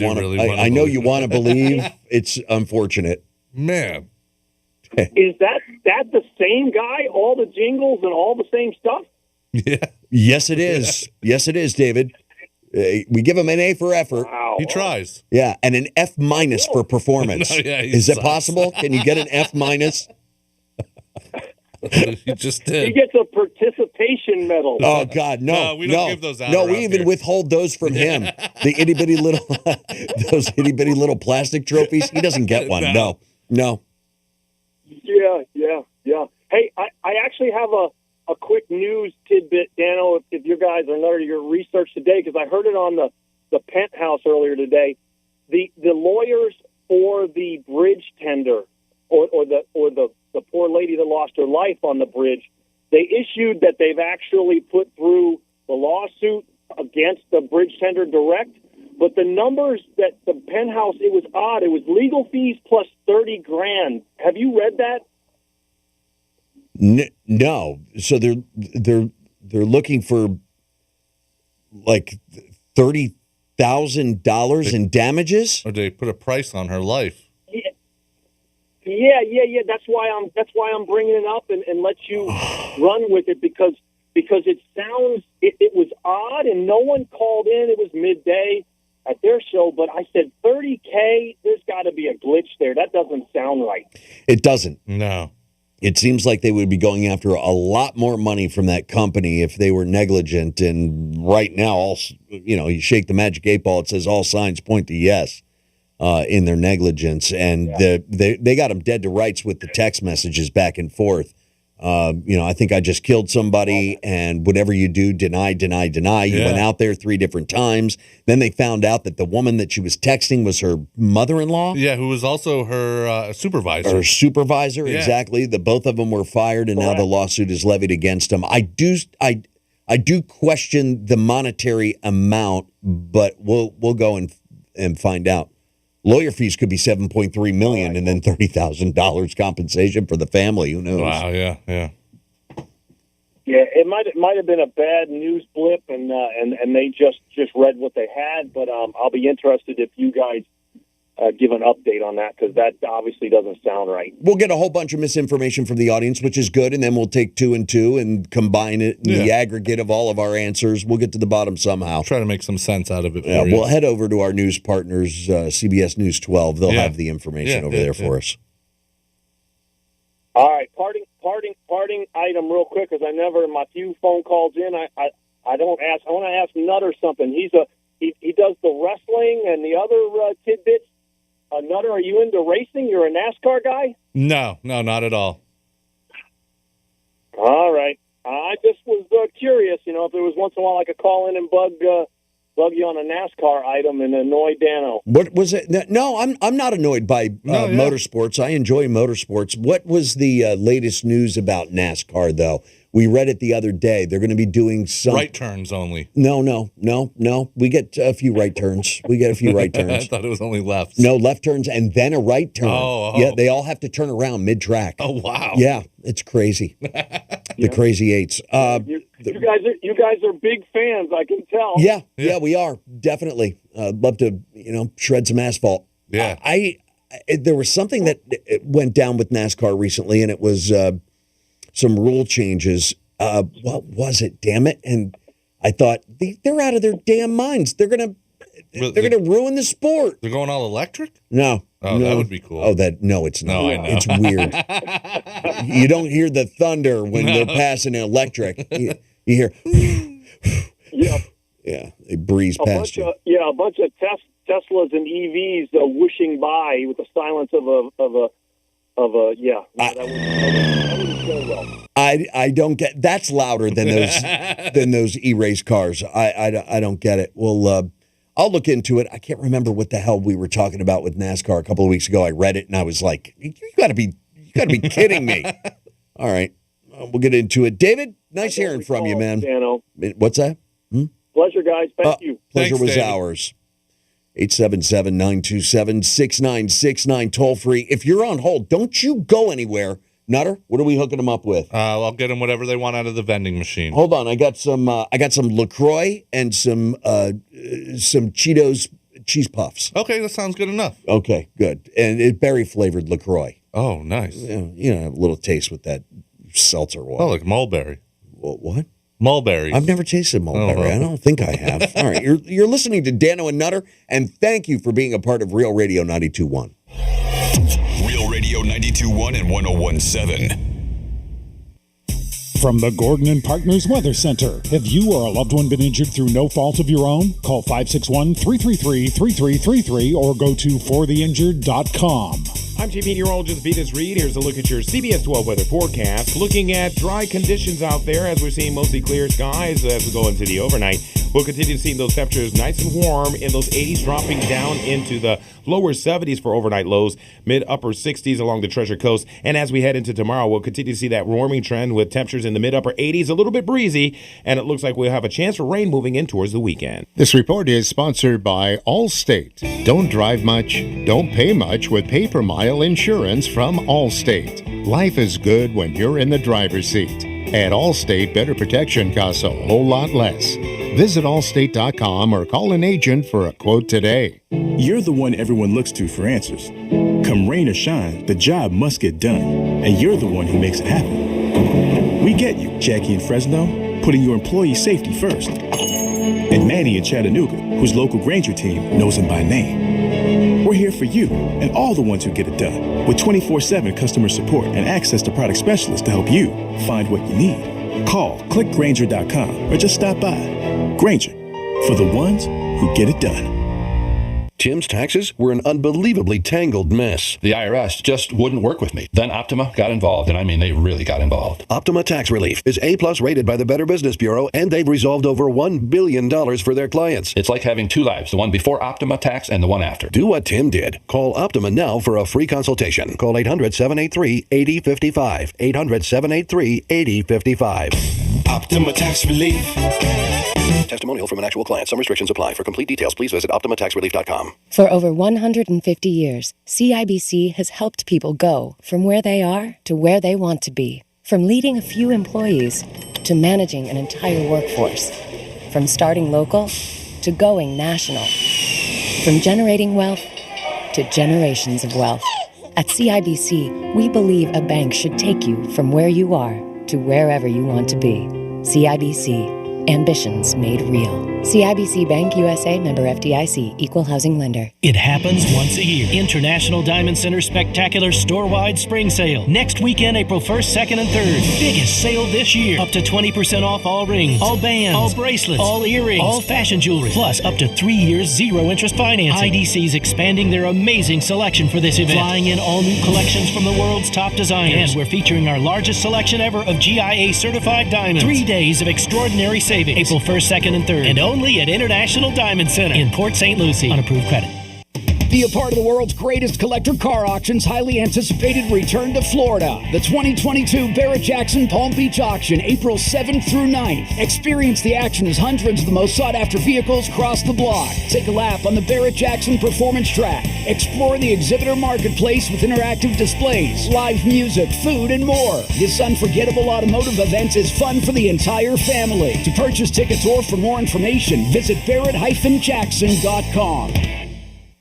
know you want to believe. It's unfortunate, man. Is that the same guy? All the jingles and all the same stuff? Yeah. Yes, it is. Yes, it is, David. We give him an A for effort. Wow. He tries. Yeah, and an F- for performance. No, yeah, is it possible? Can you get an F-? He just did. He gets a participation medal. Oh God, no! We don't give those out. No, we even withhold those from him. The itty bitty little, those itty bitty little plastic trophies. He doesn't get one. No. Yeah. Hey, I actually have a quick news tidbit, Dano, if you guys are under your research today, because I heard it on the Penthouse earlier today. The lawyers for the bridge tender, or the poor lady that lost her life on the bridge, they issued that they've actually put through the lawsuit against the bridge tender direct. But the numbers that the Penthouse, it was odd. It was legal fees plus $30,000. Have you read that? No. So they're looking for like $30,000 in damages. Or they put a price on her life. Yeah. That's why I'm bringing it up and let you run with it because it sounds it was odd and no one called in. It was midday at their show, but I said $30,000. There's got to be a glitch there. That doesn't sound right. It doesn't. No. It seems like they would be going after a lot more money from that company if they were negligent. And right now, you shake the magic 8 ball, it says all signs point to yes in their negligence. And they got them dead to rights with the text messages back and forth. I think I just killed somebody, and whatever you do, deny. You went out there 3 different times. Then they found out that the woman that she was texting was her mother-in-law. Yeah, who was also her supervisor. Her supervisor, exactly. The both of them were fired, and now the lawsuit is levied against them. I do question the monetary amount, but we'll go and find out. Lawyer fees could be $7.3 million, and then $30,000 compensation for the family. Who knows? Wow, yeah. Yeah, it might have been a bad news blip, and they just read what they had. But I'll be interested if you guys give an update on that, because that obviously doesn't sound right. We'll get a whole bunch of misinformation from the audience, which is good, and then we'll take 2 and 2 and combine it in the aggregate of all of our answers. We'll get to the bottom somehow. Try to make some sense out of it. Yeah, we'll head over to our news partners, CBS News 12. They'll have the information over there for us. All right, parting item real quick, because I never, in my few phone calls in, I don't ask. I want to ask Nutter something. He does the wrestling and the other tidbits. Nutter, are you into racing? You're a NASCAR guy? No, not at all. All right. I just was curious, if there was once in a while I could call in and bug you on a NASCAR item and annoy Dano. What was it? No, I'm not annoyed by motorsports. I enjoy motorsports. What was the latest news about NASCAR, though? We read it the other day. They're going to be doing some right turns only. No. We get a few right turns. I thought it was only lefts. No, left turns and then a right turn. Oh. Yeah, they all have to turn around mid-track. Oh, wow. Yeah, it's crazy. The crazy eights. You guys are big fans, I can tell. Yeah, we are definitely. Love to shred some asphalt. Yeah, there was something that went down with NASCAR recently, and it was some rule changes. What was it? Damn it! And I thought they're out of their damn minds. They're gonna ruin the sport. They're going all electric? No. Oh, that would be cool. Oh, no, it's not. No, I know. It's weird. You don't hear the thunder when they're passing electric. You hear. Yep. Yeah, they breeze past you. A bunch of Teslas and EVs whooshing by with the silence of a. That wouldn't go well. I don't get. That's louder than those e-race cars. I don't get it. Well, I'll look into it. I can't remember what the hell we were talking about with NASCAR a couple of weeks ago. I read it and I was like, you got to be kidding me. All right, we'll get into it. David, nice hearing from you, man. Dano. What's that? Pleasure, guys. Thank you. Pleasure was David. ours. 877-927-6969, toll free. If you're on hold, don't you go anywhere. Nutter, what are we hooking them up with? I'll get them whatever they want out of the vending machine. Hold on, I got some LaCroix and some Cheetos cheese puffs. Okay, that sounds good enough. Okay, good. And berry flavored LaCroix. Oh, nice. Have a little taste with that seltzer water. Oh, like mulberry. What? Mulberries. I've never tasted mulberry. I don't think I have. All right, you're listening to Dano and Nutter, and thank you for being a part of Real Radio 92.1. Real Radio 92.1 and 101.7. From the Gordon and Partners Weather Center. Have you or a loved one been injured through no fault of your own? Call 561-333-3333 or go to fortheinjured.com. I'm JP Neurologist Venus Reed. Here's a look at your CBS 12 weather forecast. Looking at dry conditions out there as we're seeing mostly clear skies as we go into the overnight. We'll continue to see those temperatures nice and warm in those 80s, dropping down into the lower 70s for overnight lows, mid-upper 60s along the Treasure Coast. And as we head into tomorrow, we'll continue to see that warming trend with temperatures in the mid-upper 80s, a little bit breezy, and it looks like we'll have a chance for rain moving in towards the weekend. This report is sponsored by Allstate. Don't drive much, don't pay much with pay-per-mile insurance from Allstate. Life is good when you're in the driver's seat. At Allstate, better protection costs a whole lot less. Visit allstate.com or call an agent for a quote today. You're the one everyone looks to for answers. Come rain or shine, the job must get done, and you're the one who makes it happen. We get you, Jackie in Fresno, putting your employee safety first. And Manny in Chattanooga, whose local Granger team knows him by name. We're here for you and all the ones who get it done, with 24/7 customer support and access to product specialists to help you find what you need. Call, click Granger.com, or just stop by. Granger, for the ones who get it done. Tim's taxes were an unbelievably tangled mess. The IRS just wouldn't work with me. Then Optima got involved, and I mean, they really got involved. Optima Tax Relief is A+ rated by the Better Business Bureau, and they've resolved over $1 billion for their clients. It's like having two lives, the one before Optima Tax and the one after. Do what Tim did. Call Optima now for a free consultation. Call 800-783-8055. 800-783-8055. Optima Tax Relief. Testimonial from an actual client. Some restrictions apply. For complete details, please visit OptimaTaxRelief.com. For over 150 years, CIBC has helped people go from where they are to where they want to be. From leading a few employees to managing an entire workforce. From starting local to going national. From generating wealth to generations of wealth. At CIBC, we believe a bank should take you from where you are to wherever you want to be. CIBC, ambitions made real. CIBC Bank USA, member FDIC, equal housing lender. It happens once a year. International Diamond Center Spectacular Store-Wide Spring Sale. Next weekend, April 1st, 2nd, and 3rd. Biggest sale this year. Up to 20% off all rings, all bands, all bracelets, all earrings, all fashion jewelry. Plus, up to 3 years, zero-interest financing. IDC's expanding their amazing selection for this event. Flying in all new collections from the world's top designers. And we're featuring our largest selection ever of GIA-certified diamonds. 3 days of extraordinary savings. April 1st, 2nd, and 3rd. And only at International Diamond Center in Port St. Lucie. On approved credit. Be a part of the world's greatest collector car auction's highly anticipated return to Florida. The 2022 Barrett-Jackson Palm Beach Auction, April 7th through 9th. Experience the action as hundreds of the most sought-after vehicles cross the block. Take a lap on the Barrett-Jackson Performance Track. Explore the exhibitor marketplace with interactive displays, live music, food, and more. This unforgettable automotive event is fun for the entire family. To purchase tickets or for more information, visit barrett-jackson.com.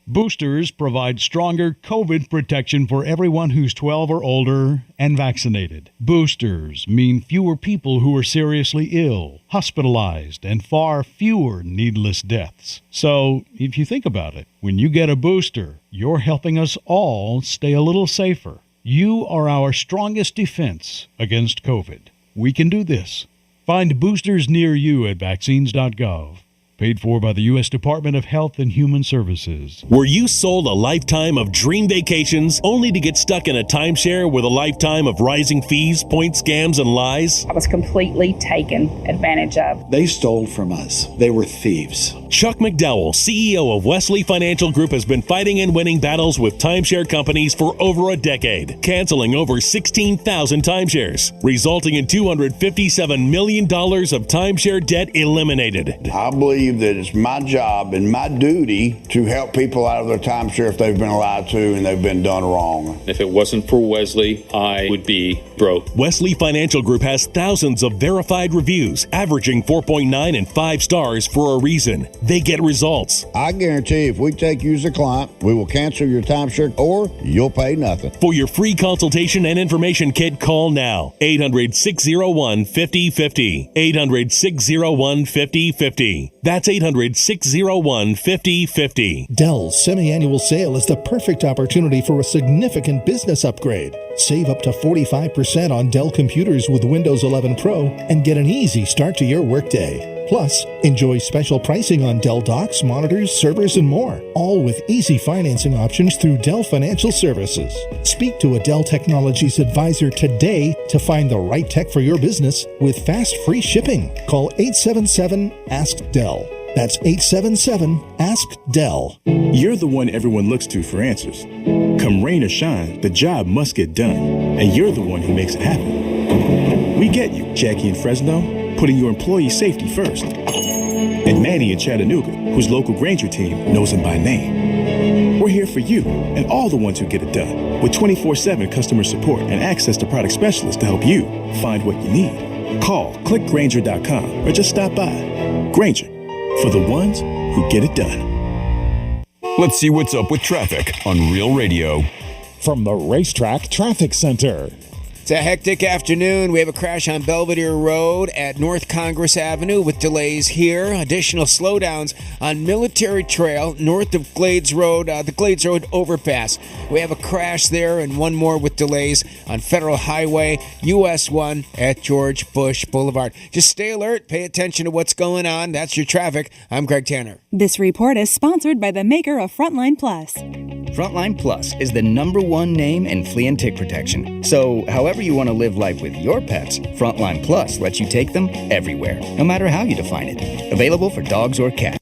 Boosters provide stronger COVID protection for everyone who's 12 or older and vaccinated. Boosters mean fewer people who are seriously ill, hospitalized, and far fewer needless deaths. So, if you think about it, when you get a booster, you're helping us all stay a little safer. You are our strongest defense against COVID. We can do this. Find boosters near you at vaccines.gov. Paid for by the U.S. Department of Health and Human Services. Were you sold a lifetime of dream vacations only to get stuck in a timeshare with a lifetime of rising fees, point scams, and lies? I was completely taken advantage of. They stole from us. They were thieves. Chuck McDowell, CEO of Wesley Financial Group, has been fighting and winning battles with timeshare companies for over a decade, canceling over 16,000 timeshares, resulting in $257 million of timeshare debt eliminated. I believe that it's my job and my duty to help people out of their timeshare if they've been allowed to and they've been done wrong. If it wasn't for Wesley, I would be broke. Wesley Financial Group has thousands of verified reviews, averaging 4.9 and 5 stars for a reason. They get results. I guarantee if we take you as a client, we will cancel your timeshare or you'll pay nothing. For your free consultation and information kit, call now. 800-601-5050. 800-601-5050. That's 800-601-5050. Dell's semi-annual sale is the perfect opportunity for a significant business upgrade. Save up to 45% on Dell computers with Windows 11 Pro and get an easy start to your workday. Plus, enjoy special pricing on Dell docks, monitors, servers, and more, all with easy financing options through Dell Financial Services. Speak to a Dell Technologies advisor today to find the right tech for your business with fast, free shipping. Call 877-ASK-DELL. That's 877-ASK-DELL. You're the one everyone looks to for answers. Come rain or shine, the job must get done, and you're the one who makes it happen. We get you, Jackie in Fresno, putting your employee safety first. And Manny in Chattanooga, whose local Granger team knows him by name. We're here for you and all the ones who get it done, with 24/7 customer support and access to product specialists to help you find what you need. Call, click Granger.com, or just stop by. Granger, for the ones who get it done. Let's see what's up with traffic on Real Radio. From the Racetrack Traffic Center. It's a hectic afternoon. We have a crash on Belvedere Road at North Congress Avenue with delays here. Additional slowdowns on Military Trail north of Glades Road, the Glades Road overpass. We have a crash there and one more with delays on Federal Highway, US 1 at George Bush Boulevard. Just stay alert. Pay attention to what's going on. That's your traffic. I'm Greg Tanner. This report is sponsored by the maker of Frontline Plus. Frontline Plus is the #1 name in flea and tick protection. So, however you want to live life with your pets, Frontline Plus lets you take them everywhere, no matter how you define it. Available for dogs or cats.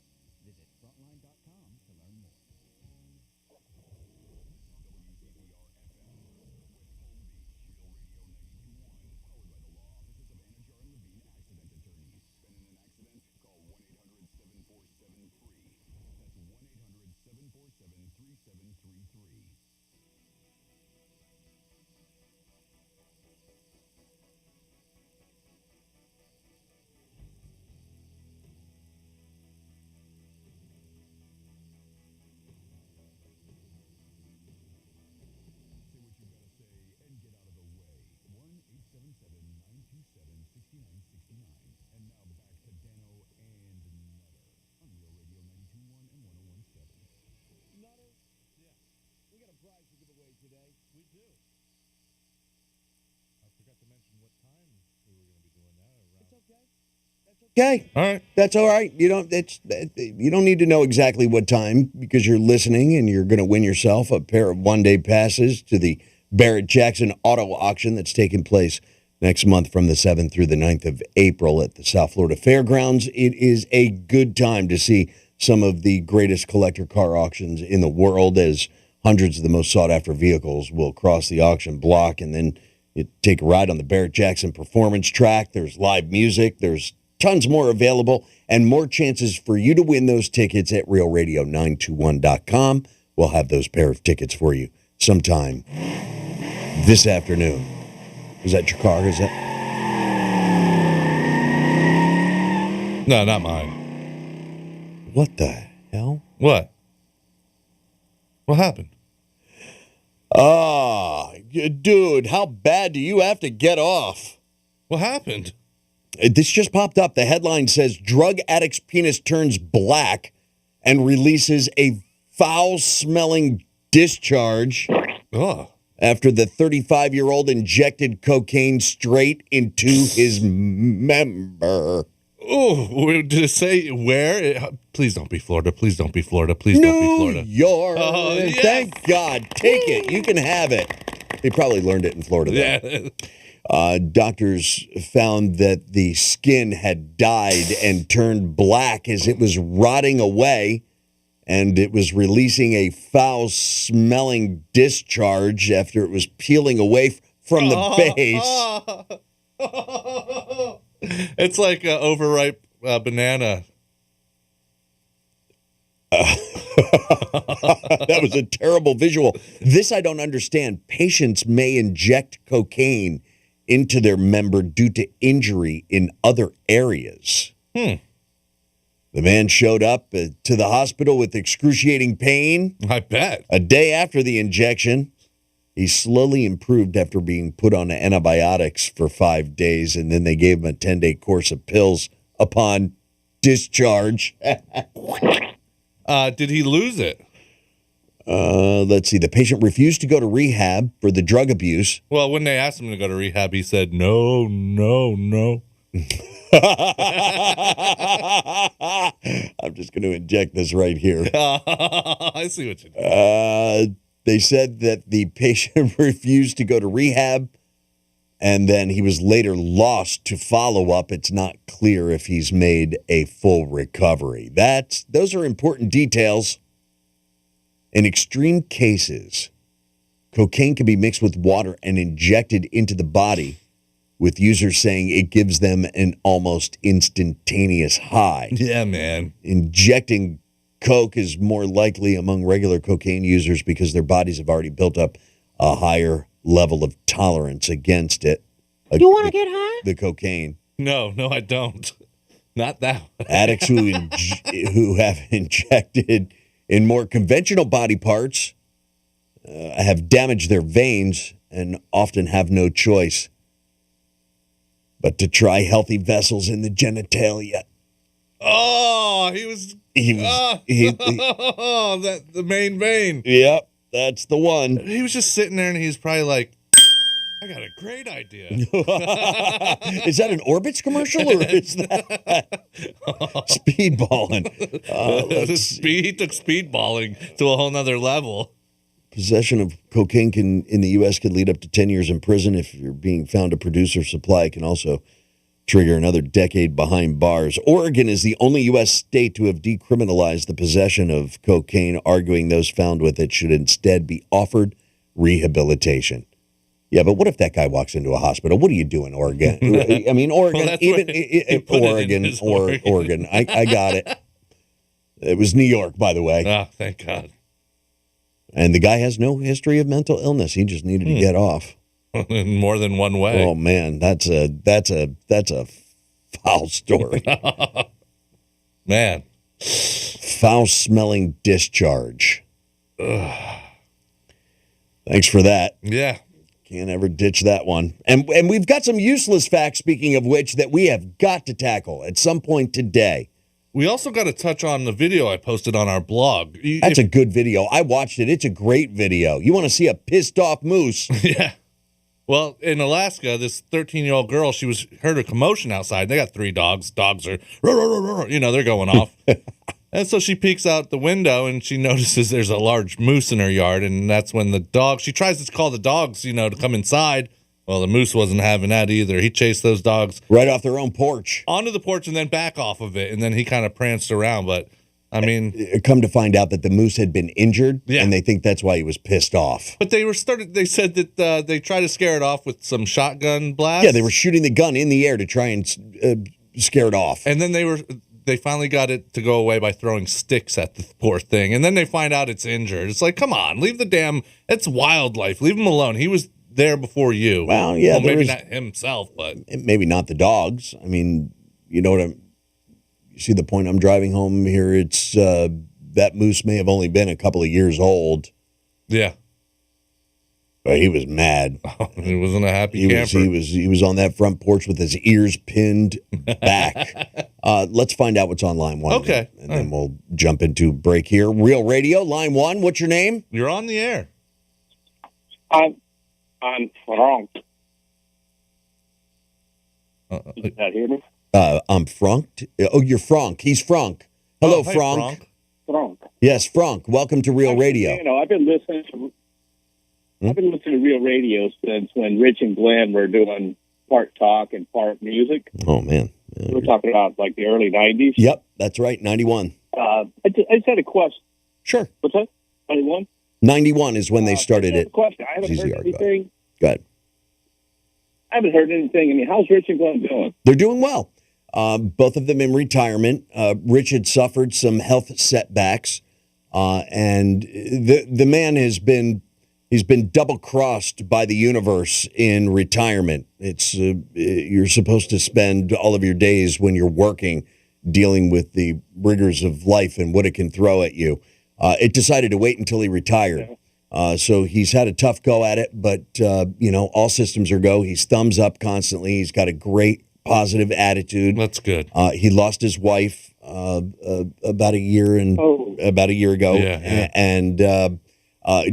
Okay. All right. That's all right. You don't need to know exactly what time because you're listening and you're going to win yourself a pair of one-day passes to the Barrett-Jackson Auto Auction that's taking place next month from the 7th through the 9th of April at the South Florida Fairgrounds. It is a good time to see some of the greatest collector car auctions in the world as hundreds of the most sought-after vehicles will cross the auction block, and then you take a ride on the Barrett-Jackson Performance Track. There's live music. There's tons more available and more chances for you to win those tickets at realradio921.com. We'll have those pair of tickets for you sometime this afternoon. Is that your car? Is that? No, not mine. What the hell? What? What happened? Dude, how bad do you have to get off? What happened? This just popped up. The headline says, drug addict's penis turns black and releases a foul-smelling discharge after the 35-year-old injected cocaine straight into his member. Oh, did it say where? Please don't be Florida. Please don't be Florida. Please don't be Florida. New York. Oh, yes. Thank God. Take it. You can have it. They probably learned it in Florida, though. Yeah. Doctors found that the skin had died and turned black as it was rotting away, and it was releasing a foul-smelling discharge after it was peeling away from the base. It's like an overripe banana. That was a terrible visual. This I don't understand. Patients may inject cocaine into their member due to injury in other areas. The man showed up to the hospital with excruciating pain. I bet. A day after the injection, he slowly improved after being put on antibiotics for 5 days, and then they gave him a 10-day course of pills upon discharge. Did he lose it? Let's see. The patient refused to go to rehab for the drug abuse. Well, when they asked him to go to rehab, he said, no. I'm just going to inject this right here. I see what you did. They said that the patient refused to go to rehab, and then he was later lost to follow-up. It's not clear if he's made a full recovery. Those are important details. In extreme cases, cocaine can be mixed with water and injected into the body, with users saying it gives them an almost instantaneous high. Yeah, man. Injecting coke is more likely among regular cocaine users because their bodies have already built up a higher level of tolerance against it. You want to get high? The cocaine. No, I don't. Not that one. Addicts who have injected in more conventional body parts have damaged their veins and often have no choice but to try healthy vessels in the genitalia. Oh, the main vein. Yep, that's the one. He was just sitting there and he's probably like, I got a great idea. Is that an Orbitz commercial or is that speedballing? He took speedballing to a whole nother level. Possession of cocaine in the U.S. can lead up to 10 years in prison. If you're being found to produce or supply, it can also trigger another decade behind bars. Oregon is the only U.S. state to have decriminalized the possession of cocaine, arguing those found with it should instead be offered rehabilitation. Yeah, but what if that guy walks into a hospital? What do you do in Oregon? I mean, Oregon, Well, Oregon. I got it. It was New York, by the way. Oh, thank God. And the guy has no history of mental illness. He just needed to get off. In more than one way. Oh man, that's a foul story. Man. Foul-smelling discharge. Ugh. Thanks for that. Yeah. Can't ever ditch that one. And we've got some useless facts, speaking of which, that we have got to tackle at some point today. We also got to touch on the video I posted on our blog. That's a good video. I watched it. It's a great video. You want to see a pissed off moose? Yeah. Well, in Alaska, this 13-year-old girl, she heard a commotion outside. They got 3 dogs. Dogs are, they're going off. And so she peeks out the window and she notices there's a large moose in her yard. And that's when she tries to call the dogs, to come inside. Well, the moose wasn't having that either. He chased those dogs right off their own porch. Onto the porch and then back off of it. And then he kind of pranced around. But, I mean, come to find out that the moose had been injured, and they think that's why he was pissed off. But they said that they tried to scare it off with some shotgun blasts. Yeah, they were shooting the gun in the air to try and scare it off. And then they finally got it to go away by throwing sticks at the poor thing. And then they find out it's injured. It's like, come on, leave it's wildlife. Leave him alone. He was there before you. Well, yeah. Maybe not himself, but. Maybe not the dogs. I mean, you know what you see the point I'm driving home here? It's that moose may have only been a couple of years old. Yeah. But he was mad. He wasn't a happy camper. He was on that front porch with his ears pinned back. Let's find out what's on line 1. Okay. And then we'll jump into break here. Real Radio, line 1. What's your name? You're on the air. I'm Frank. You not hear me? I'm Frank. Oh, you're Frank. He's Frank. Hello, hey, Frank. Frank. Yes, Frank. Welcome to Real Radio. I've been listening to Real Radio since when Rich and Glenn were doing part talk and part music. Oh, man. We're talking about like the early 90s. Yep, that's right, 91. I just had a question. Sure. What's that? 91? 91 is when they started it. Question. I haven't heard anything. Go ahead. I haven't heard anything. I mean, how's Rich and Glenn doing? They're doing well. Both of them in retirement. Rich had suffered some health setbacks, and the man he's been double crossed by the universe in retirement. It's you're supposed to spend all of your days when you're working dealing with the rigors of life and what it can throw at you. It decided to wait until he retired. So he's had a tough go at it, but all systems are go. He's thumbs up constantly. He's got a great positive attitude. That's good. He lost his wife about a year ago. Yeah. And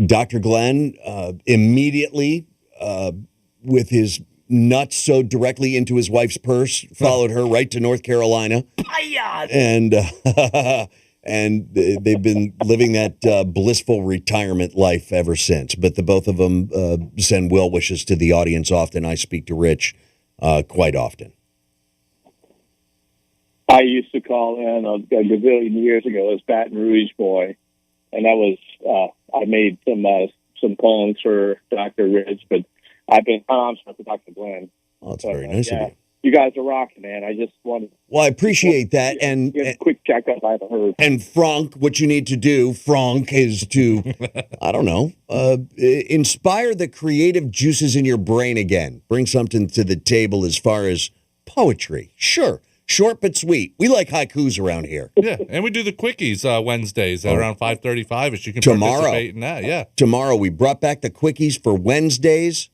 Dr. Glenn immediately, with his nuts sewed directly into his wife's purse, followed her right to North Carolina. And and they've been living that blissful retirement life ever since. But the both of them send well wishes to the audience often. I speak to Rich quite often. I used to call in a gazillion years ago as Baton Rouge boy, and that was I made some poems for Dr. Rich, but I'm sorry, for Dr. Glenn. Oh, that's very nice of you. You guys are rocking, man. I just wanted. Well, I appreciate that, and a quick checkup. I haven't heard. And Frank, what you need to do, Frank, is to, I don't know, inspire the creative juices in your brain again. Bring something to the table as far as poetry. Sure. Short but sweet. We like haikus around here. Yeah, and we do the quickies Wednesdays at around 5:35ish. You can participate in that. Yeah. Tomorrow we brought back the quickies for Wednesdays.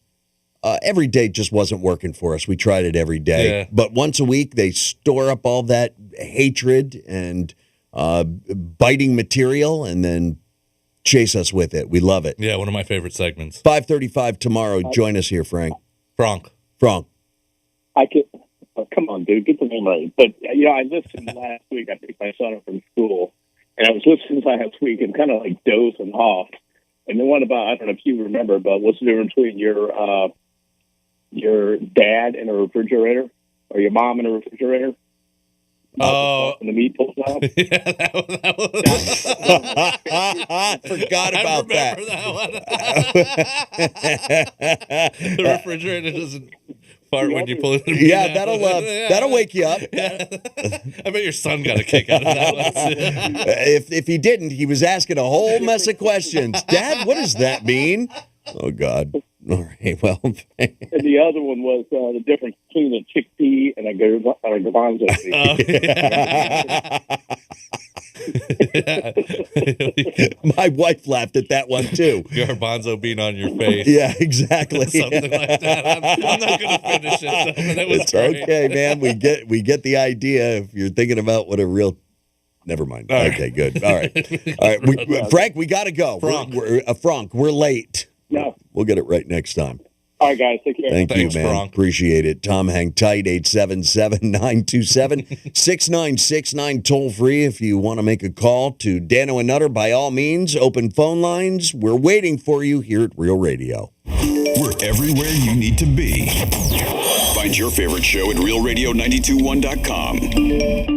Every day just wasn't working for us. We tried it every day. Yeah. But once a week, they store up all that hatred and biting material and then chase us with it. We love it. Yeah, one of my favorite segments. 5:35 tomorrow. Join us here, Frank. Frank. I could. Oh, come on, dude. Get the name right. But, I listened last week. I picked my son up from school. And I was listening last week and kind of like dozing off. And the one about, I don't know if you remember, but what's the difference between your dad in a refrigerator or your mom in a refrigerator? Oh, and the meat pulls out. Yeah, that I forgot about that. The refrigerator doesn't fart when you pull it. Yeah, that'll wake you up. Yeah. I bet your son got a kick out of that one. If he didn't, he was asking a whole mess of questions. Dad, what does that mean? Oh God. All right, well. And the other one was the difference between a chickpea and a garbanzo bean. My wife laughed at that one too. Garbanzo bean on your face. Yeah, exactly. Something like that. I'm not going to finish it. But it was it's great. Okay, man. We get the idea. If you're thinking about what a real. Never mind. All okay, good. All right. Frank, we got to go. Frank. We're late. No. We'll get it right next time. All right, guys. Take care. Thanks, you, man. Bronk. Appreciate it. Tom, hang tight. 877-927-6969. Toll free if you want to make a call to Dano Nutter. By all means, open phone lines. We're waiting for you here at Real Radio. We're everywhere you need to be. Find your favorite show at realradio921.com.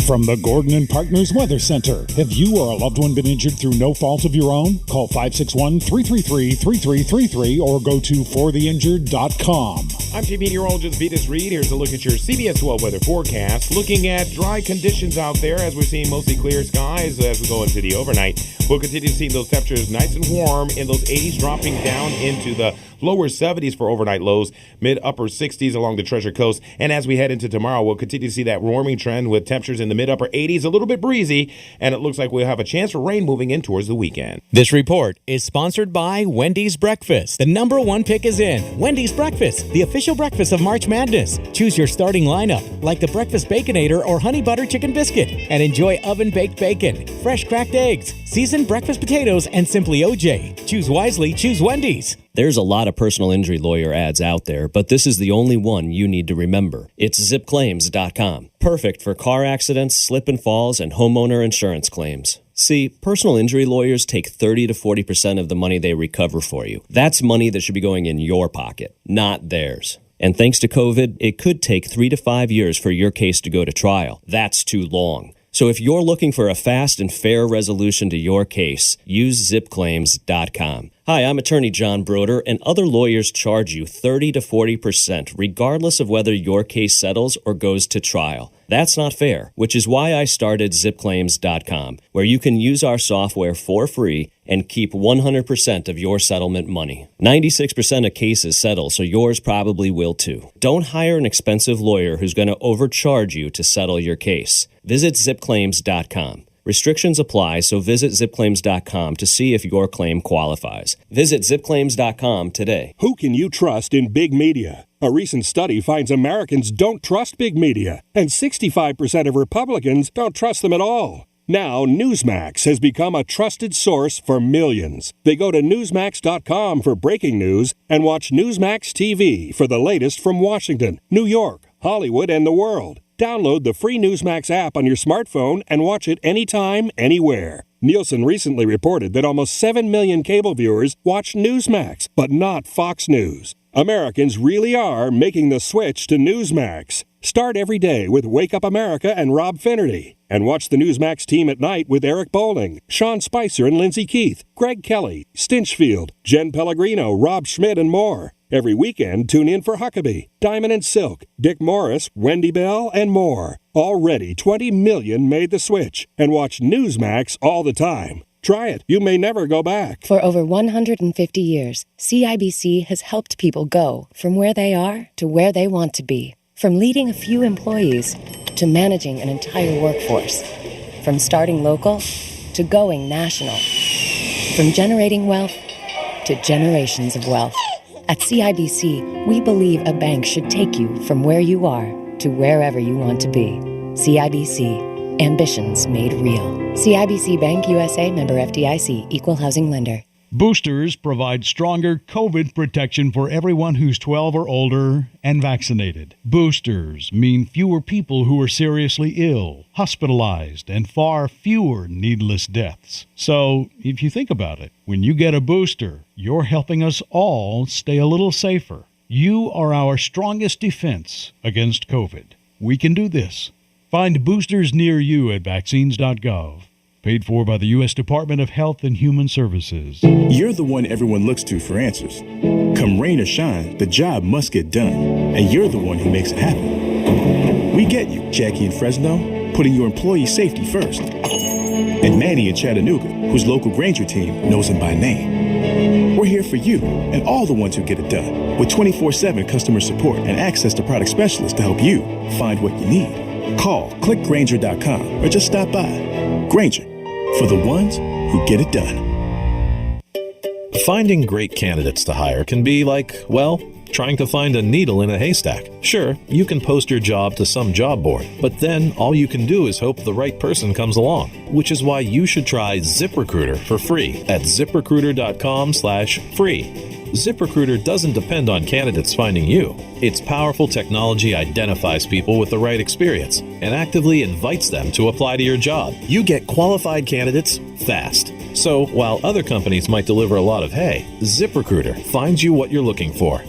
From the Gordon and Partners Weather Center. Have you or a loved one been injured through no fault of your own? Call 561-333-3333 or go to fortheinjured.com. I'm Team Meteorologist Vetus Reed. Here's a look at your CBS 12 weather forecast. Looking at dry conditions out there as we're seeing mostly clear skies as we go into the overnight. We'll continue to see those temperatures nice and warm in those 80s, dropping down into the lower 70s for overnight lows, mid-upper 60s along the Treasure Coast. And as we head into tomorrow, we'll continue to see that warming trend with temperatures in the mid-upper 80s, a little bit breezy, and it looks like we'll have a chance for rain moving in towards the weekend. This report is sponsored by Wendy's Breakfast. The #1 pick is in. Wendy's Breakfast, the official breakfast of March Madness. Choose your starting lineup, like the Breakfast Baconator or Honey Butter Chicken Biscuit, and enjoy oven-baked bacon, fresh cracked eggs, seasoned breakfast potatoes, and Simply OJ. Choose wisely, choose Wendy's. There's a lot of personal injury lawyer ads out there, but this is the only one you need to remember. It's zipclaims.com. Perfect for car accidents, slip and falls, and homeowner insurance claims. See, personal injury lawyers take 30 to 40% of the money they recover for you. That's money that should be going in your pocket, not theirs. And thanks to COVID, it could take 3 to 5 years for your case to go to trial. That's too long. So if you're looking for a fast and fair resolution to your case, use zipclaims.com. Hi, I'm attorney John Broder, and other lawyers charge you 30 to 40% regardless of whether your case settles or goes to trial. That's not fair, which is why I started zipclaims.com, where you can use our software for free and keep 100% of your settlement money. 96% of cases settle, so yours probably will too. Don't hire an expensive lawyer who's going to overcharge you to settle your case. Visit zipclaims.com. Restrictions apply, so visit zipclaims.com to see if your claim qualifies. Visit zipclaims.com today. Who can you trust in big media? A recent study finds Americans don't trust big media, and 65% of Republicans don't trust them at all. Now, Newsmax has become a trusted source for millions. They go to Newsmax.com for breaking news and watch Newsmax TV for the latest from Washington, New York, Hollywood, and the world. Download the free Newsmax app on your smartphone and watch it anytime, anywhere. Nielsen recently reported that almost 7 million cable viewers watch Newsmax, but not Fox News. Americans really are making the switch to Newsmax. Start every day with Wake Up America and Rob Finnerty. And watch the Newsmax team at night with Eric Bowling, Sean Spicer and Lindsey Keith, Greg Kelly, Stinchfield, Jen Pellegrino, Rob Schmidt, and more. Every weekend, tune in for Huckabee, Diamond and Silk, Dick Morris, Wendy Bell, and more. Already 20 million made the switch and watch Newsmax all the time. Try it. You may never go back. For over 150 years, CIBC has helped people go from where they are to where they want to be. From leading a few employees to managing an entire workforce. From starting local to going national. From generating wealth to generations of wealth. At CIBC, we believe a bank should take you from where you are to wherever you want to be. CIBC, ambitions made real. CIBC Bank USA, member FDIC, equal housing lender. Boosters provide stronger COVID protection for everyone who's 12 or older and vaccinated. Boosters mean fewer people who are seriously ill, hospitalized, and far fewer needless deaths. So, if you think about it, when you get a booster, you're helping us all stay a little safer. You are our strongest defense against COVID. We can do this. Find boosters near you at vaccines.gov. Paid for by the U.S. Department of Health and Human Services. You're the one everyone looks to for answers. Come rain or shine, the job must get done, and you're the one who makes it happen. We get you, Jackie in Fresno, putting your employee safety first. And Manny in Chattanooga, whose local Granger team knows him by name. We're here for you and all the ones who get it done, with 24/7 customer support and access to product specialists to help you find what you need. Call, click Granger.com, or just stop by. Granger, for the ones who get it done. Finding great candidates to hire can be like, well, Trying to find a needle in a haystack? Sure, you can post your job to some job board, but then all you can do is hope the right person comes along, which is why you should try ZipRecruiter for free at ziprecruiter.com/free. ZipRecruiter doesn't depend on candidates finding you. Its powerful technology identifies people with the right experience and actively invites them to apply to your job. You get qualified candidates fast. So while other companies might deliver a lot of hay, ZipRecruiter finds you what you're looking for.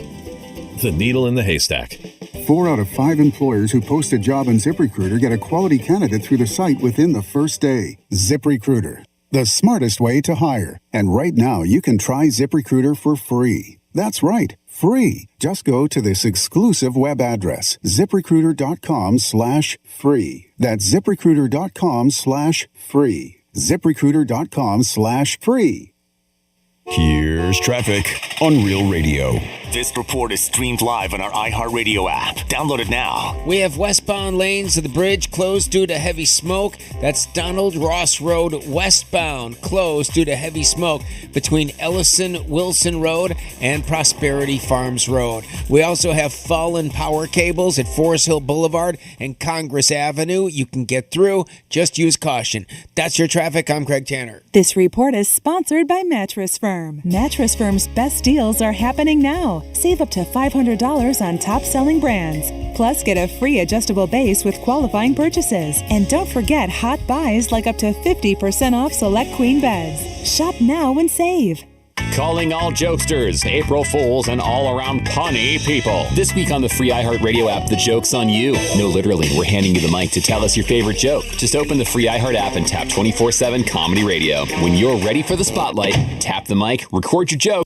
The needle in the haystack. 4 out of 5 employers who post a job on ZipRecruiter get a quality candidate through the site within the first day. ZipRecruiter, the smartest way to hire. And right now, you can try ZipRecruiter for free. That's right, free. Just go to this exclusive web address, ziprecruiter.com/free. That's ziprecruiter.com/free. ziprecruiter.com/free. Here's traffic on Real Radio. This report is streamed live on our iHeartRadio app. Download it now. We have westbound lanes of the bridge closed due to heavy smoke. That's Donald Ross Road westbound closed due to heavy smoke between Ellison-Wilson Road and Prosperity Farms Road. We also have fallen power cables at Forest Hill Boulevard and Congress Avenue. You can get through. Just use caution. That's your traffic. I'm Craig Tanner. This report is sponsored by Mattress Firm. Mattress Firm's best deals are happening now. Save up to $500 on top-selling brands. Plus, get a free adjustable base with qualifying purchases. And don't forget hot buys like up to 50% off select queen beds. Shop now and save. Calling all jokesters, April Fools, and all-around punny people. This week on the free iHeartRadio app, the joke's on you. No, literally, we're handing you the mic to tell us your favorite joke. Just open the free iHeart app and tap 24/7 Comedy Radio. When you're ready for the spotlight, tap the mic, record your joke.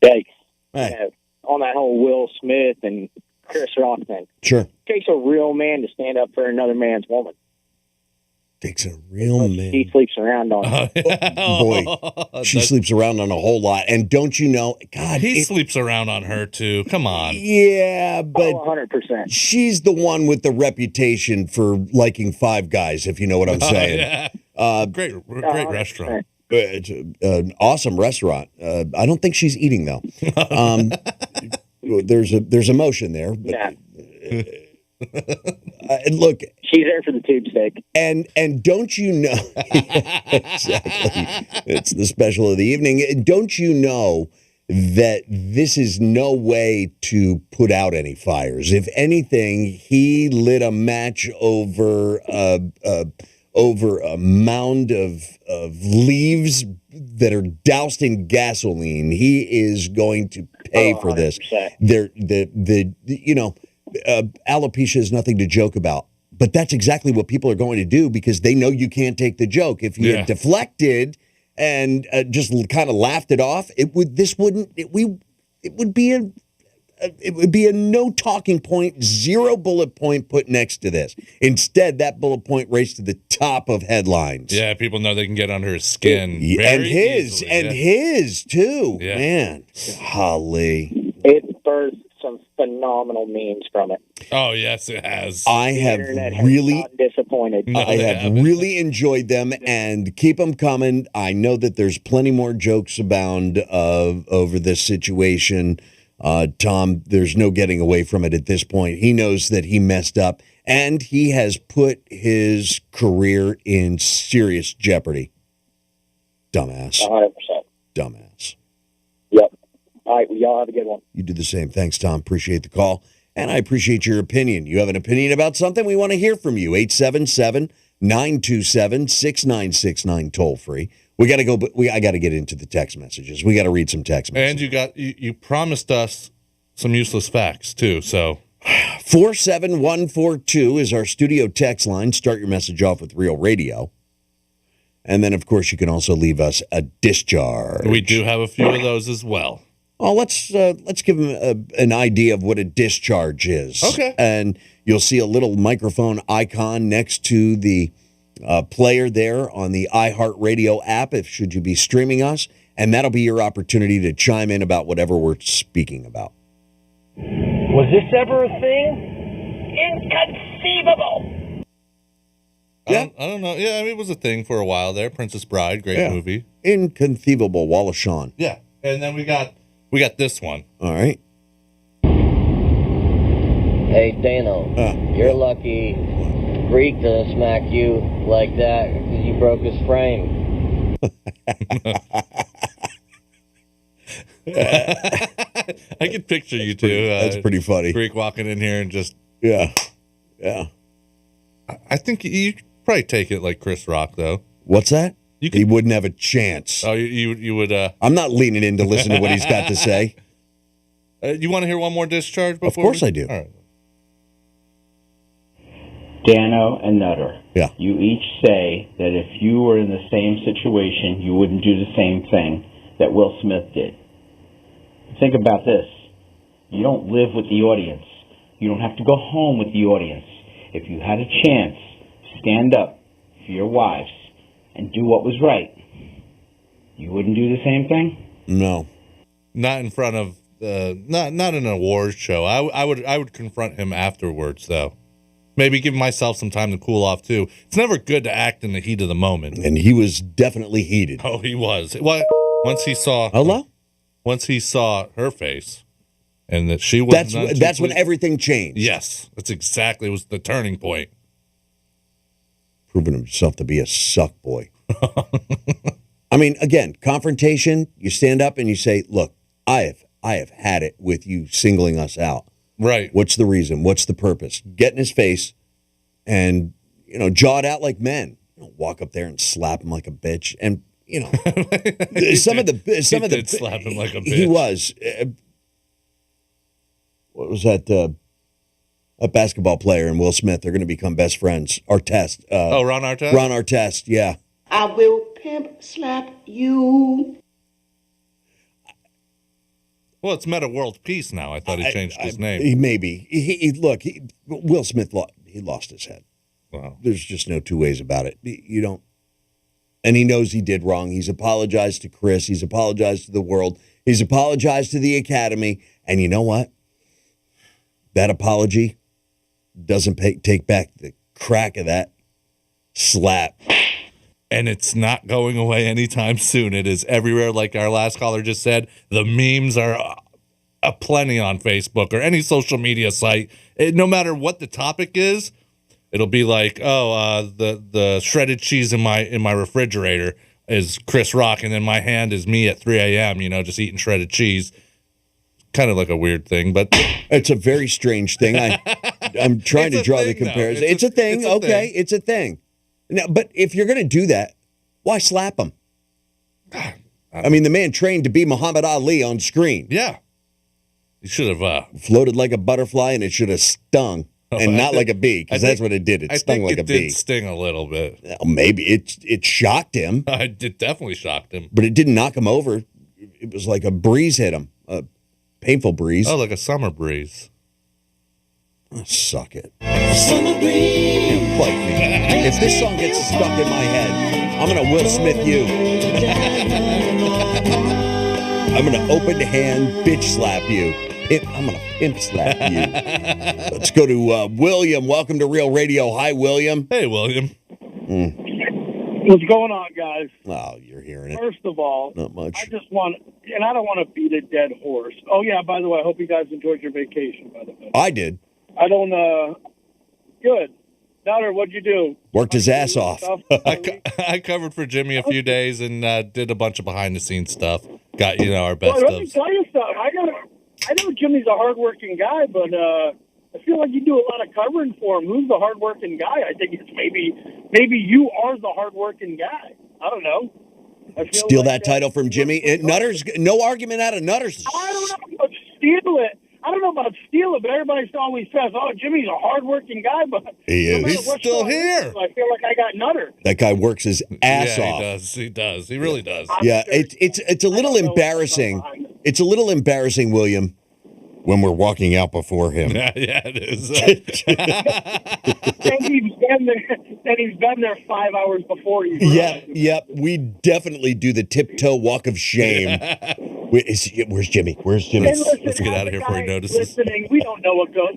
Thanks. Hey. On that whole Will Smith and Chris Rock thing. Sure. It takes a real man to stand up for another man's woman. Takes a real man. He sleeps around on her. Boy, she sleeps around on a whole lot. And don't you know, God. He sleeps around on her, too. Come on. Yeah, but 100%. She's the one with the reputation for liking Five Guys, if you know what I'm saying. Yeah. Great restaurant. It's an awesome restaurant. I don't think she's eating, though. There's emotion there. But, yeah. Look, she's there for the tube steak. And don't you know? Exactly. It's the special of the evening. Don't you know that this is no way to put out any fires? If anything, he lit a match over a mound of leaves that are doused in gasoline. He is going to pay for this. Alopecia is nothing to joke about. But that's exactly what people are going to do because they know you can't take the joke. If you had deflected and just kind of laughed it off, it would be a no talking point, 0 bullet point put next to this. Instead, that bullet point raced to the top of headlines. Yeah, people know they can get under his skin. And his too. Yeah. Man, golly. It birthed some phenomenal memes from it. Oh, yes, it has. I have really disappointed. I have really enjoyed them and keep them coming. I know that there's plenty more jokes abound over this situation. Tom, there's no getting away from it at this point. He knows that he messed up, and he has put his career in serious jeopardy. Dumbass. 100%. Dumbass. Yep. All right, well, y'all have a good one. You do the same. Thanks, Tom. Appreciate the call. And I appreciate your opinion. You have an opinion about something? We want to hear from you. 877-927-6969 toll free. We got to go, but I got to get into the text messages. We got to read some text messages. And you promised us some useless facts too, so 47142 is our studio text line. Start your message off with Real Radio. And then, of course, you can also leave us a discharge. we do have a few of those as well. Oh, let's give them an idea of what a discharge is. Okay. And you'll see a little microphone icon next to the player there on the iHeartRadio app, should you be streaming us. And that'll be your opportunity to chime in about whatever we're speaking about. Was this ever a thing? Inconceivable. I don't know. Yeah, I mean, it was a thing for a while there. Princess Bride, great movie. Inconceivable, Wall of Sean. Yeah. And then we got this one. All right. Hey, Dano, you're lucky Greek doesn't smack you like that because you broke his frame. I can picture you two. That's pretty funny. Greek walking in here and just... Yeah. I think you could probably take it like Chris Rock, though. What's that? He wouldn't have a chance. Oh, you would... I'm not leaning in to listen to what he's got to say. You want to hear one more discharge before? Of course I do. All right. Dano and Nutter. Yeah. You each say that if you were in the same situation, you wouldn't do the same thing that Will Smith did. Think about this. You don't live with the audience. You don't have to go home with the audience. If you had a chance, stand up for your wives and do what was right. You wouldn't do the same thing? No. Not in front of not an awards show. I would confront him afterwards, though. Maybe give myself some time to cool off too. It's never good to act in the heat of the moment. And he was definitely heated. Oh, he was. What? Once he saw her face, and that she was. That's when everything changed. Yes, that's exactly. It was the turning point. Proving himself to be a suck boy. I mean, again, confrontation. You stand up and you say, "Look, I have had it with you singling us out. Right. What's the reason? What's the purpose?" Get in his face and, jaw it out like men. Walk up there and slap him like a bitch. And, some of the slap him like a bitch. He was. What was that? A basketball player and Will Smith. They're going to become best friends. Artest. Ron Artest? Ron Artest, yeah. I will pimp slap you. Well, it's Meta World Peace now. I thought he changed his name. Will Smith, he lost his head. Wow. There's just no two ways about it. You don't. And he knows he did wrong. He's apologized to Chris. He's apologized to the world. He's apologized to the Academy. And you know what? That apology doesn't take back the crack of that slap. And it's not going away anytime soon. It is everywhere, like our last caller just said. The memes are aplenty on Facebook or any social media site. No matter what the topic is, it'll be like, the shredded cheese in my refrigerator is Chris Rock, and then my hand is me at 3 a.m., just eating shredded cheese. Kind of like a weird thing, but... It's a very strange thing. I'm trying to draw the comparison. It's a thing. It's a thing. Now, but if you're going to do that, why slap him? I mean, the man trained to be Muhammad Ali on screen. Yeah. He should have... floated like a butterfly, and it should have stung. And not like a bee, because that's what it did. It stung like a bee. It did sting a little bit. Well, maybe. It shocked him. It definitely shocked him. But it didn't knock him over. It was like a breeze hit him. A painful breeze. Oh, like a summer breeze. Oh, suck it. Summer breeze. Like me. If this song gets stuck in my head, I'm going to Will Smith you. I'm going to open hand bitch slap you. I'm going to pimp slap you. Let's go to William. Welcome to Real Radio. Hi, William. Hey, William. What's going on, guys? Oh, you're hearing it. First of all, not much. I just want, and I don't want to beat a dead horse. Oh, yeah, by the way, I hope you guys enjoyed your vacation, by the way. I did. I don't, good. Nutter, what'd you do? Worked his ass off. I covered for Jimmy a few days and did a bunch of behind-the-scenes stuff. got our best Well, let me of. tell you something. I know Jimmy's a hardworking guy, but I feel like you do a lot of covering for him. Who's the hardworking guy? I think it's maybe you are the hardworking guy. I don't know. Steal that title from Jimmy. Nutter's no argument out of Nutter's. I don't know about steal it. I don't know about steal it, but everybody always says, "Oh, Jimmy's a hardworking guy," but He is. He's still here. I feel like I got Nutter. That guy works his ass off. He does. He really does. Yeah, it's a little embarrassing. It's a little embarrassing, William, when we're walking out before him. Yeah, it is. and he's been there 5 hours before you. Yep. We definitely do the tiptoe walk of shame. Where's Jimmy? Where's Jimmy? Let's get out of here before he notices. Listening, we don't know what goes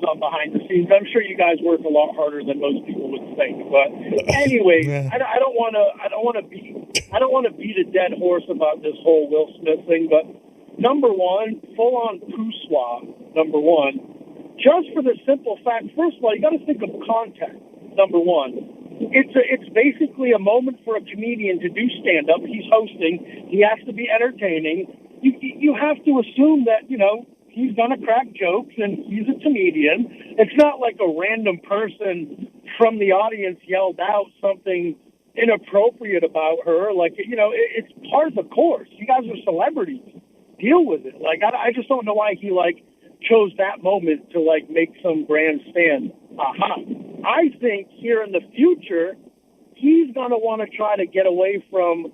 on behind the scenes. I'm sure you guys work a lot harder than most people would think. But anyway, I don't want to beat a dead horse about this whole Will Smith thing. But number one, full on poo swab. Number one, just for the simple fact. First of all, you got to think of context. Number one. It's basically a moment for a comedian to do stand-up. He's hosting. He has to be entertaining. You have to assume that, he's going to crack jokes and he's a comedian. It's not like a random person from the audience yelled out something inappropriate about her. Like, it's part of the course. You guys are celebrities. Deal with it. Like, I just don't know why he, chose that moment to, make some grandstand. I think here in the future, he's going to want to try to get away from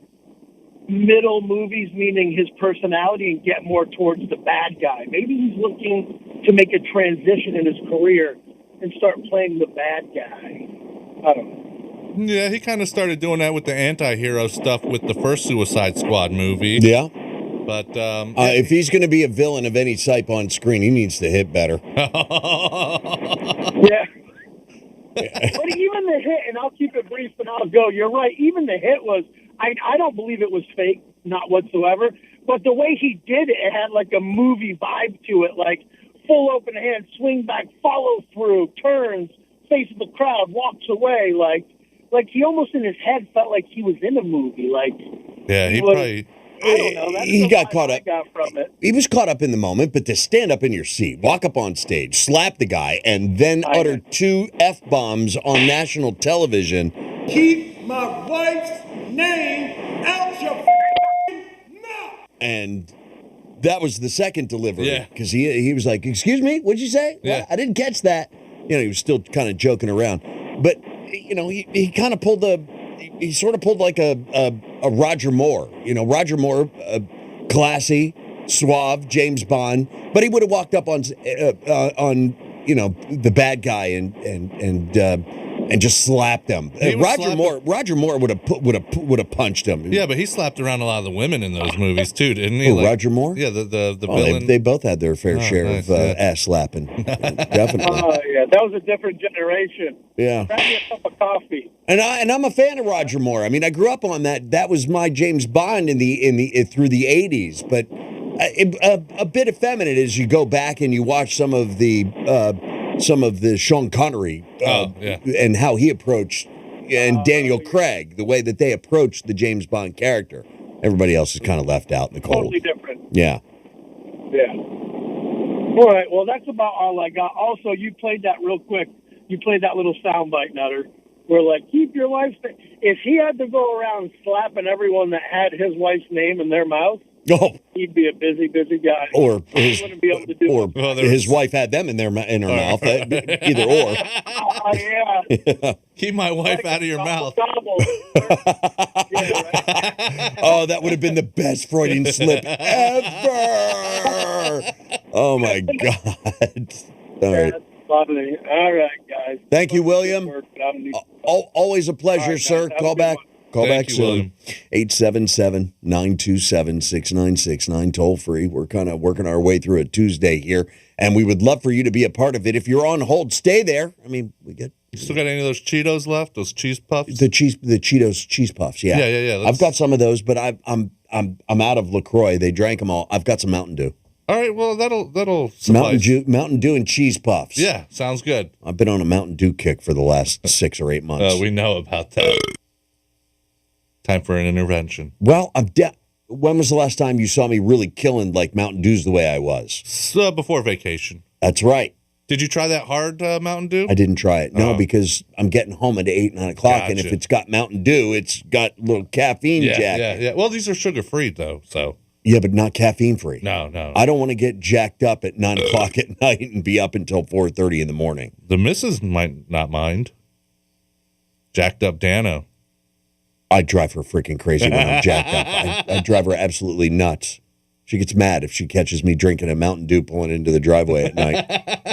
middle movies, meaning his personality, and get more towards the bad guy. Maybe he's looking to make a transition in his career and start playing the bad guy. I don't know. Yeah, he kind of started doing that with the anti-hero stuff with the first Suicide Squad movie. Yeah. But if he's going to be a villain of any type on screen, he needs to hit better. Yeah. But even the hit, and I'll keep it brief and I'll go, you're right, even the hit was, I don't believe it was fake, not whatsoever, but the way he did it, it had like a movie vibe to it, like full open hand, swing back, follow through, turns, faces the crowd, walks away, like he almost in his head felt like he was in a movie, yeah, he probably... I don't know. That's he got caught up. I got from it. He was caught up in the moment, but to stand up in your seat, walk up on stage, slap the guy, and then utter 2 F-bombs on national television. Keep my wife's name out your mouth. And that was the second delivery. Yeah. Because he was like, "Excuse me, what'd you say? Yeah. What? I didn't catch that." He was still kind of joking around. But, he kind of pulled he sort of pulled like a Roger Moore. Roger Moore, classy, suave, James Bond, but he would have walked up on the bad guy and just slapped him. Roger Moore would have punched him. Yeah, but he slapped around a lot of the women in those movies too, didn't he? Roger Moore? Yeah, the villain. They both had their fair share of ass slapping. Definitely. Oh yeah, that was a different generation. Yeah. Grab me a cup of coffee. And I'm a fan of Roger Moore. I mean, I grew up on that. That was my James Bond through the 80s. But a bit effeminate as you go back and you watch some of the Sean Connery and how he approached, and Daniel Craig, the way that they approached the James Bond character. Everybody else is kind of left out in the cold. Totally different. Yeah. Yeah. All right. Well, that's about all I got. Also, you played that real quick. You played that little soundbite, Nutter. Where keep your wife's name. If he had to go around slapping everyone that had his wife's name in their mouth, he'd be a busy guy. Or he wouldn't be able to do it. His wife had them in her mouth. Either or. Yeah. Keep my wife out of your mouth. Oh, that would have been the best Freudian slip ever. Oh my God. All right. Funny. All right, guys. Thank you, William. Always a pleasure, right, sir. guys. Call back. Call Thank back you, soon. 877-927-6969, toll free. We're kind of working our way through a Tuesday here, and we would love for you to be a part of it. If you're on hold, stay there. I mean, we get. You still got any of those Cheetos left? Those cheese puffs? The Cheetos cheese puffs. Yeah, yeah. I've got some of those, but I'm out of LaCroix. They drank them all. I've got some Mountain Dew. All right, well, that'll suffice. Mountain Dew and cheese puffs. Yeah, sounds good. I've been on a Mountain Dew kick for the last 6 or 8 months. We know about that. Time for an intervention. Well, when was the last time you saw me really killing like Mountain Dews the way I was? So before vacation. That's right. Did you try that hard Mountain Dew? I didn't try it. No, because I'm getting home at 8, 9 o'clock, and if it's got Mountain Dew, it's got a little caffeine jack. Yeah. Well, these are sugar-free, though, so. Yeah, but not caffeine-free. No. I don't want to get jacked up at 9 o'clock at night and be up until 4:30 in the morning. The missus might not mind. Jacked up Dano. I drive her freaking crazy when I'm jacked up. I drive her absolutely nuts. She gets mad if she catches me drinking a Mountain Dew pulling into the driveway at night.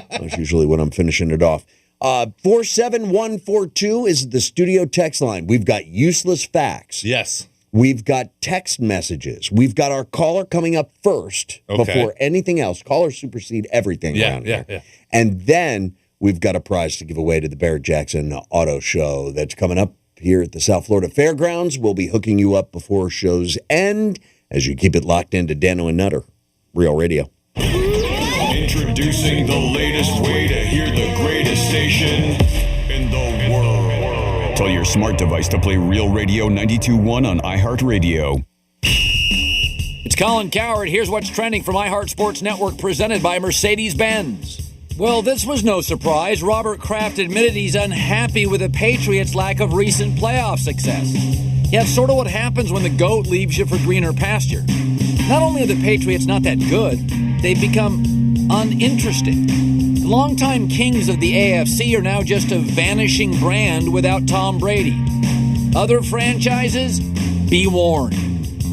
That's usually when I'm finishing it off. 47142 is the studio text line. We've got useless facts. Yes. We've got text messages. We've got our caller coming up first before anything else. Callers supersede everything around here. Yeah. And then we've got a prize to give away to the Barrett-Jackson Auto Show that's coming up here at the South Florida Fairgrounds. We'll be hooking you up before shows end as you keep it locked into Dano and Nutter, Real Radio. Introducing the latest way to hear the greatest station in the world. Tell your smart device to play Real Radio 92.1 on iHeartRadio. It's Colin Cowherd. Here's what's trending from iHeart Sports Network, presented by Mercedes-Benz. Well, this was no surprise. Robert Kraft admitted he's unhappy with the Patriots' lack of recent playoff success. Yeah, it's sort of what happens when the goat leaves you for greener pasture. Not only are the Patriots not that good, they've become uninteresting. The longtime kings of the AFC are now just a vanishing brand without Tom Brady. Other franchises, be warned.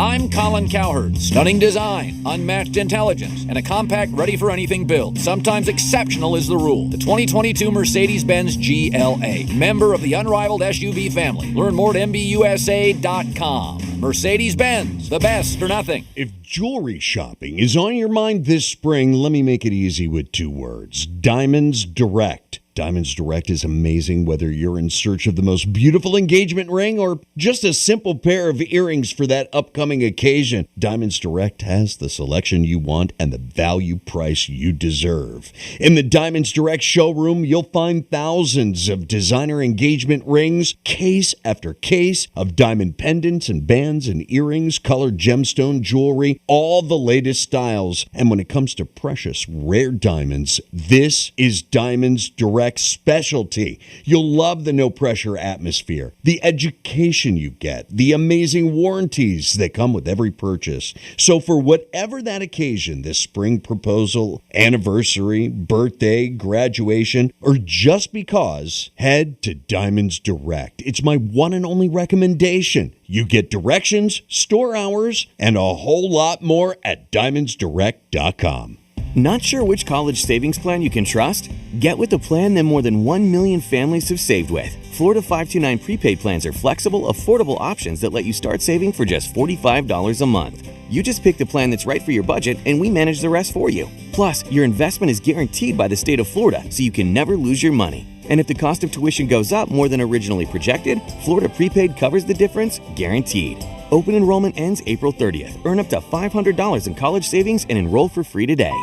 I'm Colin Cowherd. Stunning design, unmatched intelligence, and a compact ready-for-anything build. Sometimes exceptional is the rule. The 2022 Mercedes-Benz GLA. Member of the unrivaled SUV family. Learn more at MBUSA.com. Mercedes-Benz. The best or nothing. If jewelry shopping is on your mind this spring, let me make it easy with 2 words. Diamonds Direct. Diamonds Direct is amazing whether you're in search of the most beautiful engagement ring or just a simple pair of earrings for that upcoming occasion. Diamonds Direct has the selection you want and the value price you deserve. In the Diamonds Direct showroom, you'll find thousands of designer engagement rings, case after case of diamond pendants and bands and earrings, colored gemstone jewelry, all the latest styles. And when it comes to precious, rare diamonds, this is Diamonds Direct specialty. You'll love the no-pressure atmosphere, the education you get, the amazing warranties that come with every purchase. So for whatever that occasion, this spring proposal, anniversary, birthday, graduation, or just because, head to Diamonds Direct. It's my one and only recommendation. You get directions, store hours, and a whole lot more at diamondsdirect.com. Not sure which college savings plan you can trust? Get with the plan that more than 1 million families have saved with. Florida 529 prepaid plans are flexible, affordable options that let you start saving for just $45 a month. You just pick the plan that's right for your budget, and we manage the rest for you. Plus, your investment is guaranteed by the state of Florida, so you can never lose your money. And if the cost of tuition goes up more than originally projected, Florida Prepaid covers the difference, guaranteed. Open enrollment ends April 30th. Earn up to $500 in college savings and enroll for free today.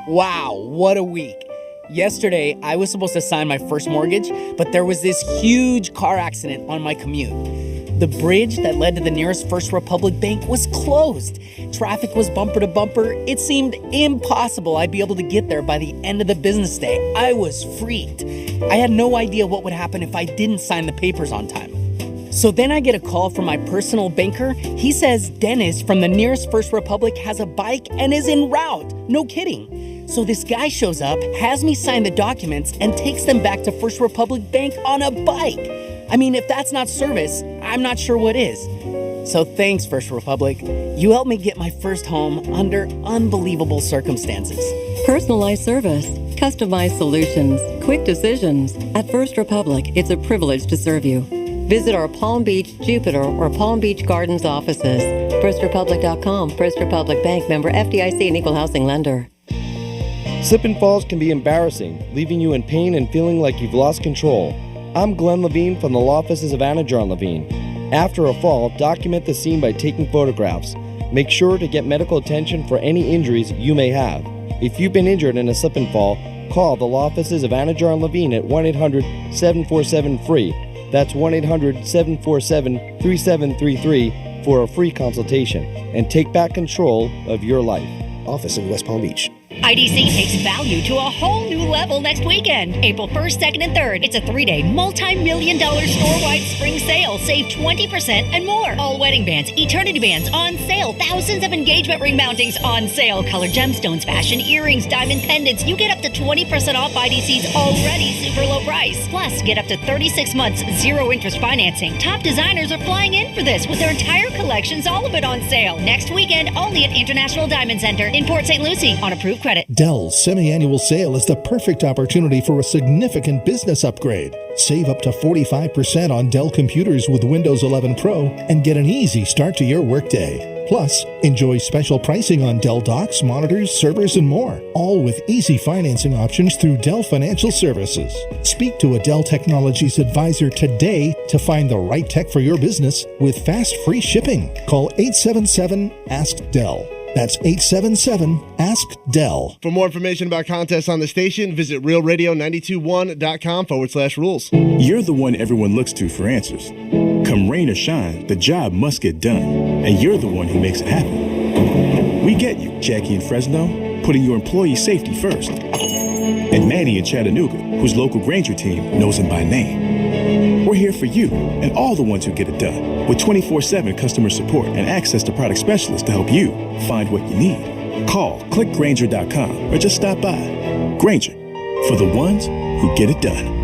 Wow, what a week. Yesterday, I was supposed to sign my first mortgage, but there was this huge car accident on my commute. The bridge that led to the nearest First Republic Bank was closed. Traffic was bumper to bumper. It seemed impossible I'd be able to get there by the end of the business day. I was freaked. I had no idea what would happen if I didn't sign the papers on time. So then I get a call from my personal banker. He says Dennis from the nearest First Republic has a bike and is en route. No kidding. So this guy shows up, has me sign the documents, and takes them back to First Republic Bank on a bike. I mean, if that's not service, I'm not sure what is. So thanks, First Republic. You helped me get my first home under unbelievable circumstances. Personalized service, customized solutions, quick decisions. At First Republic, it's a privilege to serve you. Visit our Palm Beach, Jupiter, or Palm Beach Gardens offices. FirstRepublic.com. First Republic Bank, member FDIC and equal housing lender. Slip and falls can be embarrassing, leaving you in pain and feeling like you've lost control. I'm Glenn Levine from the law offices of Anajar and Levine. After a fall, document the scene by taking photographs. Make sure to get medical attention for any injuries you may have. If you've been injured in a slip and fall, call the law offices of Anajar and Levine at 1-800-747-FREE. That's 1-800-747-3733 for a free consultation and take back control of your life. Office in West Palm Beach. IDC takes value to a whole new level next weekend, April 1st, 2nd, and 3rd. It's a 3-day, multi-million-dollar store-wide spring sale. Save 20% and more. All wedding bands, eternity bands on sale. Thousands of engagement ring mountings on sale. Colored gemstones, fashion earrings, diamond pendants. You get up to 20% off IDC's already super low price. Plus, get up to 36 months, zero-interest financing. Top designers are flying in for this with their entire collections, all of it on sale. Next weekend, only at International Diamond Center in Port St. Lucie on approved credit. Dell's semi-annual sale is the perfect opportunity for a significant business upgrade. Save up to 45% on Dell computers with Windows 11 Pro and get an easy start to your workday. Plus, enjoy special pricing on Dell docks, monitors, servers, and more, all with easy financing options through Dell Financial Services. Speak to a Dell Technologies advisor today to find the right tech for your business with fast, free shipping. Call 877-ASK-DELL. That's 877-ASK-DELL. For more information about contests on the station, visit realradio921.com/rules. You're the one everyone looks to for answers. Come rain or shine, the job must get done. And you're the one who makes it happen. We get you, Jackie in Fresno, putting your employee safety first. And Manny in Chattanooga, whose local Granger team knows him by name. We're here for you and all the ones who get it done, with 24/7 customer support and access to product specialists to help you find what you need. Call, click Granger.com, or just stop by. Granger, for the ones who get it done.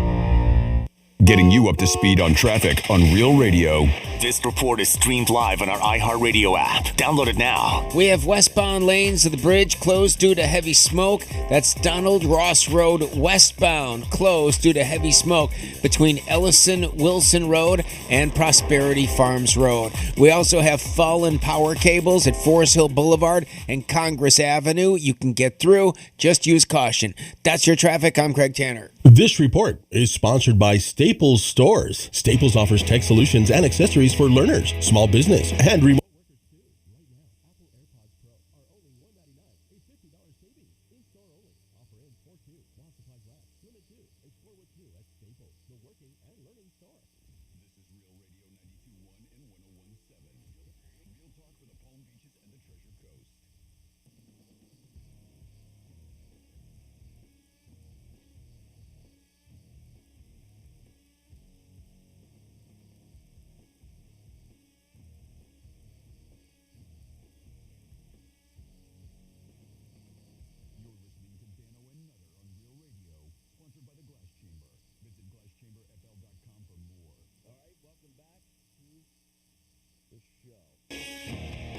Getting you up to speed on traffic on Real Radio. This report is streamed live on our iHeartRadio app. Download it now. We have westbound lanes of the bridge closed due to heavy smoke. That's Donald Ross Road westbound, closed due to heavy smoke between Ellison-Wilson Road and Prosperity Farms Road. We also have fallen power cables at Forest Hill Boulevard and Congress Avenue. You can get through. Just use caution. That's your traffic. I'm Craig Tanner. This report is sponsored by Staples Stores. Staples offers tech solutions and accessories for learners, small business, and remote workers.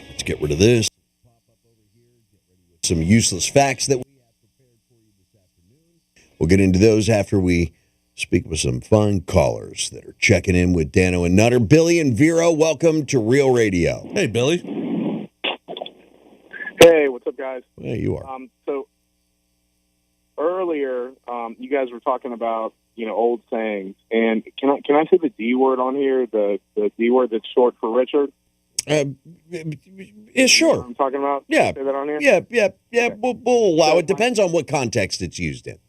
Let's get rid of this. Some useless facts that we have prepared for you this afternoon. We'll get into those after we speak with some fun callers that are checking in with Dano and Nutter. Billy and Vero, welcome to Real Radio. Hey, Billy. Hey, what's up, guys? There you are. So earlier, you guys were talking about old sayings, and can I say the D word on here? The D word that's short for Richard. Yeah, sure. You know what I'm talking about? Yeah. Say that on here? Yeah. Okay. We'll allow it. Depends on what context it's used in.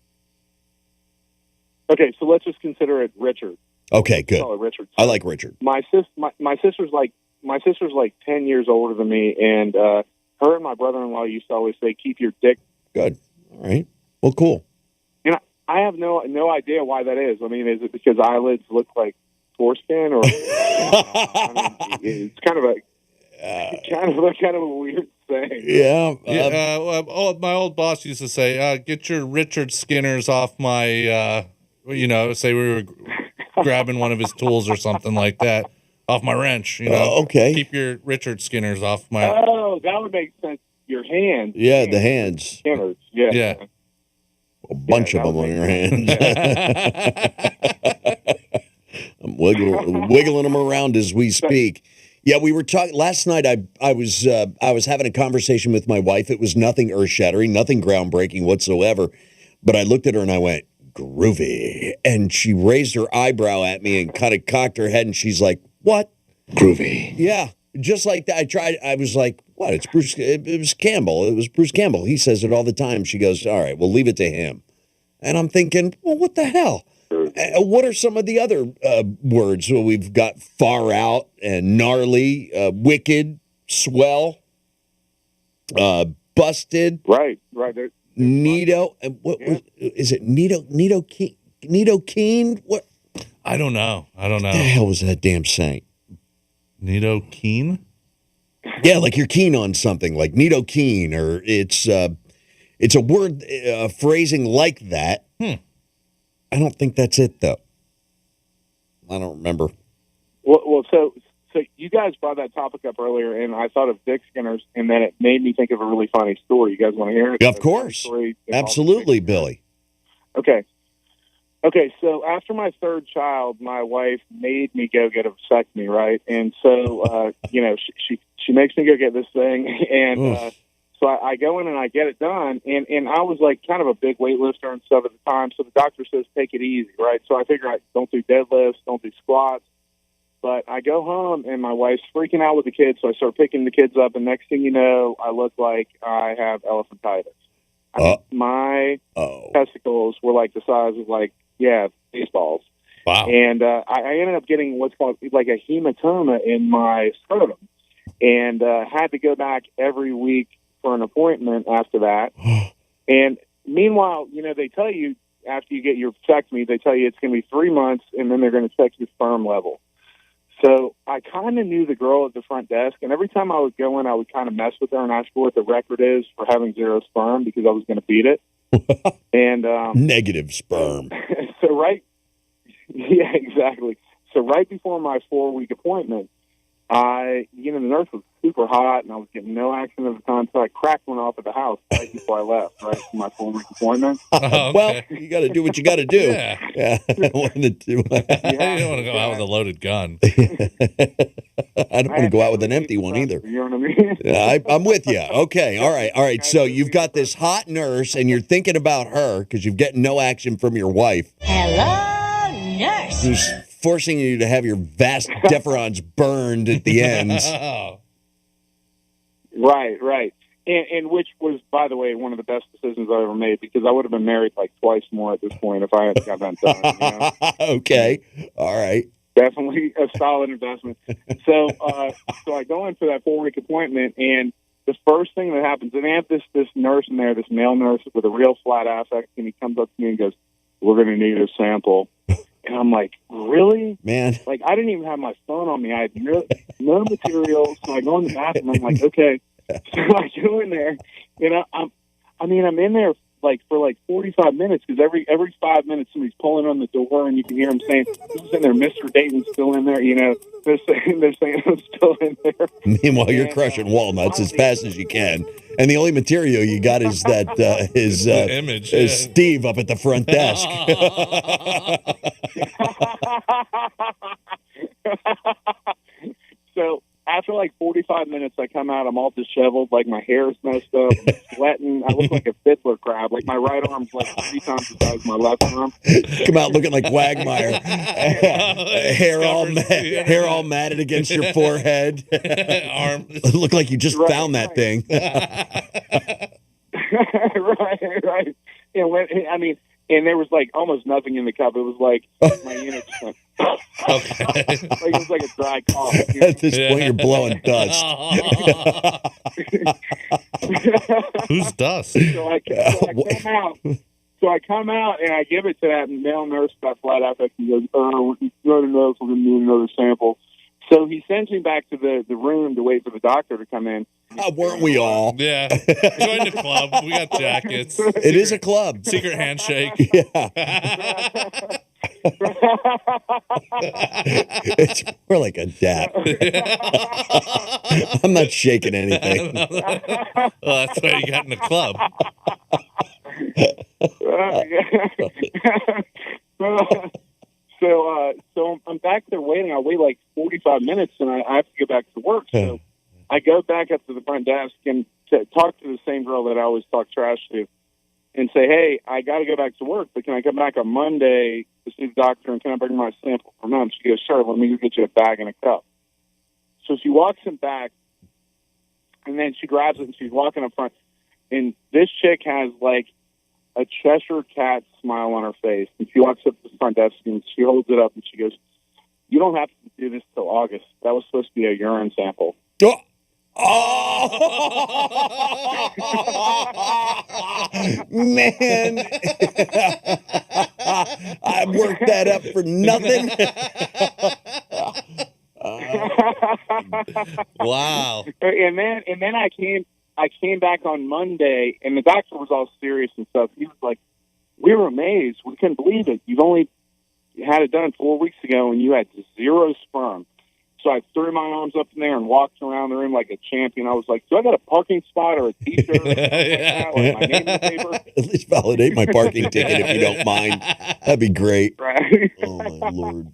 Okay, so let's just consider it Richard. Okay, good. Call it Richard. I like Richard. My sister's like 10 years older than me, and her and my brother-in-law used to always say, "Keep your dick." Good. All right. Well, cool. And I have no idea why that is. I mean, is it because eyelids look like foreskin, or it's kind of a weird thing. Yeah. My old boss used to say, "Get your Richard Skinners off my." Say we were grabbing one of his tools or something like that, off my wrench. Okay. Keep your Richard Skinners off my. Oh, that would make sense. Your hands. Yeah, the hands. Skinners. Yeah. Yeah. A bunch of them on your hands. I'm wiggling them around as we speak. Yeah, we were talking last night. I was having a conversation with my wife. It was nothing earth-shattering, nothing groundbreaking whatsoever. But I looked at her and I went, "Groovy," and she raised her eyebrow at me and kind of cocked her head, and she's like, "What? Groovy." Yeah, just like that. I was like, "What? It's Bruce. It was Campbell. It was Bruce Campbell. He says it all the time." She goes, "All right, we'll leave it to him." And I'm thinking, well, what the hell? What are some of the other words? Well, we've got far out and gnarly, wicked, swell, busted. Right. Neato. What is it? Neato Keen? What? I don't know. What the hell was that damn saying? Neato Keen? Yeah, like you're keen on something, like Neato Keen, or it's a word phrasing like that. I don't think that's it though. I don't remember. Well, so you guys brought that topic up earlier, and I thought of Dick Skinner's, and then it made me think of a really funny story. You guys want to hear it? Of course. Absolutely, Billy. Okay, so after my third child, my wife made me go get a vasectomy, right? And so, she makes me go get this thing, and so I go in and I get it done, and I was like kind of a big weightlifter and stuff at the time, so the doctor says take it easy, right? So I figure I don't do deadlifts, don't do squats. But I go home, and my wife's freaking out with the kids, so I start picking the kids up, and next thing you know, I look like I have elephantitis. My testicles were like the size of, baseballs. Wow. And I ended up getting what's called like a hematoma in my scrotum, and had to go back every week for an appointment after that. And meanwhile, they tell you after you get your vasectomy, they tell you it's going to be 3 months, and then they're going to check your sperm level. So I kind of knew the girl at the front desk, and every time I would go in, I would kind of mess with her and ask her what the record is for having 0 sperm because I was going to beat it. And negative sperm. Yeah, exactly. So right before my 4-week appointment, the nurse was super hot, and I was getting no action at the time, so I cracked one off at the house right before I left, right, for my 4-week appointment. Well, you got to do what you got to do. Yeah. You don't want to go out with a loaded gun. I don't want to go out with an empty one either. You know what I mean? Yeah, I'm with you. Okay, all right. So you've got this hot nurse, and you're thinking about her because you're getting no action from your wife. Hello, nurse. Who's forcing you to have your vast deferens burned at the ends. Right. And which was, by the way, one of the best decisions I ever made because I would have been married like twice more at this point if I had got that done. Okay. All right. Definitely a solid investment. So I go in for that 4-week appointment, and the first thing that happens, and they have this nurse in there, this male nurse with a real flat affect, and he comes up to me and goes, "We're going to need a sample." And I'm like, really? Man. Like, I didn't even have my phone on me. I had no material. So I go in the bathroom. I'm like, okay. So I go in there. I'm in there for 45 minutes because every 5 minutes somebody's pulling on the door and you can hear them saying, "Who's in there? Mr. Dayton's still in there." They're saying I'm still in there. Meanwhile, you're crushing walnuts as fast as you can. And the only material you got is that image. Is Steve up at the front desk. So after 45 minutes, I come out. I'm all disheveled. Like my hair is messed up. I'm sweating. I look like a fiddler crab. Like my right arm's 3 times the size of my left arm. Come out looking like Quagmire. hair all matted against your forehead. Arm. Look like you just found that thing. Right. And there was almost nothing in the cup. It was my unit just went. Okay. It was like a dry cough. At this point, you're blowing dust. Who's dust? So I come out and I give it to that male nurse that flat affect. He goes, "Oh, we're going to need another sample." So he sends me back to the room to wait for the doctor to come in. Weren't we all? Yeah. Join the club. We got jackets. It is a club. Secret handshake. Yeah. It's more like a dap. I'm not shaking anything. Well, that's why you got in the club. So I'm back there waiting. I wait 45 minutes, and I have to go back to work. So I go back up to the front desk and talk to the same girl that I always talk trash to and say, "Hey, I got to go back to work, but can I come back on Monday to see the doctor, and can I bring my sample for Mom?" She goes, "Sure, let me go get you a bag and a cup." So she walks him back, and then she grabs it, and she's walking up front. And this chick has a Cheshire cat smile on her face. And she walks up to the front desk and she holds it up and she goes, "You don't have to do this till August. That was supposed to be a urine sample." Man, I worked that up for nothing. Wow. And then I came back on Monday, and the doctor was all serious and stuff. He was like, "We were amazed. We couldn't believe it. You've only had it done 4 weeks ago, and you had 0 sperm." So I threw my arms up in there and walked around the room like a champion. I was like, "Do I got a parking spot or a T-shirt or something like that? Or my name in the paper?" At least validate my parking ticket if you don't mind. That'd be great. Right. Oh, my Lord.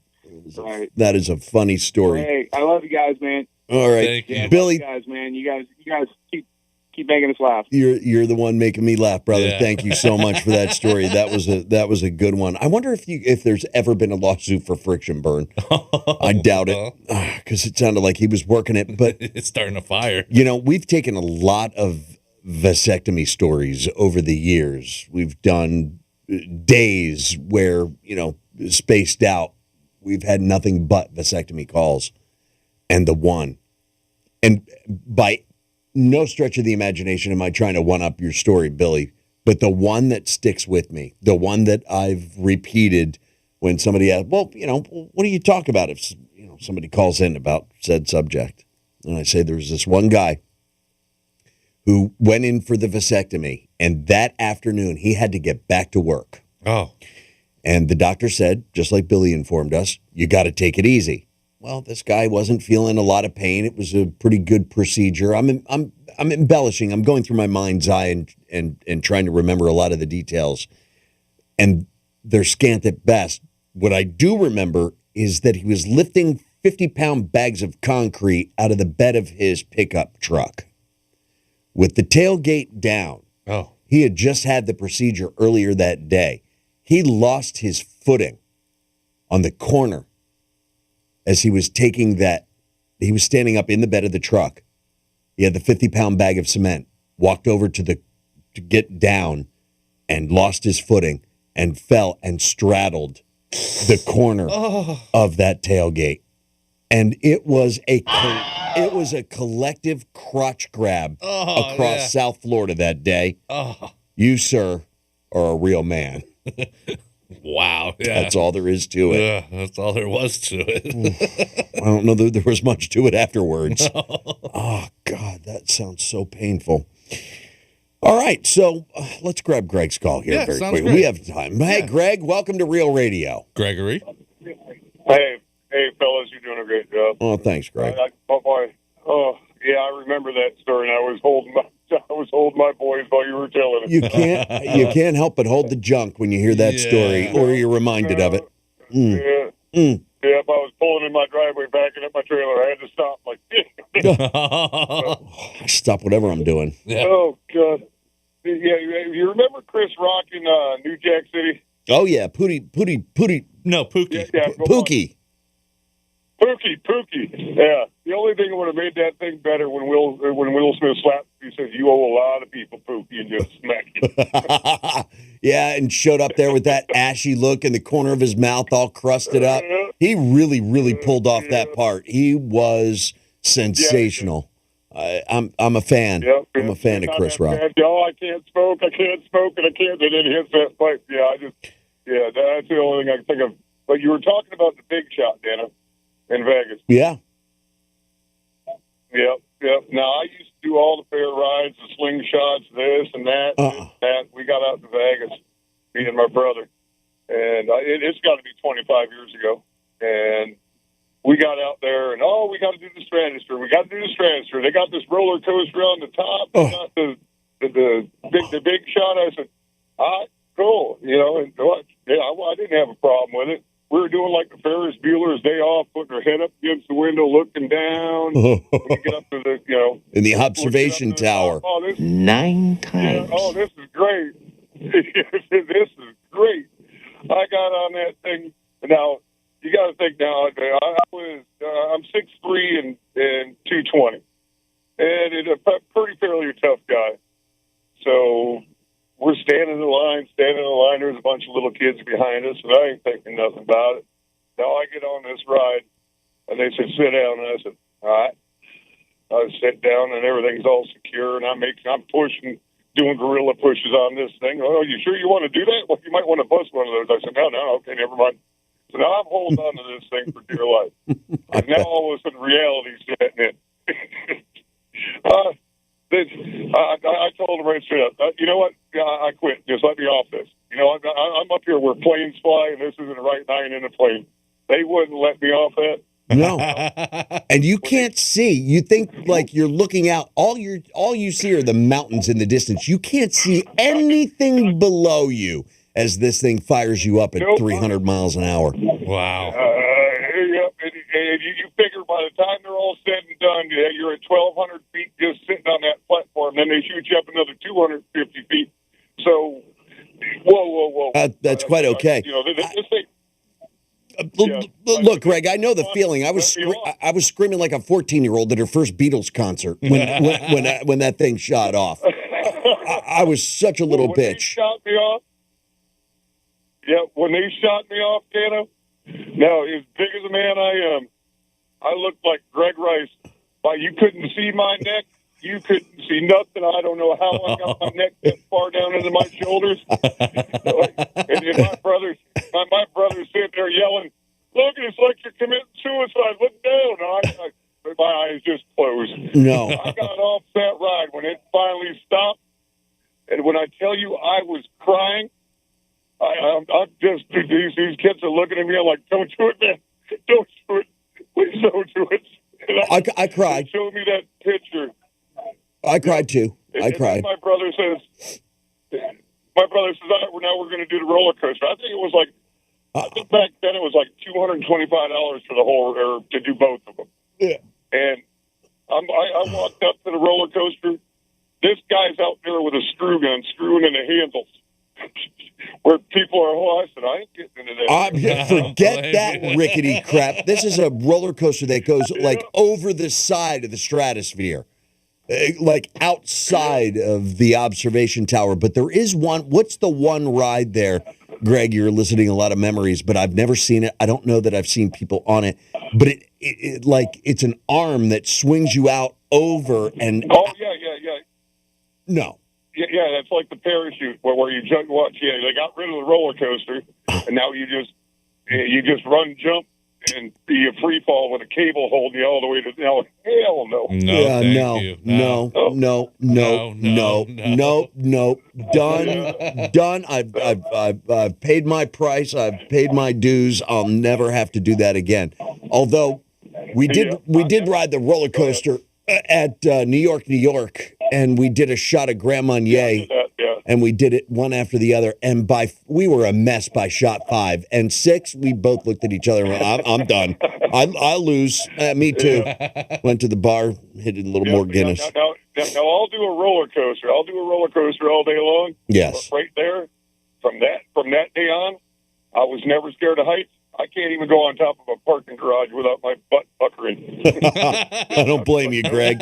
Right. That is a funny story. Hey, I love you guys, man. All right. Thank you. Yeah, Billy, love you guys, man. You guys keep making us laugh. you're the one making me laugh, brother. Yeah. Thank you so much for that story. That was a good one. I wonder if there's ever been a lawsuit for friction burn. I doubt it, because it sounded like he was working it. But It's starting a fire. we've taken a lot of vasectomy stories over the years. We've done days where spaced out. We've had nothing but vasectomy calls, and the one, and by no stretch of the imagination am I trying to one-up your story, Billy, but the one that sticks with me, the one that I've repeated when somebody asks, "Well, what do you talk about if somebody calls in about said subject?" And I say, there's this one guy who went in for the vasectomy, and that afternoon he had to get back to work. Oh. And the doctor said, just like Billy informed us, you got to take it easy. Well, this guy wasn't feeling a lot of pain. It was a pretty good procedure. I'm embellishing. I'm going through my mind's eye and trying to remember a lot of the details. And they're scant at best. What I do remember is that he was lifting 50-pound bags of concrete out of the bed of his pickup truck with the tailgate down. Oh. He had just had the procedure earlier that day. He lost his footing on the corner as he was taking that. He was standing up in the bed of the truck. He had the 50-pound bag of cement, walked over to get down and lost his footing and fell and straddled the corner of that tailgate. And it was a collective crotch grab across South Florida that day. You, sir, are a real man. Wow. Yeah. That's all there is to it. Yeah, that's all there was to it. I don't know that there was much to it afterwards. Oh, God, that sounds so painful. All right, so let's grab Greg's call here very quickly. Great. We have time. Hey, Greg, welcome to Real Radio. Gregory. Hey, fellas, you're doing a great job. Oh, thanks, Greg. I remember that story, and I was holding my boys while you were telling it. You can't help but hold the junk when you hear that story, or you're reminded of it. Yeah, if I was pulling in my driveway, backing up my trailer, I had to stop. I stop whatever I'm doing. Yeah. Oh, God. Yeah, you remember Chris Rock in New Jack City? Oh, yeah, Pootie. No, Pookie. Yeah, Pookie. Pookie. Yeah. The only thing that would have made that thing better when Will Smith slapped, he said, "You owe a lot of people, Pookie," and just smacked him. Yeah, and showed up there with that ashy look in the corner of his mouth, all crusted up. He really, really pulled off that part. He was sensational. I'm a fan. Yep. I'm a fan of Chris Rock. Oh, I can't smoke, and then he hits that pipe. That's the only thing I can think of. But you were talking about the big shot, Dano, in Vegas. Yeah. Yep. Now, I used to do all the fair rides, the slingshots, this and that, that. We got out to Vegas, me and my brother, and it's got to be 25 years ago. And we got out there, and we got to do the Stratosphere. They got this roller coaster on the top. They got the big shot. I said, all right, cool. I didn't have a problem with it. We were doing like the Ferris Bueller's Day Off, putting our head up against the window, looking down. When we get up to the, in the observation tower. 9 times. Yeah, this is great. This is great. I got on that thing. Now, you got to think now, I'm 6'3" and 220. And a pretty fairly tough guy. So we're standing in the line. There's a bunch of little kids behind us, and I ain't thinking nothing about it. Now I get on this ride, and they said, sit down, and I said, all right. I sit down, and everything's all secure, and I'm pushing, doing gorilla pushes on this thing. Oh, you sure you want to do that? Well, you might want to bust one of those. I said, no, okay, never mind. So now I'm holding on to this thing for dear life. And now all of a sudden reality's setting in. I told him right straight up, you know what? I quit. Just let me off this. You know, I'm up here where planes fly, and this isn't the right nine in a plane. They wouldn't let me off that. No. And you can't see. You think like you're looking out. All you see are the mountains in the distance. You can't see anything below you as this thing fires you up at 300 miles an hour. Wow. Yep. And you figure by the time they're all said and done, you're at 1,200 feet just sitting on that platform. Then they shoot you up another 250 feet. So, whoa. That's quite okay. You know, this thing. Look, Greg, I know the feeling. I was screaming like a 14-year-old at her first Beatles concert when that thing shot off. I was such a little bitch. Shot me off. Yeah, when they shot me off, Dano. Now, as big as a man I am, I looked like Greg Rice. But you couldn't see my neck. You couldn't see nothing. I don't know how I got my neck that far down into my shoulders. And my brother's sitting there yelling, "Look, it's like you're committing suicide. Look down." My eyes just closed. No. I got off that ride when it finally stopped. And when I tell you I was crying, I'm just, these kids are looking at me. I'm like, don't do it, man. Don't do it. Please don't do it. And I cried. They showed me that picture. I cried too. I cried. My brother says, now we're going to do the roller coaster. I think it was like, I think back then it was like $225 for the whole, or to do both of them. Yeah. And I walked up to the roller coaster. This guy's out there with a screw gun, screwing in the handles. Where people are, I said, I ain't getting into that. Forget that rickety crap. This is a roller coaster that goes like over the side of the stratosphere. Like outside of the observation tower. But there is one. What's the one ride there, Greg? You're eliciting a lot of memories, but I've never seen it. I don't know that I've seen people on it. But it like it's an arm that swings you out over and. Oh yeah. No. Yeah, that's like the parachute where you watch. Yeah, they got rid of the roller coaster, and now you just run, jump, and be a free fall with a cable holding you all the way to hell. Hell no. No. Done. I've paid my price. I've paid my dues. I'll never have to do that again. Although we did ride the roller coaster at New York, and we did a shot of Grand Marnier, and we did it one after the other, and we were a mess by shot 5 and 6. We both looked at each other and went, I'm done. I'll lose. Me too. Went to the bar, hit a little more Guinness. Now I'll do a roller coaster. I'll do a roller coaster all day long. Yes. But right there, from that day on, I was never scared of heights. I can't even go on top of a parking garage without my butt puckering. I don't blame you, Greg.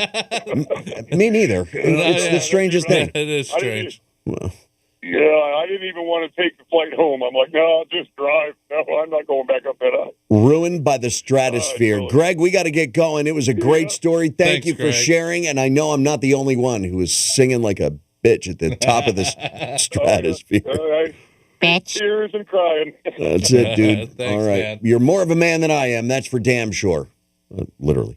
Me neither. It's the strangest thing. It is strange. Yeah, I didn't even want to take the flight home. I'm like, no, I'll just drive. No, I'm not going back up that high. Ruined by the stratosphere. Greg, we got to get going. It was a great story. Thanks, you for Greg. sharing. And I know I'm not the only one who was singing like a bitch at the top of the stratosphere. All right. Tears and crying. That's it, dude. Thanks, all right. man. You're more of a man than I am. That's for damn sure. Literally.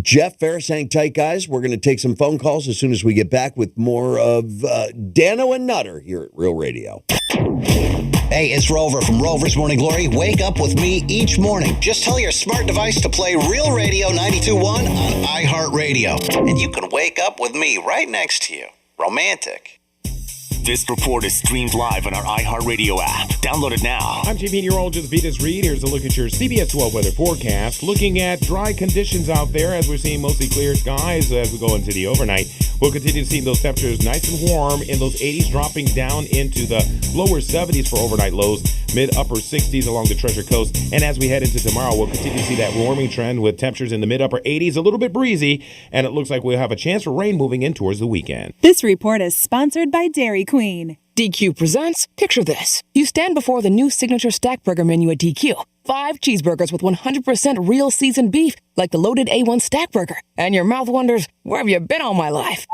Jeff Ferris, hang tight, guys. We're going to take some phone calls as soon as we get back with more of Dano and Nutter here at Real Radio. Hey, it's Rover from Rover's Morning Glory. Wake up with me each morning. Just tell your smart device to play Real Radio 92.1 on iHeartRadio. And you can wake up with me right next to you. Romantic. This report is streamed live on our iHeartRadio app. Download it now. I'm TV meteorologist Vetus Reed. Here's a look at your CBS 12 weather forecast. Looking at dry conditions out there as we're seeing mostly clear skies as we go into the overnight. We'll continue to see those temperatures nice and warm in those 80s, dropping down into the lower 70s for overnight lows, mid-upper 60s along the Treasure Coast. And as we head into tomorrow, we'll continue to see that warming trend with temperatures in the mid-upper 80s, a little bit breezy, and it looks like we'll have a chance for rain moving in towards the weekend. This report is sponsored by Dairy Queen. DQ presents, picture this. You stand before the new signature stack burger menu at DQ. 5 cheeseburgers with 100% real seasoned beef, like the loaded A1 stack burger. And your mouth wonders, where have you been all my life?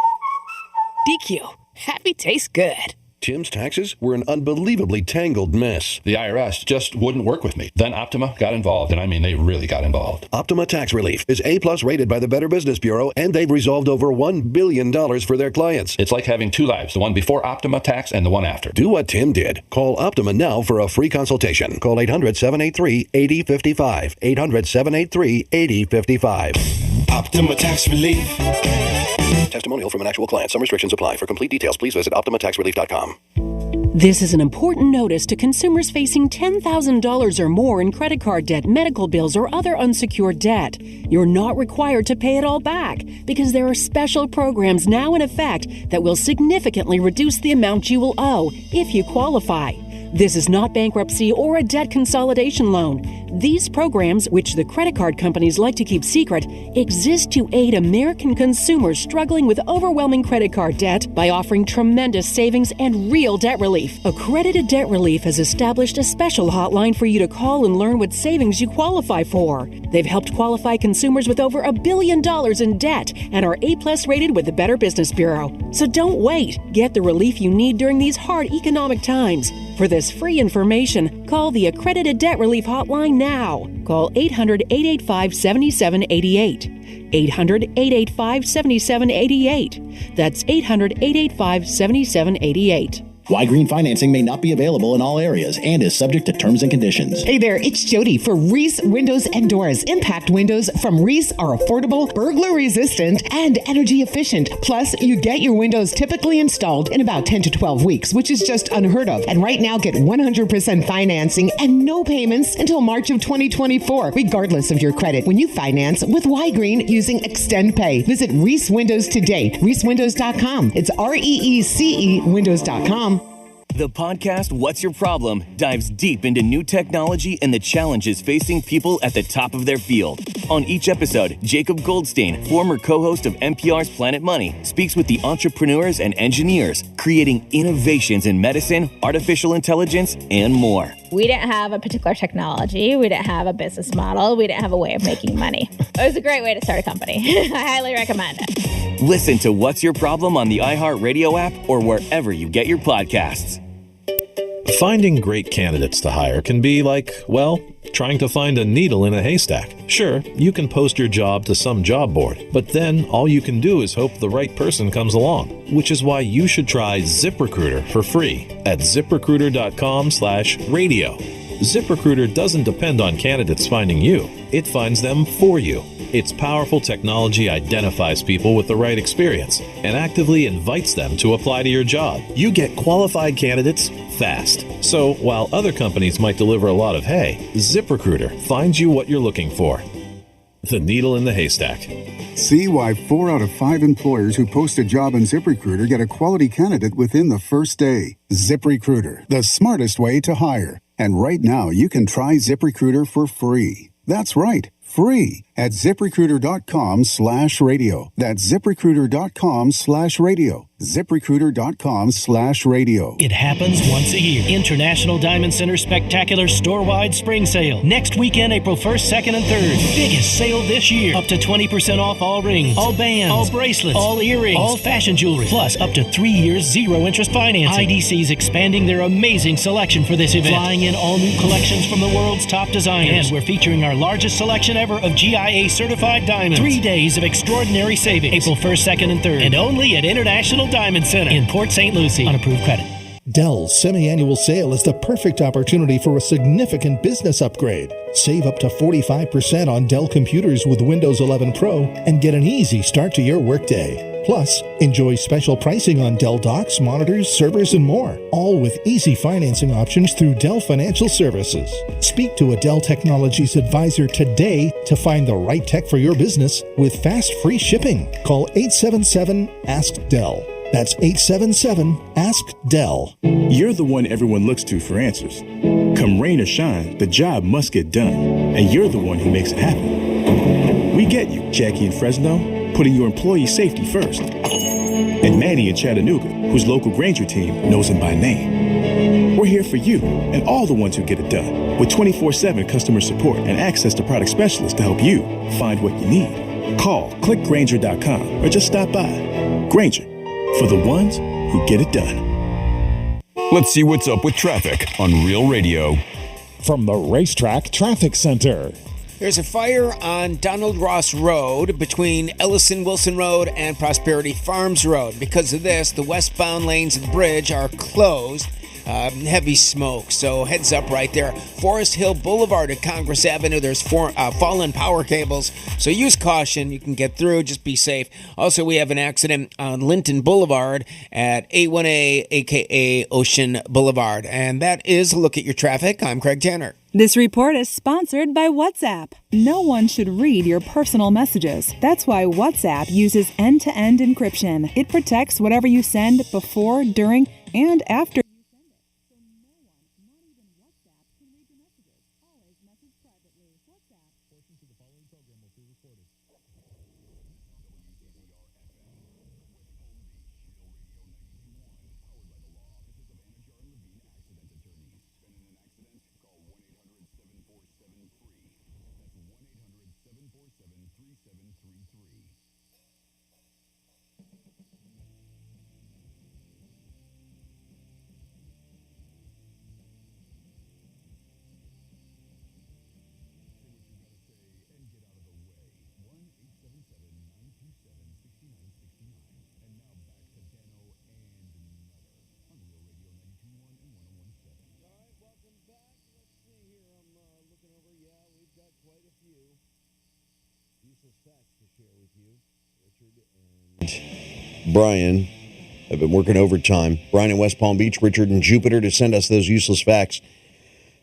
DQ. Happy tastes good. Tim's taxes were an unbelievably tangled mess. The IRS just wouldn't work with me. Then Optima got involved, and I mean, they really got involved. Optima Tax Relief is A+ rated by the Better Business Bureau, and they've resolved over $1 billion for their clients. It's like having 2 lives, the one before Optima Tax and the one after. Do what Tim did. Call Optima now for a free consultation. Call 800-783-8055. 800-783-8055. Optima Tax Relief. Testimonial from an actual client. Some restrictions apply. For complete details, please visit OptimaTaxRelief.com. This is an important notice to consumers facing $10,000 or more in credit card debt, medical bills, or other unsecured debt. You're not required to pay it all back because there are special programs now in effect that will significantly reduce the amount you will owe if you qualify. This is not bankruptcy or a debt consolidation loan. These programs, which the credit card companies like to keep secret, exist to aid American consumers struggling with overwhelming credit card debt by offering tremendous savings and real debt relief. Accredited Debt Relief has established a special hotline for you to call and learn what savings you qualify for. They've helped qualify consumers with over $1 billion in debt and are A+ rated with the Better Business Bureau. So don't wait. Get the relief you need during these hard economic times. For this free information, call the Accredited Debt Relief Hotline now. Call 800-885-7788. 800-885-7788. That's 800-885-7788. Y Green financing may not be available in all areas and is subject to terms and conditions. Hey there, it's Jody for Reese Windows and Doors. Impact windows from Reese are affordable, burglar resistant, and energy efficient. Plus, you get your windows typically installed in about 10 to 12 weeks, which is just unheard of. And right now, get 100% financing and no payments until March of 2024, regardless of your credit, when you finance with Y Green using Extend Pay. Visit Reese Windows today, reesewindows.com. It's REECE Windows.com. The podcast, What's Your Problem, dives deep into new technology and the challenges facing people at the top of their field. On each episode, Jacob Goldstein, former co-host of NPR's Planet Money, speaks with the entrepreneurs and engineers creating innovations in medicine, artificial intelligence, and more. We didn't have a particular technology. We didn't have a business model. We didn't have a way of making money. It was a great way to start a company. I highly recommend it. Listen to What's Your Problem on the iHeartRadio app or wherever you get your podcasts. Finding great candidates to hire can be like, well, trying to find a needle in a haystack. Sure, you can post your job to some job board, but then all you can do is hope the right person comes along, which is why you should try ZipRecruiter for free at ZipRecruiter.com/radio. ZipRecruiter doesn't depend on candidates finding you. It finds them for you. Its powerful technology identifies people with the right experience and actively invites them to apply to your job. You get qualified candidates fast. So while other companies might deliver a lot of hay, ZipRecruiter finds you what you're looking for. The needle in the haystack. See why 4 out of 5 employers who post a job on ZipRecruiter get a quality candidate within the first day. ZipRecruiter, the smartest way to hire. And right now, you can try ZipRecruiter for free. That's right, free at ZipRecruiter.com/radio. That's ZipRecruiter.com/radio. ZipRecruiter.com/radio. It happens once a year. International Diamond Center Spectacular Store-Wide Spring Sale. Next weekend, April 1st, 2nd, and 3rd. Biggest sale this year. Up to 20% off all rings, all bands, all bracelets, all earrings, all fashion jewelry. Plus, up to 3 years, 0-interest financing. IDC's expanding their amazing selection for this event. Flying in all new collections from the world's top designers. And we're featuring our largest selection ever of GIA-certified diamonds. 3 days of extraordinary savings. April 1st, 2nd, and 3rd. And only at International Diamond Center in Port St. Lucie on approved credit. Dell's semi-annual sale is the perfect opportunity for a significant business upgrade. Save up to 45% on Dell computers with Windows 11 Pro and get an easy start to your workday. Plus, enjoy special pricing on Dell docks, monitors, servers, and more, all with easy financing options through Dell Financial Services. Speak to a Dell Technologies advisor today to find the right tech for your business with fast free shipping. Call 877-ASK-DELL. That's 877-ASK-DELL. You're the one everyone looks to for answers. Come rain or shine, the job must get done, and you're the one who makes it happen. We get you, Jackie in Fresno, putting your employee safety first. And Manny in Chattanooga, whose local Granger team knows him by name. We're here for you and all the ones who get it done, with 24/7 customer support and access to product specialists to help you find what you need. Call, clickgranger.com, or just stop by. Granger, for the ones who get it done. Let's see what's up with traffic on Real Radio. From the Racetrack Traffic Center. There's a fire on Donald Ross Road between Ellison Wilson Road and Prosperity Farms Road. Because of this, the westbound lanes of the bridge are closed. Heavy smoke, so heads up right there. Forest Hill Boulevard at Congress Avenue, there's fallen power cables, so use caution. You can get through, just be safe. Also, we have an accident on Linton Boulevard at A1A, aka Ocean Boulevard. And that is a look at your traffic. I'm Craig Tanner. This report is sponsored by WhatsApp. No one should read your personal messages. That's why WhatsApp uses end-to-end encryption. It protects whatever you send before, during, and after. Brian have been working overtime. Brian in West Palm Beach, Richard in Jupiter to send us those useless facts.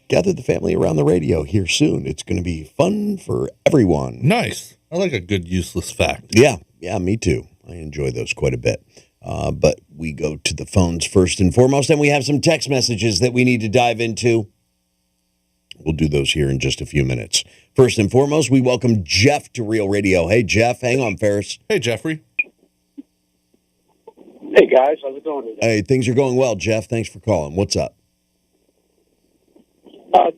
Gather the family around the radio here soon. It's going to be fun for everyone. Nice. I like a good useless fact. Yeah, me too. I enjoy those quite a bit. But we go to the phones first and foremost, and we have some text messages that we need to dive into. We'll do those here in just a few minutes. First and foremost, we welcome Jeff to Real Radio. Hey, Jeff. Hang on, Ferris. Hey, Jeffrey. Hey, guys. How's it going today? Hey, things are going well, Jeff. Thanks for calling. What's up?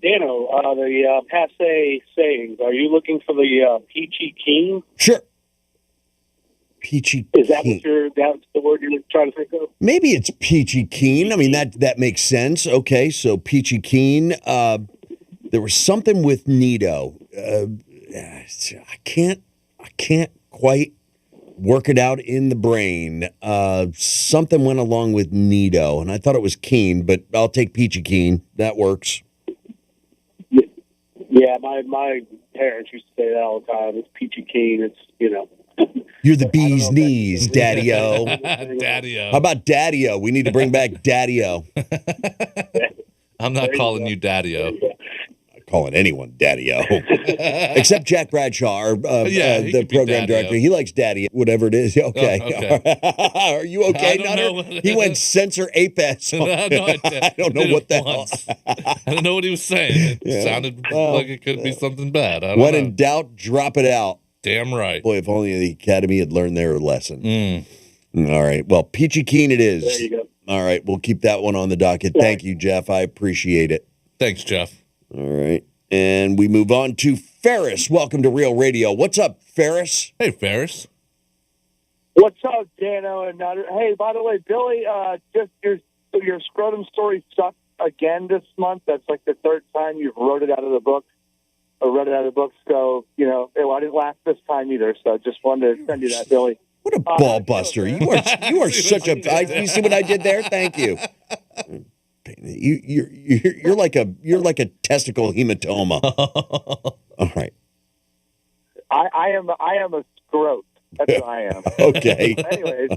Dano, the passe sayings. Are you looking for the peachy keen? Sure. Peachy Is that keen. that's the word you're trying to think of? Maybe it's peachy keen. I mean, that makes sense. Okay, so peachy keen. There was something with Nito. I can't quite work it out in the brain. Something went along with Nito, and I thought it was Keen, but I'll take peachy keen. That works. Yeah, my parents used to say that all the time. It's peachy keen. It's, You're the bee's knees, Daddy-O. Daddy-O. How about Daddy-O? We need to bring back Daddy-O. I'm not calling you Daddy-O. Calling anyone Daddy-O. Except Jack Bradshaw, the program director. He likes Daddy, whatever it is. Okay. Are you okay, Nutter? He went censor Apes. I don't know what the hell. I don't know what he was saying. It sounded like it could be something bad. I don't when know. in doubt, drop it out. Damn right. Boy, if only the Academy had learned their lesson. All right. Well, peachy keen it is. There you go. All right. We'll keep that one on the docket. Thank you, Jeff. I appreciate it. Thanks, Jeff. All right. And we move on to Ferris. Welcome to Real Radio. What's up, Ferris? Hey, Ferris. What's up, Dano and Nutter? Hey, by the way, Billy, just your scrotum story sucked again this month. That's like the third time you've wrote it out of the book. Or read it out of the book. So, I didn't laugh this time either. So just wanted to send you that, Billy. What a ball buster. You are such a... you see what I did there? Thank you. You're like a testicle hematoma. All right. I am a scrote. That's what I am. Okay. Anyways,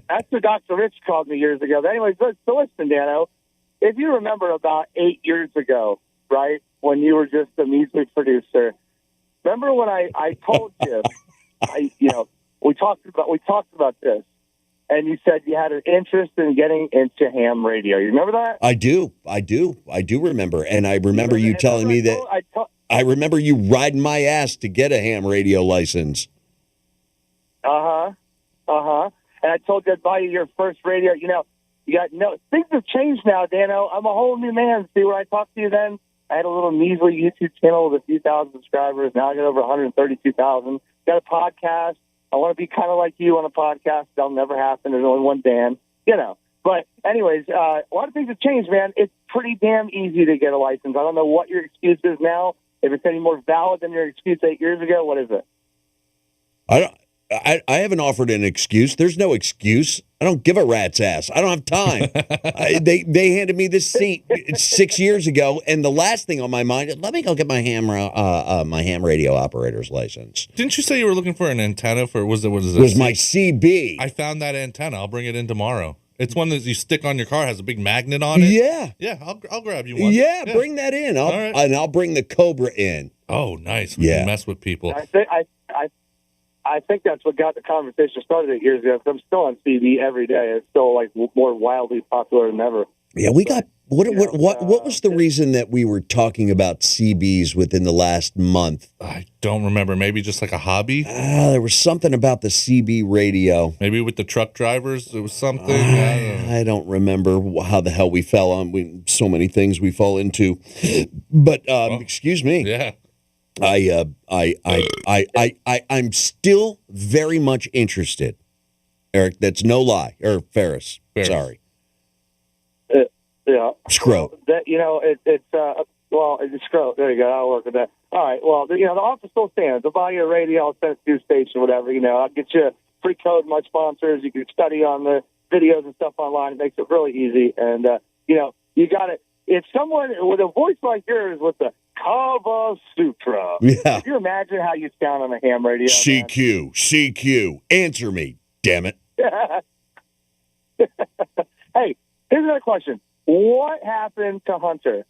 that's what Dr. Rich called me years ago. But anyways, so listen, Dano, if you remember about 8 years ago, right, when you were just a music producer, remember when I told you, we talked about this. And you said you had an interest in getting into ham radio. You remember that? I do remember. And I remember you telling me that. I remember you riding my ass to get a ham radio license. Uh-huh. And I told you I'd buy you your first radio. You know, you got things have changed now, Dano. I'm a whole new man. See, when I talked to you then, I had a little measly YouTube channel with a few thousand subscribers. Now I got over 132,000. Got a podcast. I want to be kind of like you on a podcast. That'll never happen. There's only one Dan, you know. But anyways, a lot of things have changed, man. It's pretty damn easy to get a license. I don't know what your excuse is now. If it's any more valid than your excuse 8 years ago, what is it? I haven't offered an excuse. There's no excuse. I don't give a rat's ass. I don't have time. They handed me this seat 6 years ago, and the last thing on my mind is, let me go get my ham radio operator's license. Didn't you say you were looking for an antenna for? What is it? It was my CB. I found that antenna. I'll bring it in tomorrow. It's one that you stick on your car, has a big magnet on it. Yeah. Yeah, I'll grab you one. Yeah, bring that in. And I'll bring the Cobra in. Oh, nice. We can mess with people. I think that's what got the conversation started 8 years ago. I'm still on CB every day. It's still like more wildly popular than ever. Yeah, we got what was the reason that we were talking about CBs within the last month? I don't remember. Maybe just like a hobby. There was something about the CB radio. Maybe with the truck drivers, there was something. I don't remember how the hell we fell on. So many things we fall into. But excuse me. Yeah. I'm still very much interested, Eric. That's no lie. Or Ferris. Sorry. Yeah. Scroat. That it's Scroat. There you go. I'll work with that. All right. Well, the offer still stands. I'll buy you a radio. I'll send it to your station, whatever. I'll get you a free code. My sponsors. You can study on the videos and stuff online. It makes it really easy. And you got it. If someone with a voice like yours with the Kava Sutra. Yeah. Can you imagine how you sound on a ham radio? CQ. Answer me, damn it. Hey, here's another question. What happened to Hunter?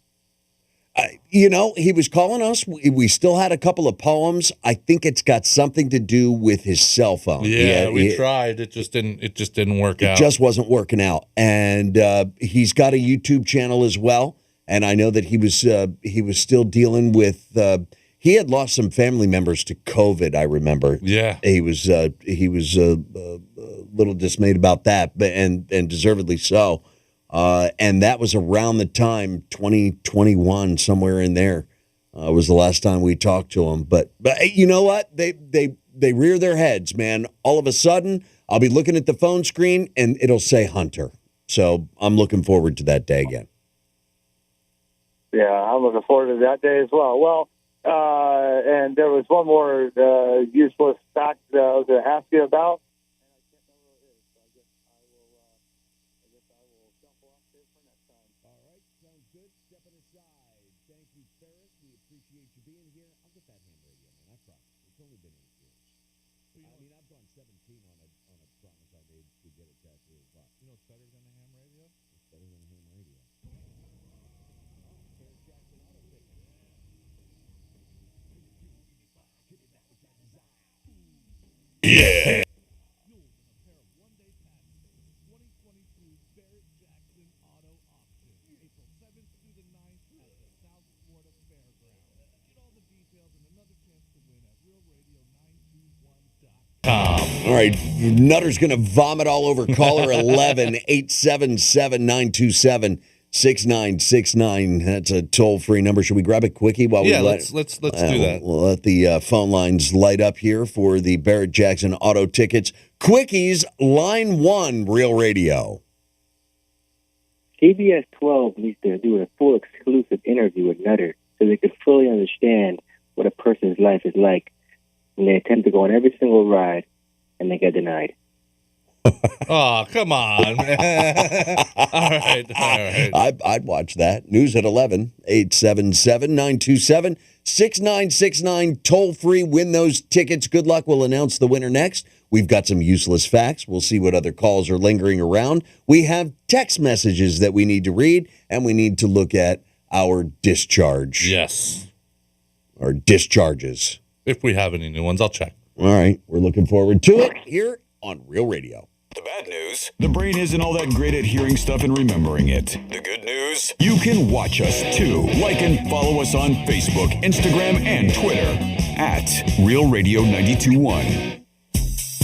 He was calling us. We still had a couple of poems. I think it's got something to do with his cell phone. Yeah, we tried. It just didn't work out. It just wasn't working out. And he's got a YouTube channel as well. And I know that he was still dealing with. He had lost some family members to COVID. I remember. Yeah, he was a little dismayed about that, but and deservedly so. And that was around the time 2021, somewhere in there, was the last time we talked to him. But you know what? They rear their heads, man. All of a sudden, I'll be looking at the phone screen and it'll say Hunter. So I'm looking forward to that day again. Yeah, I'm looking forward to that day as well. Well, and there was one more useless fact that I was going to ask you about. Yeah. All right, Nutter's going to vomit all over caller 11 877-927-6969. That's a toll-free number. Should we grab a quickie while we let's do that. We'll let the phone lines light up here for the Barrett-Jackson Auto Tickets. Quickies, line 1, Real Radio. CBS 12 needs to do a full exclusive interview with Nutter so they can fully understand what a person's life is like when they attempt to go on every single ride and they get denied. Oh, come on. All right. I'd watch that. News at 11, 877-927-6969. Toll free. Win those tickets. Good luck. We'll announce the winner next. We've got some useless facts. We'll see what other calls are lingering around. We have text messages that we need to read, and we need to look at our discharge. Yes. Our discharges. If we have any new ones, I'll check. All right. We're looking forward to it here on Real Radio. The bad news, the brain isn't all that great at hearing stuff and remembering it. The good news, you can watch us too. Like and follow us on Facebook, Instagram, and Twitter at Real Radio 92.1.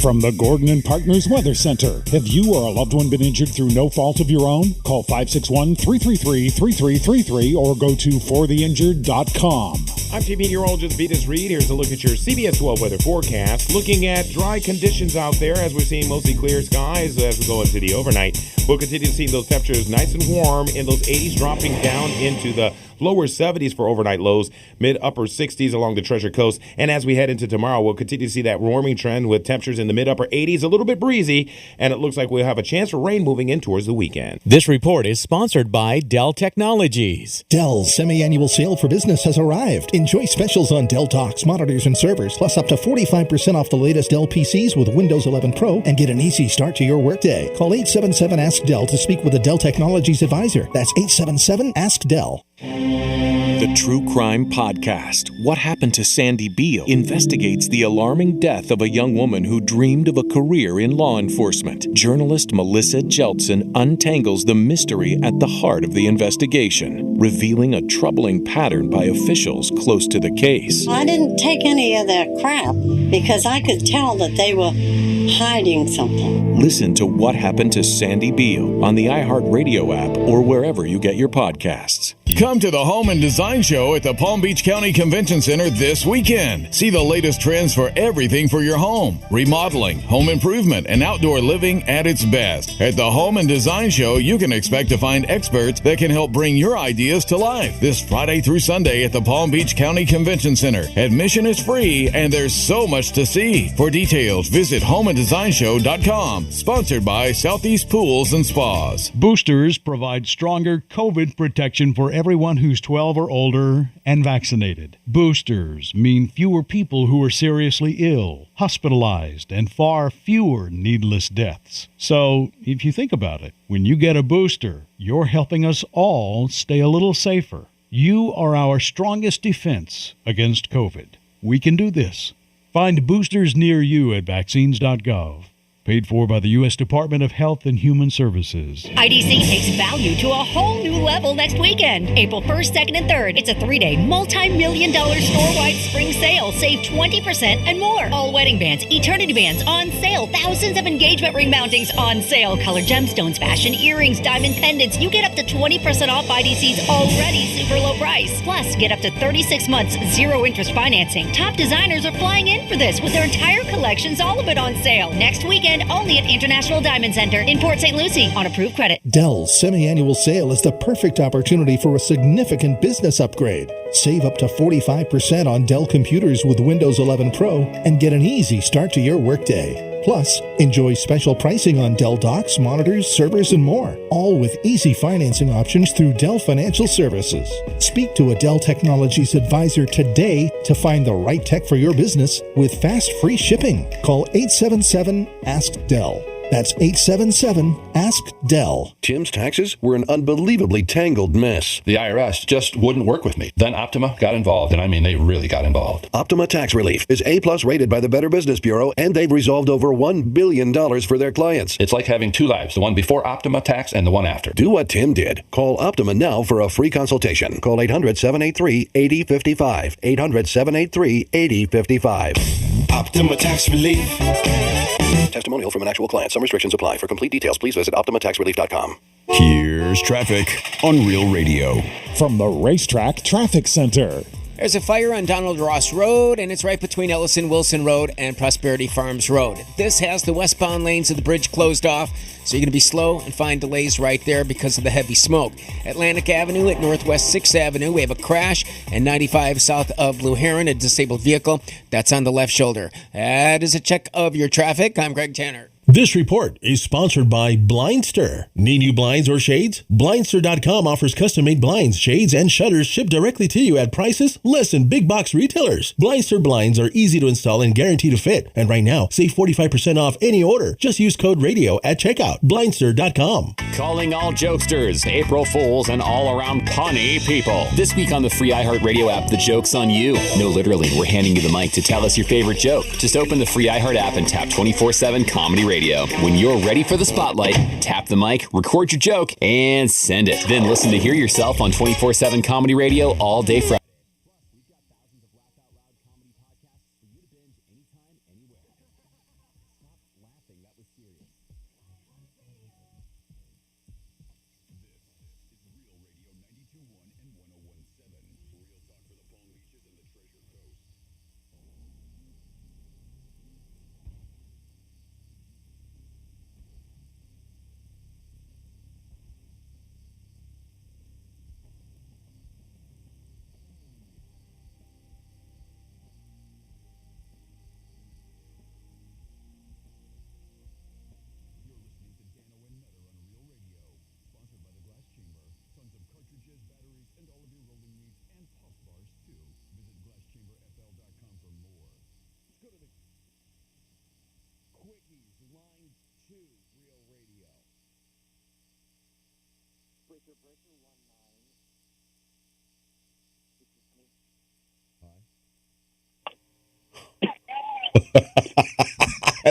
From the Gordon and Partners Weather Center. Have you or a loved one been injured through no fault of your own? Call 561-333-3333 or go to fortheinjured.com. I'm Team Meteorologist Venus Reed. Here's a look at your CBS 12 weather forecast. Looking at dry conditions out there as we're seeing mostly clear skies as we go into the overnight. We'll continue to see those temperatures nice and warm in those 80s, dropping down into the lower 70s for overnight lows, mid-upper 60s along the Treasure Coast. And as we head into tomorrow, we'll continue to see that warming trend with temperatures in the mid-upper 80s, a little bit breezy, and it looks like we'll have a chance for rain moving in towards the weekend. This report is sponsored by Dell Technologies. Dell's semi-annual sale for business has arrived. Enjoy specials on Dell docks, monitors, and servers, plus up to 45% off the latest Dell PCs with Windows 11 Pro, and get an easy start to your workday. Call 877-ASK-DELL to speak with a Dell Technologies advisor. That's 877-ASK-DELL. The True Crime Podcast, What Happened to Sandy Beale, investigates the alarming death of a young woman who dreamed of a career in law enforcement. Journalist Melissa Jeltsin untangles the mystery at the heart of the investigation, revealing a troubling pattern by officials close to the case. I didn't take any of that crap because I could tell that they were hiding something. Listen to What Happened to Sandy Beale on the iHeartRadio app or wherever you get your podcasts. Come to the Home and Design Show at the Palm Beach County Convention Center this weekend. See the latest trends for everything for your home, remodeling, home improvement, and outdoor living at its best. At the Home and Design Show, you can expect to find experts that can help bring your ideas to life. This Friday through Sunday at the Palm Beach County Convention Center. Admission is free, and there's so much to see. For details, visit homeanddesignshow.com. Sponsored by Southeast Pools and Spas. Boosters provide stronger COVID protection for everyone who's 12 or older and vaccinated. Boosters mean fewer people who are seriously ill, hospitalized, and far fewer needless deaths. So, if you think about it, when you get a booster, you're helping us all stay a little safer. You are our strongest defense against COVID. We can do this. Find boosters near you at vaccines.gov. Paid for by the U.S. Department of Health and Human Services. IDC takes value to a whole new level next weekend, April 1st, 2nd, and 3rd. It's a 3-day, multi-million-dollar store-wide spring sale. Save 20% and more. All wedding bands, eternity bands on sale. Thousands of engagement ring mountings on sale. Colored gemstones, fashion earrings, diamond pendants. You get up to 20% off IDC's already super low price. Plus, get up to 36 months, zero-interest financing. Top designers are flying in for this with their entire collections, all of it on sale. Next weekend, only at International Diamond Center in Port St. Lucie on approved credit. Dell's semi-annual sale is the perfect opportunity for a significant business upgrade. Save up to 45% on Dell computers with Windows 11 Pro and get an easy start to your workday. Plus, enjoy special pricing on Dell docks, monitors, servers, and more, all with easy financing options through Dell Financial Services. Speak to a Dell Technologies advisor today to find the right tech for your business with fast, free shipping. Call 877-ASK-DELL. That's 877-ASK-DELL. Tim's taxes were an unbelievably tangled mess. The IRS just wouldn't work with me. Then Optima got involved, and I mean, they really got involved. Optima Tax Relief is A+ rated by the Better Business Bureau, and they've resolved over $1 billion for their clients. It's like having two lives, the one before Optima Tax and the one after. Do what Tim did. Call Optima now for a free consultation. Call 800-783-8055. 800-783-8055. Optima Tax Relief. Testimonial from an actual client. Some restrictions apply. For complete details, please visit OptimaTaxRelief.com. Here's traffic on Real Radio. From the Racetrack Traffic Center. There's a fire on Donald Ross Road, and it's right between Ellison Wilson Road and Prosperity Farms Road. This has the westbound lanes of the bridge closed off, so you're going to be slow and find delays right there because of the heavy smoke. Atlantic Avenue at Northwest 6th Avenue, we have a crash, and 95 south of Blue Heron, a disabled vehicle. That's on the left shoulder. That is a check of your traffic. I'm Greg Tanner. This report is sponsored by Blindster. Need new blinds or shades? Blindster.com offers custom-made blinds, shades, and shutters shipped directly to you at prices less than big box retailers. Blindster blinds are easy to install and guaranteed to fit. And right now, save 45% off any order. Just use code RADIO at checkout. Blindster.com. Calling all jokesters, April Fools, and all-around punny people. This week on the free iHeartRadio app, the joke's on you. No, literally, we're handing you the mic to tell us your favorite joke. Just open the free iHeart app and tap 24/7 Comedy Radio. When you're ready for the spotlight, tap the mic, record your joke, and send it. Then listen to Hear Yourself on 24/7 Comedy Radio all day Friday.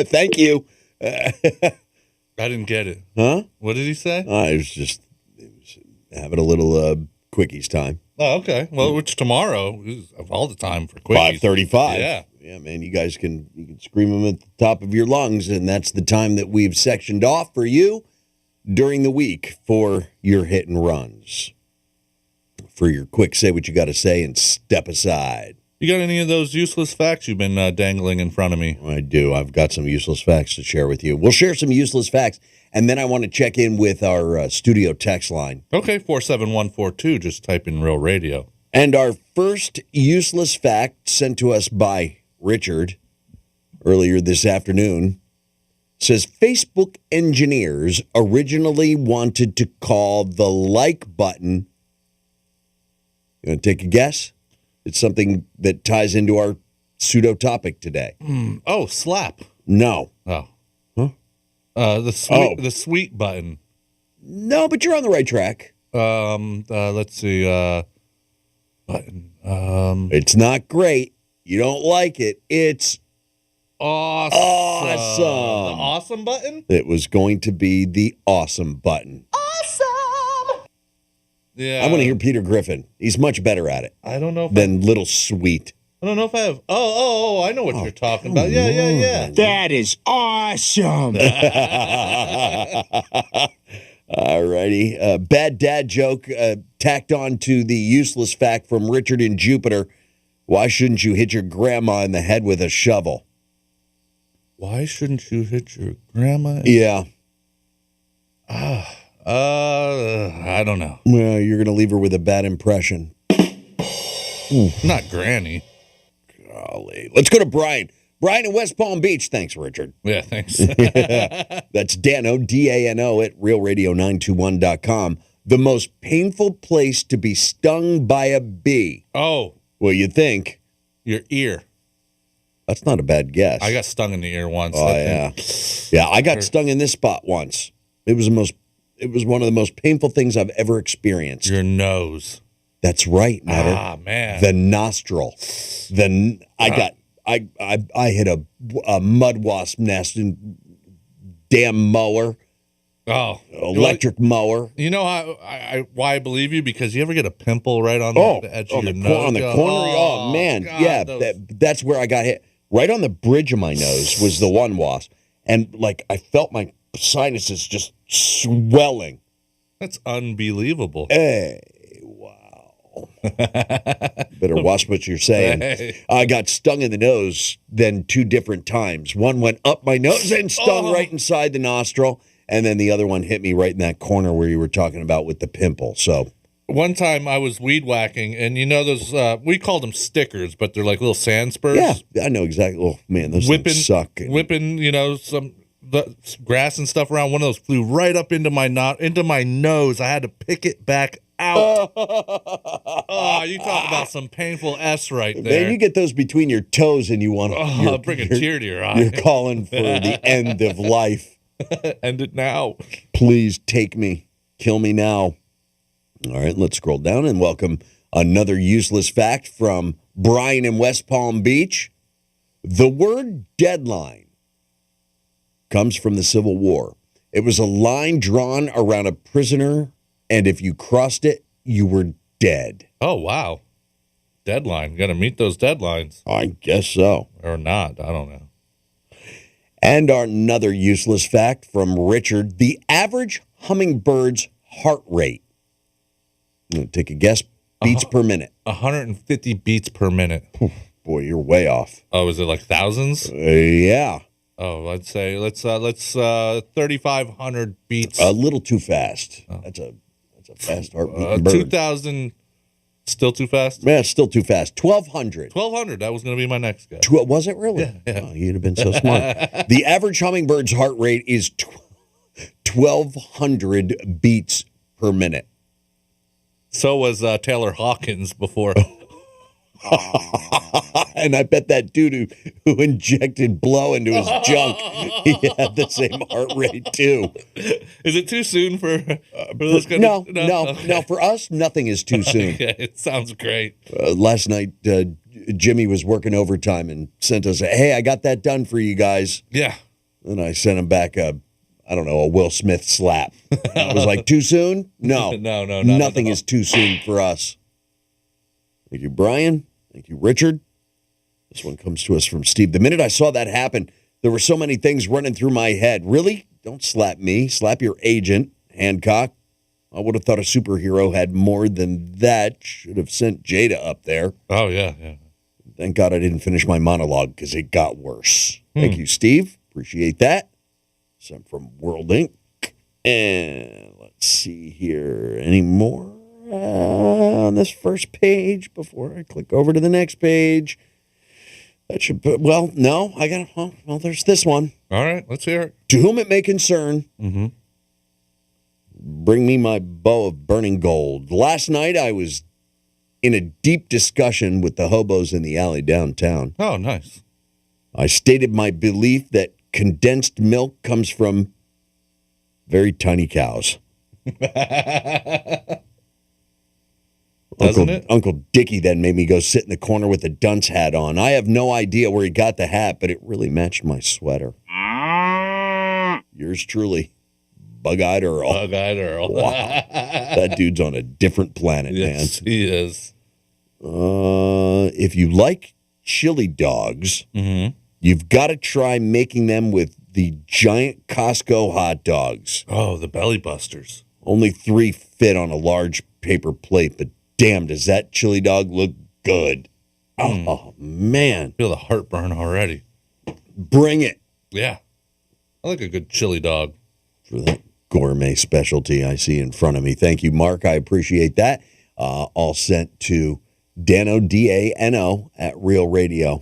Thank you. I didn't get it. Huh? What did he say? I was just having a little quickies time. Oh, okay. Well, it's tomorrow of all the time for quickies. 5:35. Yeah. Yeah, man, you guys can scream them at the top of your lungs, and that's the time that we've sectioned off for you during the week for your hit and runs. For your quick say what you got to say and step aside. You got any of those useless facts you've been dangling in front of me? I do. I've got some useless facts to share with you. We'll share some useless facts, and then I want to check in with our studio text line. Okay, 47142. Just type in Real Radio. And our first useless fact sent to us by Richard earlier this afternoon says Facebook engineers originally wanted to call the like button. You want to take a guess? It's something that ties into our pseudo topic today. Oh, slap. No. Oh. Huh? The sweet button. No, but you're on the right track. Let's see. Button. It's not great. You don't like it. It's awesome. Awesome. The awesome button? It was going to be the awesome button. Yeah. I want to hear Peter Griffin. He's much better at it I don't know if than Little Sweet. I don't know if I have. Oh, I know what you're talking about. Yeah. That is awesome. All righty. Bad dad joke tacked on to the useless fact from Richard in Jupiter. Why shouldn't you hit your grandma in the head with a shovel? Why shouldn't you hit your grandma? Yeah. I don't know. Well, you're going to leave her with a bad impression. Not Granny. Golly. Let's go to Brian. Brian in West Palm Beach. Thanks, Richard. Yeah, thanks. That's Dano, D-A-N-O, at realradio921.com. The most painful place to be stung by a bee. Oh. Well, you think. Your ear. That's not a bad guess. I got stung in the ear once. Oh, yeah. Yeah, I got stung in this spot once. It was one of the most painful things I've ever experienced. Your nose. That's right, Nutter. Ah, man. The nostril. I hit a mud wasp nest and damn mower. Oh. Electric mower. You know why I believe you? Because you ever get a pimple right on the edge of your nose? On the corner? Oh, man. God, yeah, that's where I got hit. Right on the bridge of my nose was the one wasp. And, I felt my sinuses just swelling. That's unbelievable. Hey, wow. Better watch what you're saying. Hey. I got stung in the nose then 2 different times. One went up my nose and stung right inside the nostril, and then the other one hit me right in that corner where you were talking about with the pimple. So one time I was weed whacking, and you know those, we called them stickers, but they're like little sand spurs. Yeah, I know exactly. Oh, man, those things suck. Whipping, the grass and stuff around. One of those flew right up into my nose. I had to pick it back out. Oh, you talk about some painful S right there. Man, you get those between your toes and you want to bring a tear to your eye. You're calling for the end of life. End it now. Please take me. Kill me now. All right, let's scroll down and welcome another useless fact from Brian in West Palm Beach. The word deadline comes from the Civil War. It was a line drawn around a prisoner, and if you crossed it, you were dead. Oh, wow. Deadline. Got to meet those deadlines. I guess so. Or not. I don't know. And another useless fact from Richard, the average hummingbird's heart rate. Take a guess, beats per minute. 150 beats per minute. Boy, you're way off. Oh, is it like thousands? Yeah. Oh, I'd say let's 3,500 beats. A little too fast. Oh. That's a fast heartbeat bird. 2,000. Still too fast? Yeah, it's still too fast. 1,200. 1,200. That was going to be my next guess. Was it really? Yeah. Oh, you'd have been so smart. The average hummingbird's heart rate is 1,200 beats per minute. So was Taylor Hawkins before. And I bet that dude who injected blow into his junk, he had the same heart rate too. Is it too soon for those kind No. Okay. No. For us, nothing is too soon. Okay, it sounds great. Last night, Jimmy was working overtime and sent us, hey, I got that done for you guys. Yeah. And I sent him back a Will Smith slap. I was like, too soon? No. No. Nothing is too soon for us. Thank you, Brian. Thank you, Richard. This one comes to us from Steve. The minute I saw that happen, there were so many things running through my head. Really? Don't slap me. Slap your agent, Hancock. I would have thought a superhero had more than that. Should have sent Jada up there. Oh, yeah. Thank God I didn't finish my monologue because it got worse. Thank you, Steve. Appreciate that. Sent from World Inc. And let's see here. Any more on this first page before I click over to the next page? That should put, no, I got it. Well, there's this one. All right, let's hear it. To whom it may concern, bring me my bow of burning gold. Last night I was in a deep discussion with the hobos in the alley downtown. Oh, nice. I stated my belief that condensed milk comes from very tiny cows. Doesn't it? Uncle Dickie then made me go sit in the corner with a dunce hat on. I have no idea where he got the hat, but it really matched my sweater. Yours truly, Bug-Eyed Earl. Bug-Eyed Earl. Wow. That dude's on a different planet, yes, man. He is. If you like chili dogs, you've got to try making them with the giant Costco hot dogs. Oh, the belly busters. Only 3 fit on a large paper plate, but damn, does that chili dog look good. Oh, man. Feel the heartburn already. Bring it. Yeah. I like a good chili dog. For that gourmet specialty I see in front of me. Thank you, Mark. I appreciate that. All sent to Dano, D-A-N-O, at Real Radio.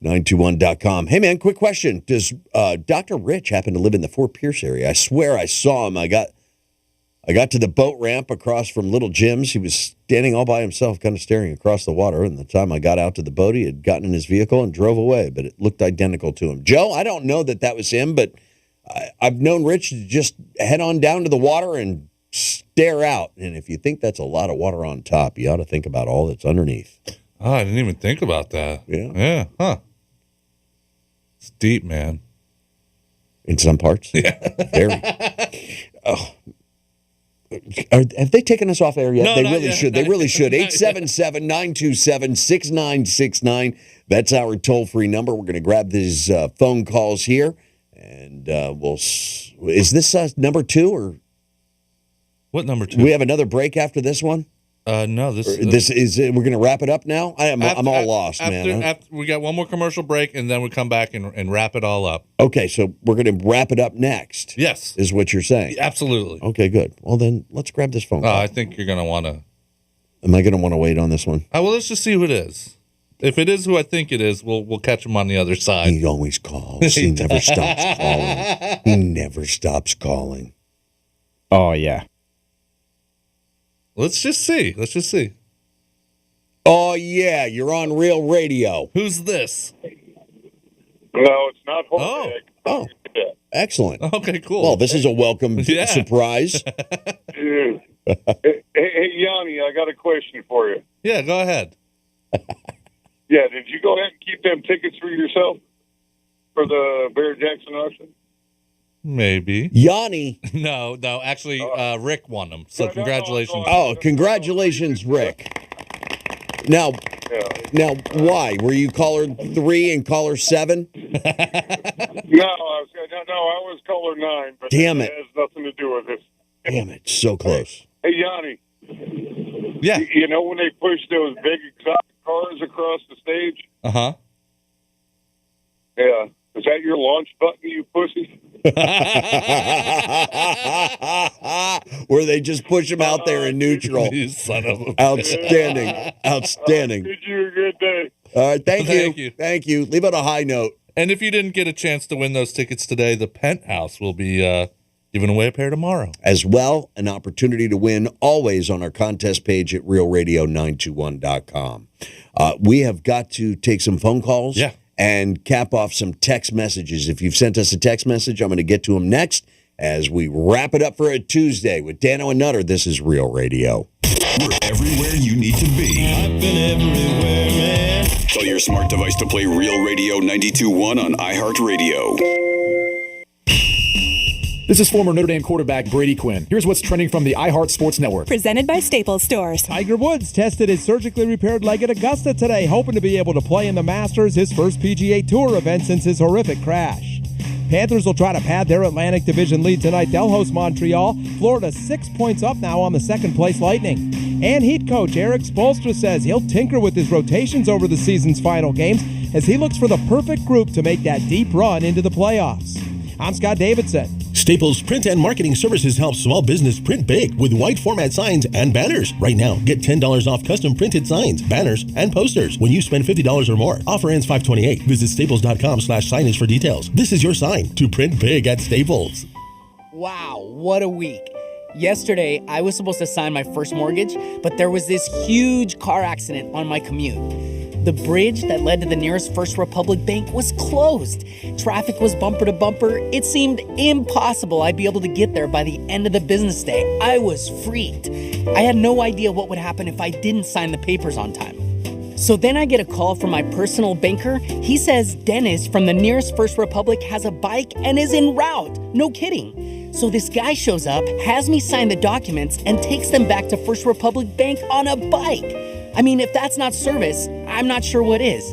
921.com. Hey, man, quick question. Does Dr. Rich happen to live in the Fort Pierce area? I swear I saw him. I got to the boat ramp across from Little Jim's. He was standing all by himself, kind of staring across the water. And the time I got out to the boat, he had gotten in his vehicle and drove away, but it looked identical to him. Joe, I don't know that was him, but I've known Rich to just head on down to the water and stare out. And if you think that's a lot of water on top, you ought to think about all that's underneath. Oh, I didn't even think about that. Yeah. Huh. It's deep, man. In some parts? Yeah. Very. Oh. Have they taken us off air yet? No, They not really yet. should. They really should. 877-927-6969. That's our toll-free number. We're going to grab these phone calls here. And is this number 2 or? What number 2? Do we have another break after this one? No, this is it. We're going to wrap it up now. I'm all lost, man. After we got one more commercial break, and then we come back and wrap it all up. Okay, so we're going to wrap it up next. Yes, is what you're saying. Absolutely. Okay, good. Well, then let's grab this phone call. I think you're going to want to. Am I going to want to wait on this one? Well, let's just see who it is. If it is who I think it is, we'll catch him on the other side. He always calls. He never stops calling. He never stops calling. Oh yeah. Let's just see. Oh, yeah, you're on Real Radio. Who's this? No, it's not Jose. Oh, excellent. Okay, cool. Well, this is a welcome surprise. hey, Yanni, I got a question for you. Yeah, go ahead. Yeah, did you go ahead and keep them tickets for yourself for the Barrett-Jackson auction? Maybe. Yanni. No. Actually, Rick won them. So congratulations. Oh, congratulations, Rick. Now, Yeah. why? Were you caller 3 and caller 7? No, I was caller 9, but Damn it has nothing to do with it. Damn it, so close. Hey, Yanni. Yeah. You know when they push those big exotic cars across the stage? Uh-huh. Yeah. Is that your launch button, you pussy? Where they just push them out there in neutral. You son of a Outstanding. Outstanding. Bid you a good day. All right, thank Thank you. you. Thank you. Leave on a high note. And if you didn't get a chance to win those tickets today, the Penthouse will be giving away a pair tomorrow. As well, an opportunity to win always on our contest page at realradio921.com. We have got to take some phone calls and cap off some text messages. If you've sent us a text message, I'm going to get to them next as we wrap it up for a Tuesday with Dano and Nutter. This is Real Radio. We're everywhere you need to be. I've been everywhere, man. Tell your smart device to play Real Radio 92.1 on iHeartRadio. This is former Notre Dame quarterback Brady Quinn. Here's what's trending from the iHeart Sports Network. Presented by Staples Stores. Tiger Woods tested his surgically repaired leg at Augusta today, hoping to be able to play in the Masters, his first PGA Tour event since his horrific crash. Panthers will try to pad their Atlantic Division lead tonight. They'll host Montreal. Florida 6 points up now on the second-place Lightning. And Heat coach Eric Spoelstra says he'll tinker with his rotations over the season's final games as he looks for the perfect group to make that deep run into the playoffs. I'm Scott Davidson. Staples Print and Marketing Services helps small business print big with wide format signs and banners. Right now, get $10 off custom printed signs, banners, and posters when you spend $50 or more. Offer ends 5/28. Visit staples.com/signage for details. This is your sign to print big at Staples. Wow, what a week. Yesterday, I was supposed to sign my first mortgage, but there was this huge car accident on my commute. The bridge that led to the nearest First Republic Bank was closed. Traffic was bumper to bumper. It seemed impossible I'd be able to get there by the end of the business day. I was freaked. I had no idea what would happen if I didn't sign the papers on time. So then I get a call from my personal banker. He says Dennis from the nearest First Republic has a bike and is en route. No kidding. So this guy shows up, has me sign the documents, and takes them back to First Republic Bank on a bike. I mean, if that's not service, I'm not sure what is.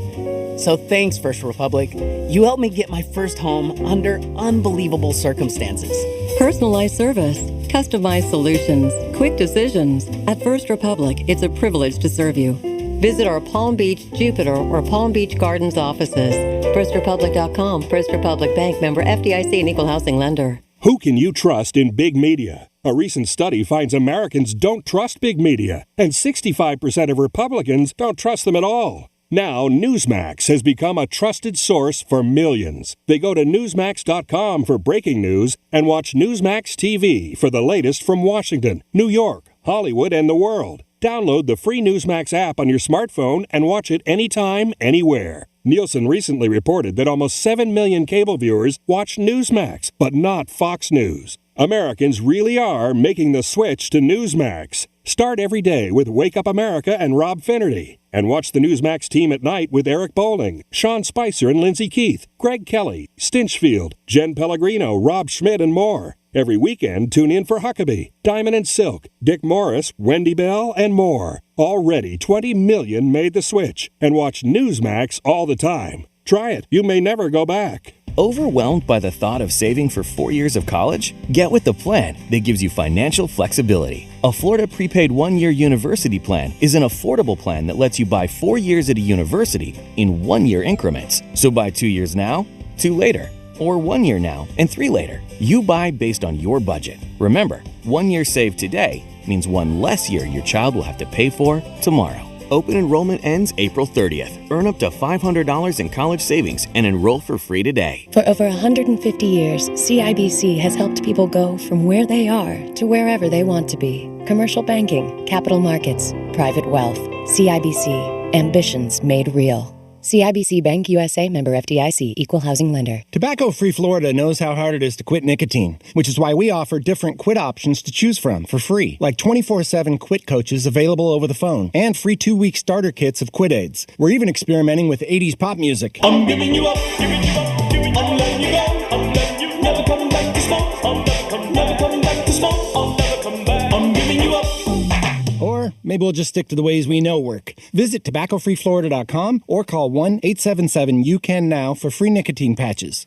So thanks, First Republic. You helped me get my first home under unbelievable circumstances. Personalized service, customized solutions, quick decisions. At First Republic, it's a privilege to serve you. Visit our Palm Beach, Jupiter, or Palm Beach Gardens offices. FirstRepublic.com. First Republic Bank, member FDIC and equal housing lender. Who can you trust in big media? A recent study finds Americans don't trust big media, and 65% of Republicans don't trust them at all. Now, Newsmax has become a trusted source for millions. They go to Newsmax.com for breaking news and watch Newsmax TV for the latest from Washington, New York, Hollywood, and the world. Download the free Newsmax app on your smartphone and watch it anytime, anywhere. Nielsen recently reported that almost 7 million cable viewers watch Newsmax, but not Fox News. Americans really are making the switch to Newsmax. Start every day with Wake Up America and Rob Finnerty. And watch the Newsmax team at night with Eric Bowling, Sean Spicer and Lindsey Keith, Greg Kelly, Stinchfield, Jen Pellegrino, Rob Schmidt, and more. Every weekend, tune in for Huckabee, Diamond and Silk, Dick Morris, Wendy Bell, and more. Already 20 million made the switch and watch Newsmax all the time. Try it. You may never go back. Overwhelmed by the thought of saving for 4 years of college? Get with the plan that gives you financial flexibility. A Florida prepaid 1-year university plan is an affordable plan that lets you buy 4 years at a university in 1-year increments. So buy 2 years now, 2 later, or 1 year now and 3 later. You buy based on your budget. Remember, 1 year saved today means 1 less year your child will have to pay for tomorrow. Open enrollment ends April 30th. Earn up to $500 in college savings and enroll for free today. For over 150 years, CIBC has helped people go from where they are to wherever they want to be. Commercial banking, capital markets, private wealth. CIBC. Ambitions made real. CIBC Bank USA, member FDIC, equal housing lender. Tobacco-free Florida knows how hard it is to quit nicotine, which is why we offer different quit options to choose from for free, like 24/7 quit coaches available over the phone and free 2-week starter kits of quit aids. We're even experimenting with 80s pop music. I'm giving you up, giving you up, giving up. I'm letting you go, I'm letting you never coming back to smoke. I'm never coming back to smoke. I'll never come back. I'm giving you up. Or maybe maybe we'll just stick to the ways we know work. Visit tobaccofreeflorida.com or call 1-877-YOU-CAN-NOW for free nicotine patches.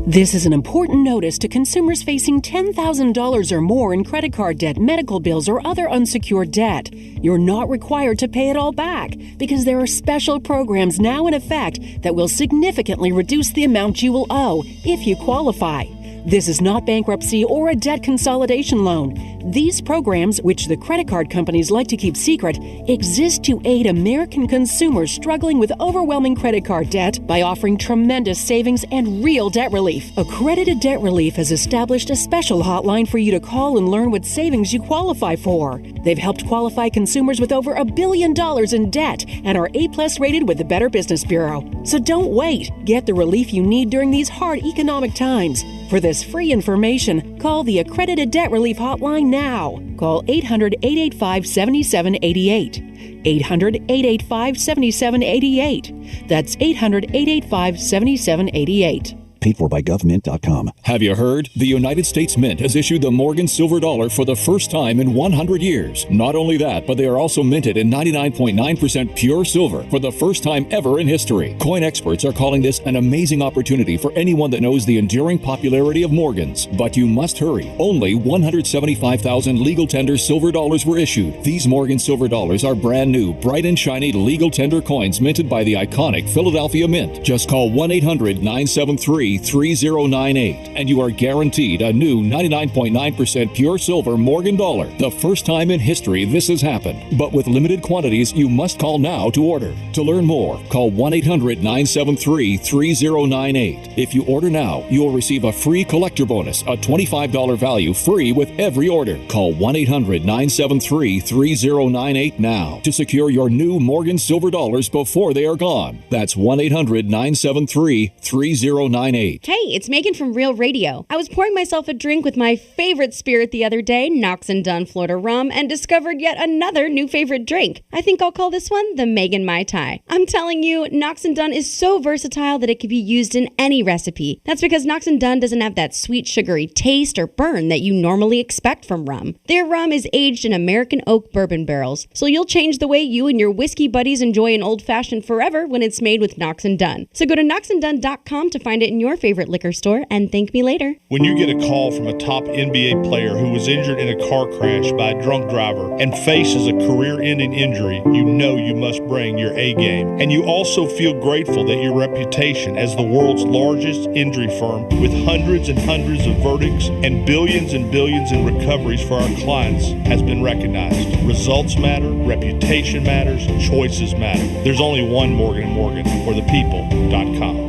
This is an important notice to consumers facing $10,000 or more in credit card debt, medical bills, or other unsecured debt. You're not required to pay it all back because there are special programs now in effect that will significantly reduce the amount you will owe if you qualify. This is not bankruptcy or a debt consolidation loan. These programs, which the credit card companies like to keep secret, exist to aid American consumers struggling with overwhelming credit card debt by offering tremendous savings and real debt relief. Accredited Debt Relief has established a special hotline for you to call and learn what savings you qualify for. They've helped qualify consumers with over $1 billion in debt and are A+ rated with the Better Business Bureau. So don't wait. Get the relief you need during these hard economic times. For this free information, call the Accredited Debt Relief Hotline now. Call 800-885-7788. 800-885-7788. That's 800-885-7788. Paid for by government.com. Have you heard? The United States Mint has issued the Morgan Silver Dollar for the first time in 100 years. Not only that, but they are also minted in 99.9% pure silver for the first time ever in history. Coin experts are calling this an amazing opportunity for anyone that knows the enduring popularity of Morgans. But you must hurry. Only 175,000 legal tender silver dollars were issued. These Morgan Silver Dollars are brand new, bright and shiny legal tender coins minted by the iconic Philadelphia Mint. Just call 1-800-973-3098 and you are guaranteed a new 99.9% pure silver Morgan dollar. The first time in history this has happened. But with limited quantities, you must call now to order. To learn more, call 1-800-973-3098. If you order now, you will receive a free collector bonus, a $25 value free with every order. Call 1-800-973-3098 now to secure your new Morgan Silver Dollars before they are gone. That's 1-800-973-3098. Hey, it's Megan from Real Radio. I was pouring myself a drink with my favorite spirit the other day, Knox & Dunn Florida Rum, and discovered yet another new favorite drink. I think I'll call this one the Megan Mai Tai. I'm telling you, Knox & Dunn is so versatile that it can be used in any recipe. That's because Knox & Dunn doesn't have that sweet, sugary taste or burn that you normally expect from rum. Their rum is aged in American oak bourbon barrels, so you'll change the way you and your whiskey buddies enjoy an old-fashioned forever when it's made with Knox & Dunn. So go to knoxanddunn.com to find it in your favorite liquor store and thank me later. When you get a call from a top NBA player who was injured in a car crash by a drunk driver and faces a career-ending injury, you know you must bring your A game. And you also feel grateful that your reputation as the world's largest injury firm with hundreds and hundreds of verdicts and billions in recoveries for our clients has been recognized. Results matter, reputation matters, choices matter. There's only one Morgan & Morgan for the people.com.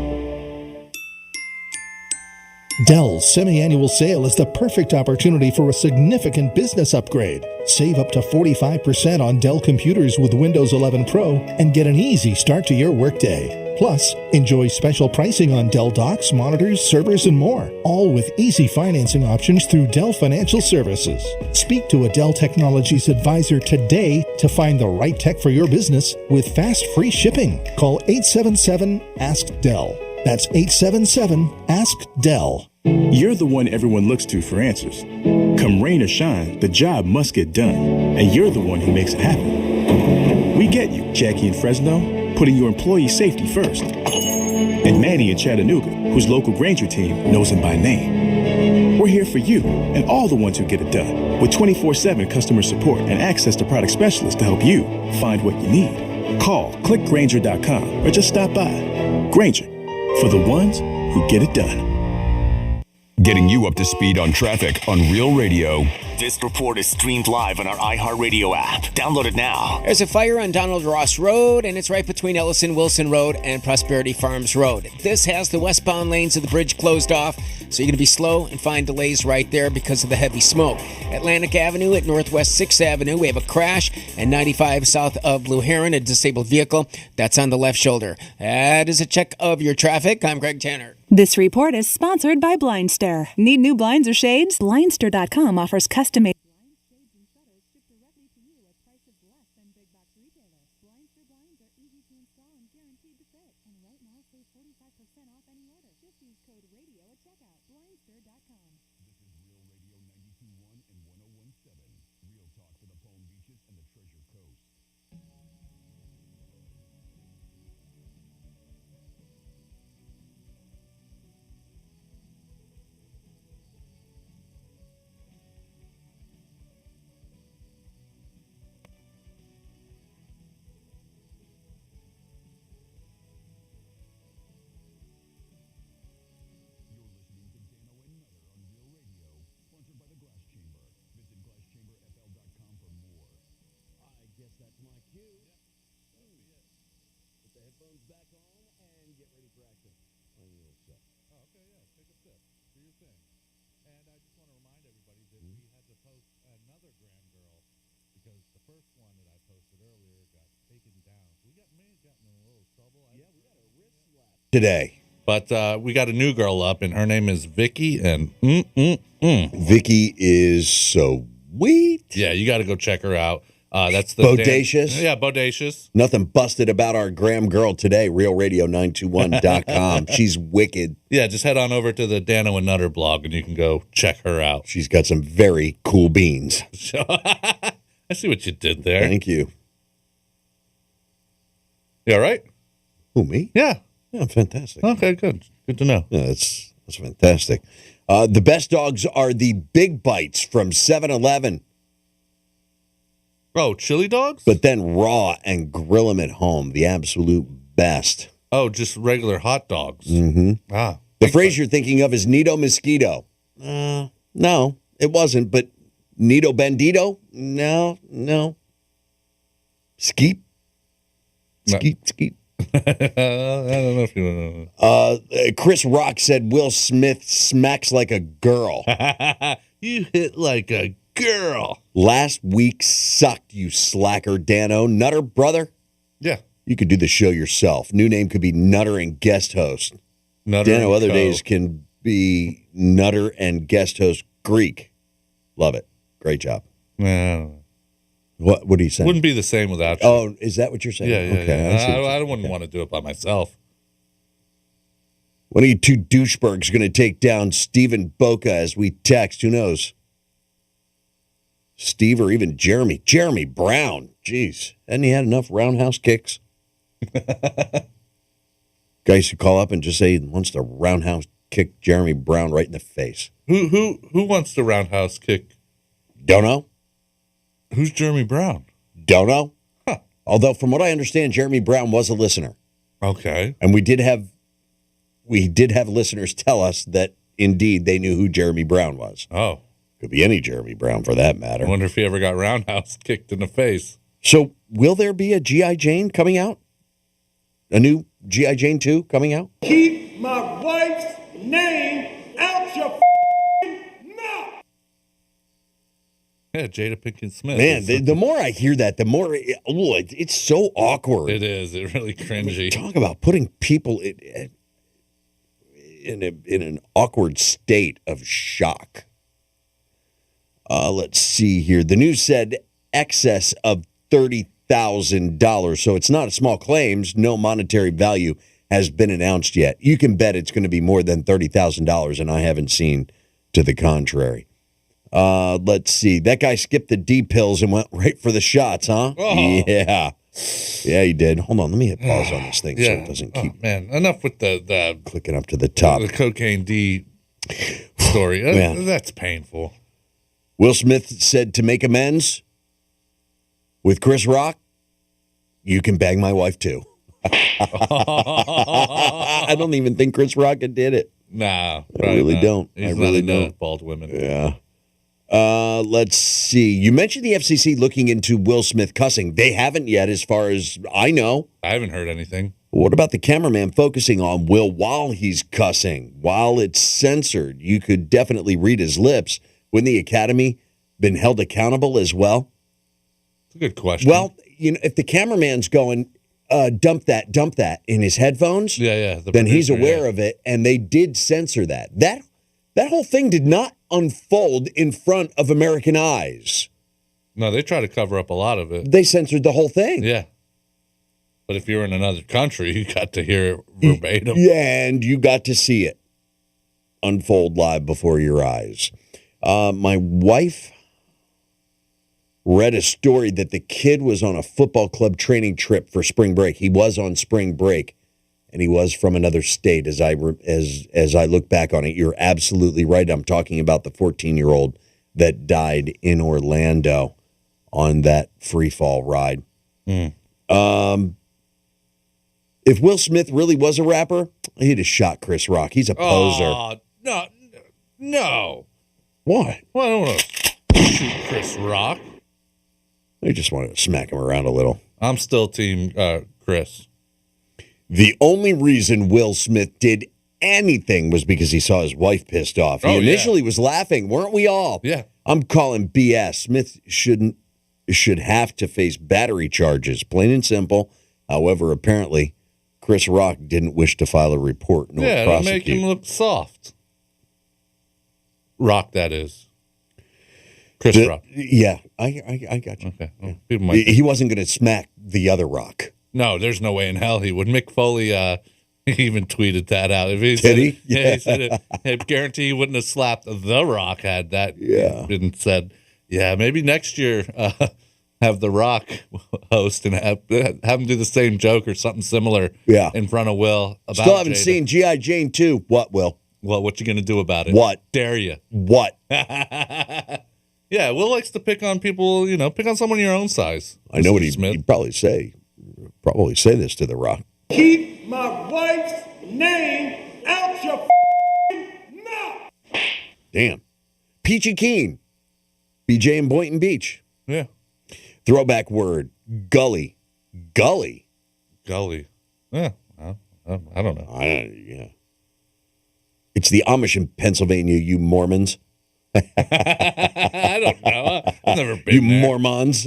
Dell's semi-annual sale is the perfect opportunity for a significant business upgrade. Save up to 45% on Dell computers with Windows 11 Pro and get an easy start to your workday. Plus, enjoy special pricing on Dell docks, monitors, servers, and more, all with easy financing options through Dell Financial Services. Speak to a Dell Technologies advisor today to find the right tech for your business with fast, free shipping. Call 877-ASK-DELL. That's 877-ASK-DELL. You're the one everyone looks to for answers. Come rain or shine, the job must get done, and you're the one who makes it happen. We get you, Jackie in Fresno, putting your employee safety first. And Manny in Chattanooga, whose local Granger team knows him by name. We're here for you and all the ones who get it done, with 24/7 customer support and access to product specialists to help you find what you need. Call clickgranger.com or just stop by. Granger, for the ones who get it done. Getting you up to speed on traffic on Real Radio. This report is streamed live on our iHeartRadio app. Download it now. There's a fire on Donald Ross Road, and it's right between Ellison Wilson Road and Prosperity Farms Road. This has the westbound lanes of the bridge closed off, so you're going to be slow and find delays right there because of the heavy smoke. Atlantic Avenue at Northwest 6th Avenue, we have a crash, and 95 south of Blue Heron, a disabled vehicle. That's on the left shoulder. That is a check of your traffic. I'm Greg Tanner. This report is sponsored by Blindster. Need new blinds or shades? Blindster.com offers custom-made blinds, shades, and shutters shipped directly to you at prices less than big box retailers. Blindster blinds are easy to install and guaranteed to fit. And right now, save 45% off any order. Just use code RADIO at checkout. Blindster.com. This is Real Radio 92.1 and 101.7. Real talk for the Palm Beach Today. But we got a new girl up, and her name is Vicky, and Vicky is so sweet. Yeah, you got to go check her out. That's the Bodacious. Yeah, Bodacious. Nothing busted about our Graham girl today, realradio921.com. She's wicked. Yeah, just head on over to the Dano and Nutter blog, and you can go check her out. She's got some very cool beans. I see what you did there. Thank you. You all right? Who, me? Yeah. Yeah, fantastic. Okay, good. Good to know. Yeah, that's fantastic. The best dogs are the Big Bites from 7-Eleven. Oh, chili dogs? But then raw and grill them at home. The absolute best. Oh, just regular hot dogs. Mm-hmm. Ah. The phrase you're thinking of is Nito Mosquito. No, it wasn't. But Nito Bandito? No. Skeet. Skeet. I don't know if you know. Chris Rock said Will Smith smacks like a girl. You hit like a girl. Last week sucked, you slacker, Dano. Nutter, brother? Yeah. You could do the show yourself. New name could be Nutter and guest host. Nutter Dano, and other Co. days can be Nutter and guest host Greek. Love it. Great job. No. What are you saying? Wouldn't be the same without you. Oh, is that what you're saying? Yeah. Okay, I wouldn't want to do it by myself. One of you two douchebergs going to take down Stephen Boca as we text. Who knows? Steve or even Jeremy. Jeremy Brown. Jeez. Hadn't he had enough roundhouse kicks? Guys who call up and just say he wants to roundhouse kick Jeremy Brown right in the face. Who wants to roundhouse kick? Don't know. Who's Jeremy Brown? Don't know. Huh. Although, from what I understand, Jeremy Brown was a listener. Okay. And we did have listeners tell us that, indeed, they knew who Jeremy Brown was. Oh. Could be any Jeremy Brown, for that matter. I wonder if he ever got roundhouse kicked in the face. So, will there be a G.I. Jane coming out? A new G.I. Jane 2 coming out? Keep my wife's name out your mouth. Yeah, Jada Pinkett Smith. Man, the more I hear that, the more it's so awkward. It is. It's really cringy. Talk about putting people in an awkward state of shock. Let's see here. The news said excess of $30,000. So it's not a small claims. No monetary value has been announced yet. You can bet it's going to be more than $30,000, and I haven't seen to the contrary. Let's see. That guy skipped the D pills and went right for the shots, huh? Oh. Yeah, he did. Hold on. Let me hit pause on this thing so it doesn't keep. Oh, man, enough with the clicking up to the top. The cocaine D story. That's painful. Will Smith said to make amends with Chris Rock, you can bang my wife too. I don't even think Chris Rock did it. Nah, I really don't. He's I really don't. Bald women. Yeah. Let's see. You mentioned the FCC looking into Will Smith cussing. They haven't yet, as far as I know. I haven't heard anything. What about the cameraman focusing on Will while he's cussing? While it's censored, you could definitely read his lips. Wouldn't the Academy been held accountable as well? It's a good question. Well, if the cameraman's going, dump that in his headphones, then he's aware of it, and they did censor that. That whole thing did not unfold in front of American eyes. No, they try to cover up a lot of it. They censored the whole thing. Yeah. But if you're in another country, you got to hear it verbatim. Yeah, and you got to see it unfold live before your eyes. My wife read a story that the kid was on a football club training trip for spring break. He was on spring break, and he was from another state. As I look back on it, you're absolutely right. I'm talking about the 14-year-old that died in Orlando on that free fall ride. If Will Smith really was a rapper, he'd have shot Chris Rock. He's a poser. Oh, no. Why? Well, I don't want to shoot Chris Rock. I just wanted to smack him around a little. I'm still team Chris. The only reason Will Smith did anything was because he saw his wife pissed off. He initially was laughing, weren't we all? Yeah. I'm calling BS. Smith should have to face battery charges, plain and simple. However, apparently, Chris Rock didn't wish to file a report nor prosecute. To make him look soft. Rock, that is. Chris Rock. Yeah, I got you. Okay. Well, Yeah. He wasn't going to smack the other Rock. No, there's no way in hell he would. Mick Foley even tweeted that out. If he Did he? Yeah, he said it. I guarantee he wouldn't have slapped The Rock had that been said. Yeah, maybe next year have The Rock host and have him do the same joke or something similar in front of Will. About Still haven't Jada. seen G.I. Jane 2. What, Will? Well, what you going to do about it? What? Dare you? What? Yeah, Will likes to pick on people, pick on someone your own size. I know what he'd probably say. Probably say this to The Rock. Keep my wife's name out your mouth. Damn. Peachy Keen. BJ in Boynton Beach. Yeah. Throwback word. Gully. Gully. Yeah. I don't know. Yeah. It's the Amish in Pennsylvania, you Mormons. I don't know. I've never been you there. Mormons.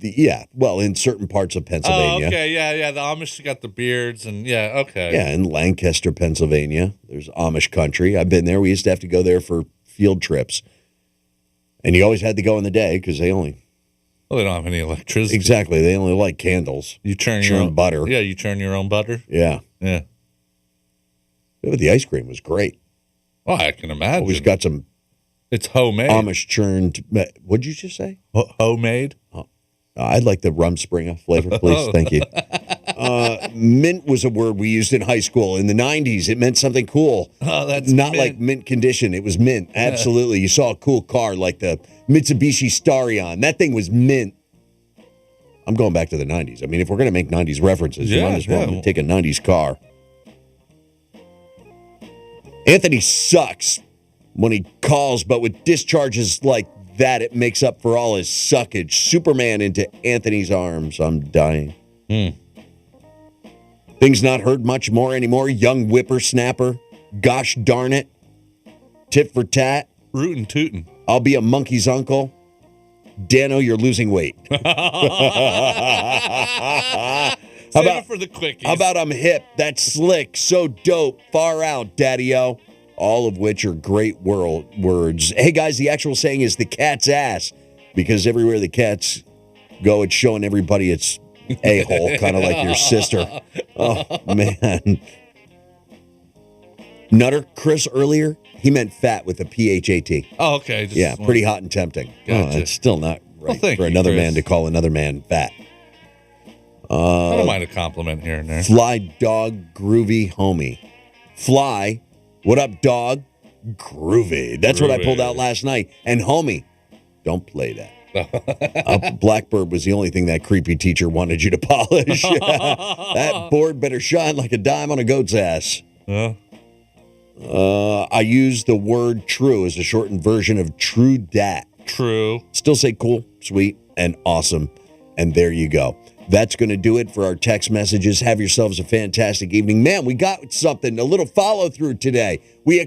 Yeah, well, in certain parts of Pennsylvania. Oh, okay, yeah. The Amish got the beards, and okay. Yeah, in Lancaster, Pennsylvania, there's Amish country. I've been there. We used to have to go there for field trips. And you always had to go in the day because they only... Well, they don't have any electricity. Exactly. They only like candles. You churn your own butter. Yeah, you churn your own butter. Yeah. Yeah. But the ice cream was great. Well, I can imagine. Always got some... It's homemade. Amish churned... What'd you just say? Homemade? Oh, I'd like the rum Springer flavor, please. Thank you. Mint was a word we used in high school. In the 90s, it meant something cool. Oh, that's not mint. like mint condition. It was mint. Absolutely. You saw a cool car like the Mitsubishi Starion. That thing was mint. I'm going back to the 90s. I mean, if we're going to make 90s references, you might as well take a 90s car. Anthony sucks when he calls, but with discharges like that, it makes up for all his suckage. Superman into Anthony's arms. I'm dying. Things not heard much more anymore. Young whippersnapper. Gosh darn it. Tit for tat. Rootin' tootin'. I'll be a monkey's uncle. Dano, you're losing weight. Save it for the quickies. How about I'm hip? That's slick. So dope. Far out, daddy-o. All of which are great words. Hey, guys, the actual saying is the cat's ass. Because everywhere the cats go, it's showing everybody its a-hole, kind of like your sister. Oh, man. Nutter, Chris, earlier, he meant fat with a P-H-A-T. Oh, okay. Yeah, pretty hot and tempting. Gotcha. It's still not right Well, for another man to call another man fat. I don't mind a compliment here and there. Fly, dog, groovy, homie. Fly, what up, dog? Groovy. That's what I pulled out last night. And homie, don't play that. Blackbird was the only thing that creepy teacher wanted you to polish. That board better shine like a dime on a goat's ass. I use the word true as a shortened version of true dat. True. Still say cool, sweet, and awesome. And there you go. That's going to do it for our text messages. Have yourselves a fantastic evening. Man, we got something, a little follow through today. We